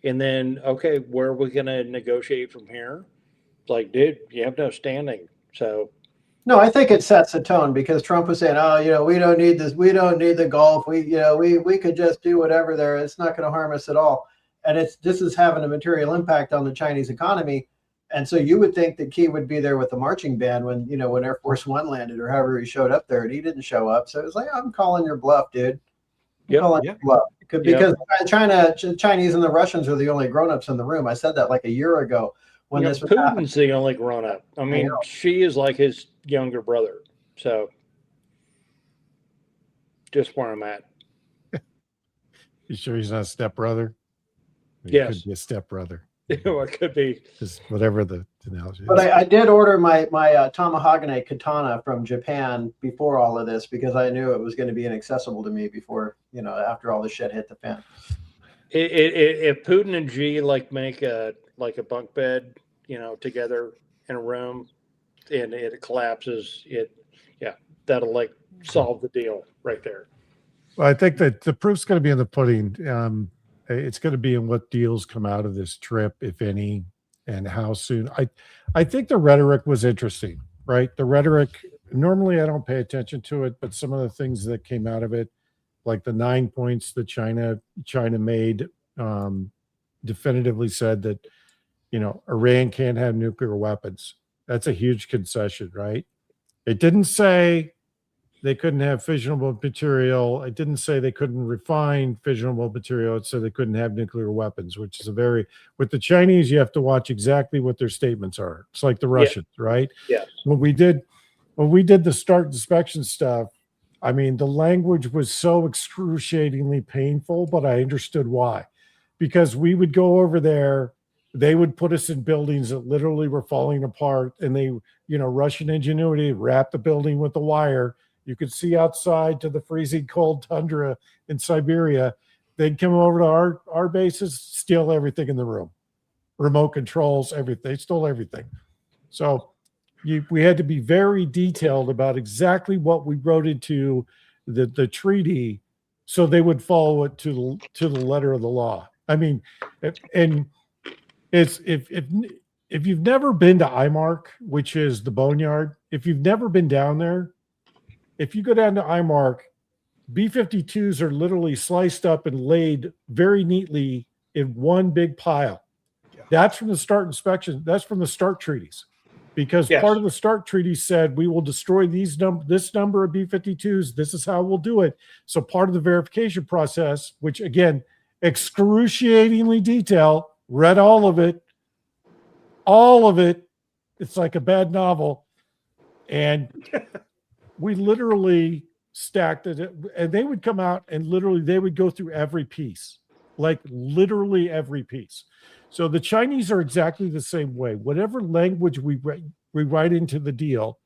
Speaker 6: and then okay, where are we going to negotiate from here? Like, dude, you have no standing. So.
Speaker 7: No, I think it sets a tone, because Trump was saying, "Oh, we don't need this. We don't need the Gulf. We could just do whatever there. It's not going to harm us at all." And this is having a material impact on the Chinese economy. And so you would think that Key would be there with the marching band when Air Force One landed, or however he showed up there, and he didn't show up. So it was like, I'm calling your bluff, dude. Calling your bluff. Because Chinese and the Russians are the only grown-ups in the room. I said that like a year ago. When this was
Speaker 6: Putin's the only grown up. I mean, she is like his younger brother. So, just where I'm at.
Speaker 1: You sure he's not a stepbrother?
Speaker 6: Yes.
Speaker 1: Could be a stepbrother.
Speaker 6: Well, it could be.
Speaker 1: Just whatever the analogy is.
Speaker 7: But I did order my Tamahagane katana from Japan before all of this, because I knew it was going to be inaccessible to me before, after all the shit hit the fan.
Speaker 6: If Putin and Xi make a bunk bed, together in a room, and it collapses, that'll solve the deal right there.
Speaker 1: Well, I think that the proof's going to be in the pudding. It's going to be in what deals come out of this trip, if any, and how soon. I think the rhetoric was interesting, right? The rhetoric, normally I don't pay attention to it, but some of the things that came out of it, like the 9 points that China made, definitively said that, Iran can't have nuclear weapons. That's a huge concession, right? It didn't say they couldn't have fissionable material. It didn't say they couldn't refine fissionable material. It said they couldn't have nuclear weapons, which is with the Chinese, you have to watch exactly what their statements are. It's like the Russians, right?
Speaker 6: Yeah.
Speaker 1: When we did the start inspection stuff, I mean, the language was so excruciatingly painful, but I understood why. Because we would go over there, they would put us in buildings that literally were falling apart, and they, Russian ingenuity, wrap the building with the wire. You could see outside to the freezing cold tundra in Siberia. They'd come over to our bases, steal everything in the room, remote controls, everything. They stole everything. So we had to be very detailed about exactly what we wrote into the treaty, so they would follow it to the letter of the law. I mean, and it's if you've never been to IMARC, which is the boneyard, if you've never been down there, if you go down to IMARC, B-52s are literally sliced up and laid very neatly in one big pile. Yeah. That's from the start inspection. That's from the start treaties. because
Speaker 6: Yes.
Speaker 1: part of the START treaty said we will destroy this number of B-52s. This is how we'll do it. So part of the verification process, which again, excruciatingly detailed, read all of it. It's like a bad novel. And we literally stacked it, and they would come out and literally they would go through every piece, like literally every piece. So the Chinese are exactly the same way. Whatever language we write into the deal,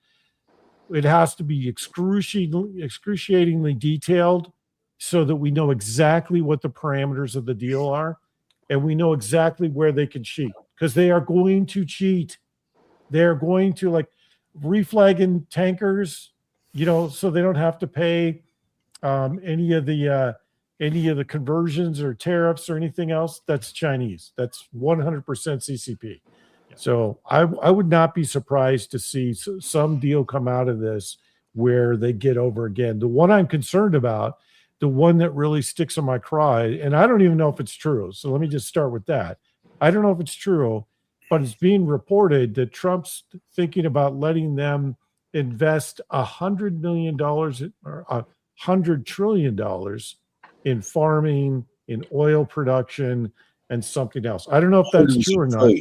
Speaker 1: it has to be excruciatingly detailed so that we know exactly what the parameters of the deal are, and we know exactly where they can cheat, because they are going to cheat. They're going to, like, reflagging tankers, so they don't have to pay any of the conversions or tariffs or anything else. That's Chinese. That's 100% CCP. So I would not be surprised to see some deal come out of this where they get over again. The one I'm concerned about, the one that really sticks in my craw, and I don't even know if it's true. So let me just start with that. I don't know if it's true, but it's being reported that Trump's thinking about letting them invest $100 million or $100 trillion in farming, in oil production, and something else. I don't know if that's true or not.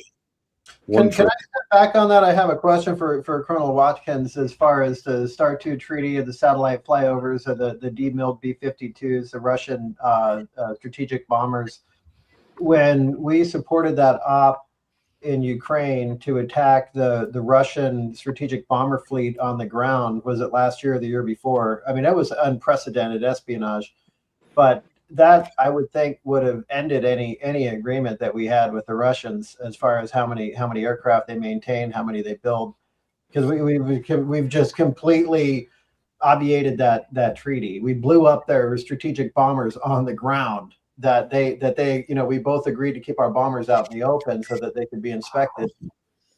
Speaker 7: Can I step back on that? I have a question for Colonel Watkins as far as the START 2 treaty of the satellite flyovers of the demilled B-52s, the Russian strategic bombers. When we supported that op in Ukraine to attack the Russian strategic bomber fleet on the ground, was it last year or the year before? I mean, that was unprecedented espionage, but that I would think would have ended any agreement that we had with the Russians as far as how many aircraft they maintain, how many they build, because we've just completely obviated that treaty. We blew up their strategic bombers on the ground. That they we both agreed to keep our bombers out in the open so that they could be inspected.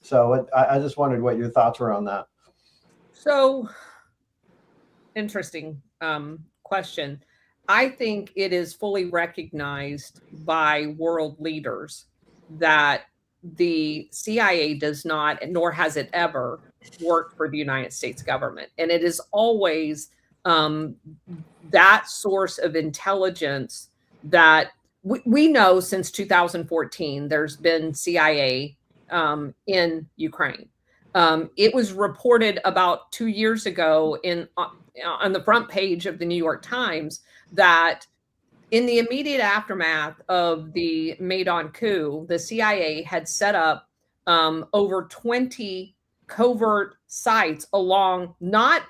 Speaker 7: So I just wondered what your thoughts were on that.
Speaker 2: So interesting question. I think it is fully recognized by world leaders that the CIA does not, nor has it ever, worked for the United States government. And it is always that source of intelligence that we know since 2014, there's been CIA in Ukraine. It was reported about 2 years ago on the front page of the New York Times that in the immediate aftermath of the Maidan coup, the CIA had set up over 20 covert sites along, not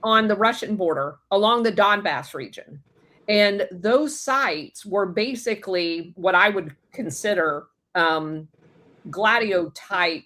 Speaker 2: on the Russian border, along the Donbass region. And those sites were basically what I would consider Gladio type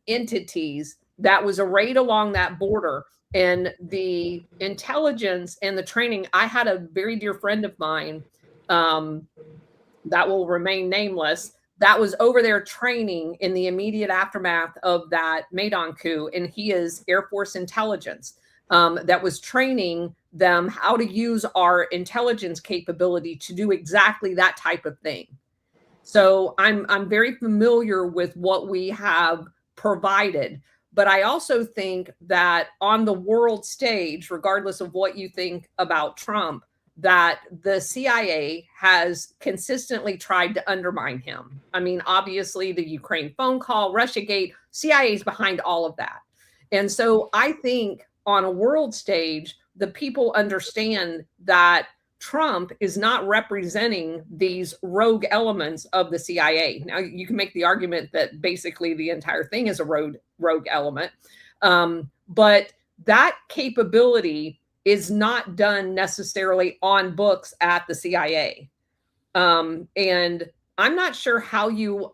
Speaker 2: entities that was arrayed along that border. And the intelligence and the training, I had a very dear friend of mine that will remain nameless, that was over there training in the immediate aftermath of that Maidan coup. And he is Air Force intelligence that was training them how to use our intelligence capability to do exactly that type of thing. So I'm very familiar with what we have provided. But I also think that on the world stage, regardless of what you think about Trump, that the CIA has consistently tried to undermine him. I mean, obviously, the Ukraine phone call, Russiagate, CIA is behind all of that. And so I think on a world stage, the people understand that Trump is not representing these rogue elements of the CIA. Now, you can make the argument that basically the entire thing is a rogue element, but that capability is not done necessarily on books at the CIA. And I'm not sure how you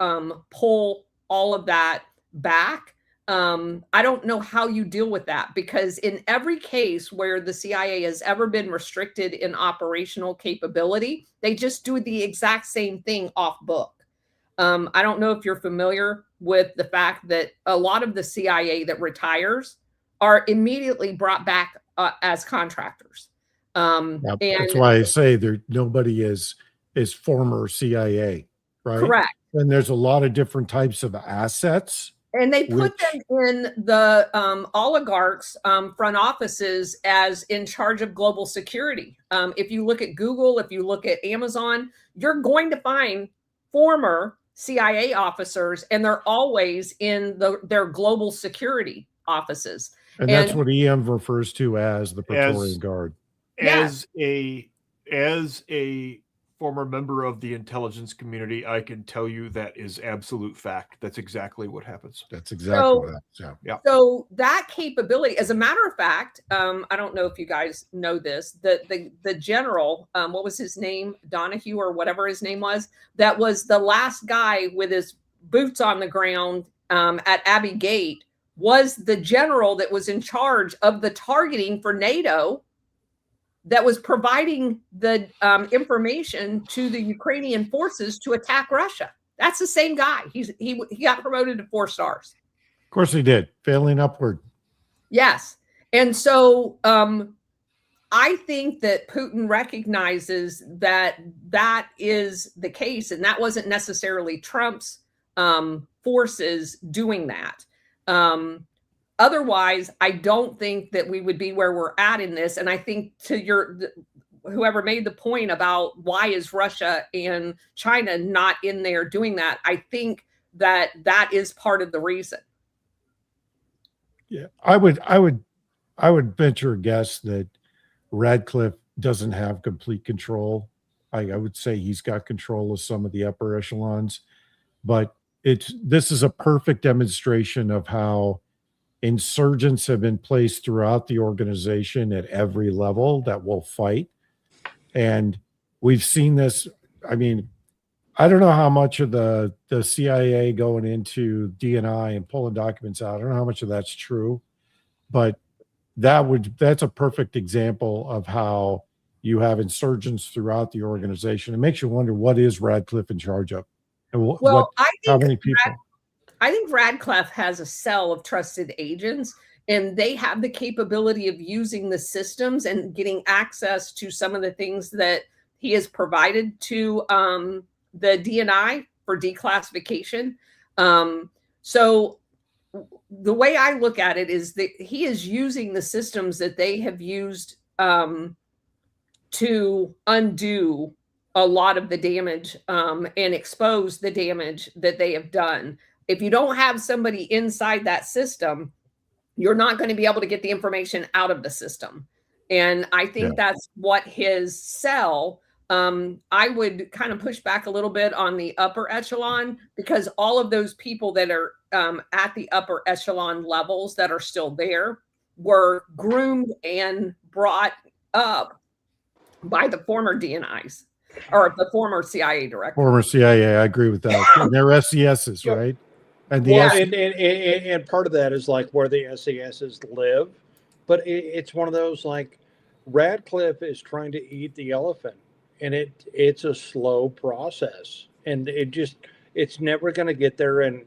Speaker 2: pull all of that back. I don't know how you deal with that, because in every case where the CIA has ever been restricted in operational capability, they just do the exact same thing off book. I don't know if you're familiar with the fact that a lot of the CIA that retires are immediately brought back as contractors. And
Speaker 1: that's why I say nobody is former CIA, right?
Speaker 2: Correct.
Speaker 1: And there's a lot of different types of assets
Speaker 2: And they put
Speaker 1: Which-
Speaker 2: them in the oligarchs' front offices as in charge of global security. If you look at Google, if you look at Amazon, you're going to find former CIA officers, and they're always in their global security offices.
Speaker 1: And that's what EM refers to as the Praetorian Guard.
Speaker 5: As a former member of the intelligence community, I can tell you that is absolute fact. That's exactly what happens.
Speaker 1: That's exactly what happens.
Speaker 5: Yeah.
Speaker 2: So that capability, as a matter of fact, I don't know if you guys know this, the general, what was his name? Donahue or whatever his name was, that was the last guy with his boots on the ground at Abbey Gate, was the general that was in charge of the targeting for NATO, that was providing the information to the Ukrainian forces to attack Russia. That's the same guy. He got promoted to 4 stars.
Speaker 1: Of course he did, failing upward.
Speaker 2: Yes. And so I think that Putin recognizes that that is the case, and that wasn't necessarily Trump's forces doing that. Otherwise, I don't think that we would be where we're at in this. And I think to whoever made the point about why is Russia and China not in there doing that, I think that that is part of the reason.
Speaker 1: Yeah, I would venture a guess that Radcliffe doesn't have complete control. I would say he's got control of some of the upper echelons, but this is a perfect demonstration of how insurgents have been placed throughout the organization at every level that will fight. And we've seen this. I mean, I don't know how much of the CIA going into DNI and pulling documents out, I don't know how much of that's true, but that's a perfect example of how you have insurgents throughout the organization. It makes you wonder, what is Radcliffe in charge of? And how many people?
Speaker 2: I think Radcliffe has a cell of trusted agents, and they have the capability of using the systems and getting access to some of the things that he has provided to the DNI for declassification. So the way I look at it is that he is using the systems that they have used to undo a lot of the damage and expose the damage that they have done. If you don't have somebody inside that system, you're not going to be able to get the information out of the system. And I think that's what his cell, I would kind of push back a little bit on the upper echelon, because all of those people that are at the upper echelon levels that are still there were groomed and brought up by the former DNIs or the former CIA director.
Speaker 1: Former CIA, I agree with that. And they're SESs, right? And
Speaker 6: and part of that is like where the SESs live, but it's one of those, like, Radcliffe is trying to eat the elephant, and it's a slow process, and it's never going to get there in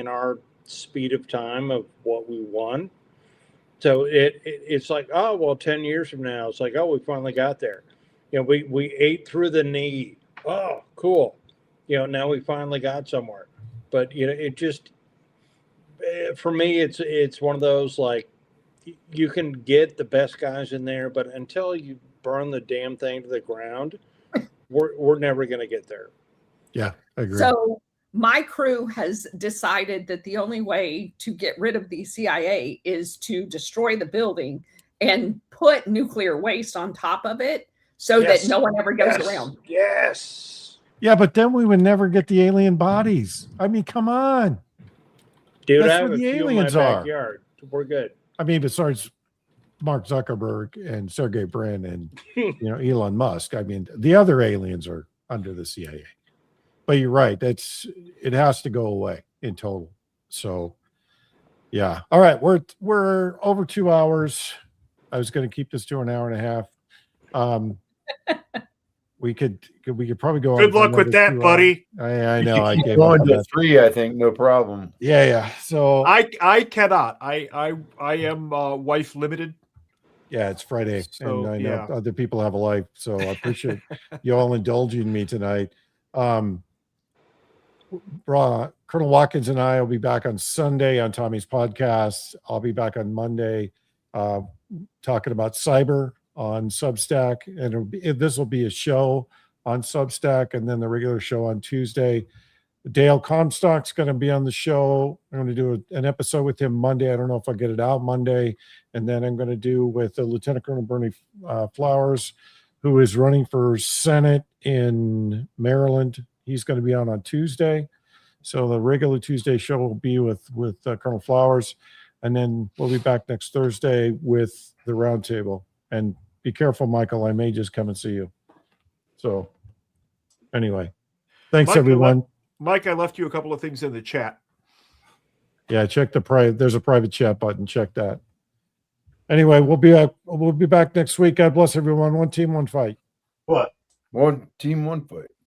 Speaker 6: our speed of time of what we want. So it's like, oh well, 10 years from now, it's like, oh, we finally got there. We ate through the knee. Oh, cool. Now we finally got somewhere. But it just, for me, it's one of those, like, you can get the best guys in there, but until you burn the damn thing to the ground, we're never going to get there.
Speaker 1: Yeah, I agree.
Speaker 2: So my crew has decided that the only way to get rid of the CIA is to destroy the building and put nuclear waste on top of it so that no one ever goes around.
Speaker 6: Yes.
Speaker 1: Yeah, but then we would never get the alien bodies. I mean, come on.
Speaker 6: Dude,
Speaker 1: That's
Speaker 6: I have
Speaker 1: where
Speaker 6: a
Speaker 1: the
Speaker 6: few in my
Speaker 1: aliens are.
Speaker 6: backyard. We're good.
Speaker 1: I mean, besides Mark Zuckerberg and Sergey Brin and Elon Musk, I mean, the other aliens are under the CIA. But you're right. It has to go away in total. So, yeah. All right, we're over 2 hours. I was going to keep this to an hour and a half. We could probably go on.
Speaker 5: Good luck with that, buddy.
Speaker 1: I know. I gave
Speaker 3: going to 3, I think, no problem.
Speaker 1: Yeah. So
Speaker 5: I cannot. I am wife limited.
Speaker 1: Yeah, it's Friday,
Speaker 5: So,
Speaker 1: and I know other people have a life, so I appreciate you all indulging me tonight. Colonel Watkins and I will be back on Sunday on Tommy's podcast. I'll be back on Monday talking about cyber on Substack, and this will be a show on Substack, and then the regular show on Tuesday. Dale Comstock's going to be on the show. I'm going to do an episode with him Monday. I don't know if I'll get it out Monday. And then I'm going to do with Lieutenant Colonel Bernie Flowers, who is running for Senate in Maryland. He's going to be on Tuesday. So the regular Tuesday show will be with Colonel Flowers. And then we'll be back next Thursday with the Roundtable. And be careful, Michael. I may just come and see you. So anyway, thanks,
Speaker 5: Mike,
Speaker 1: everyone.
Speaker 5: Mike, I left you a couple of things in the chat.
Speaker 1: Yeah, check the private. There's a private chat button. Check that. Anyway, we'll be back next week. God bless everyone. One team, one fight.
Speaker 7: What?
Speaker 3: One team, one fight.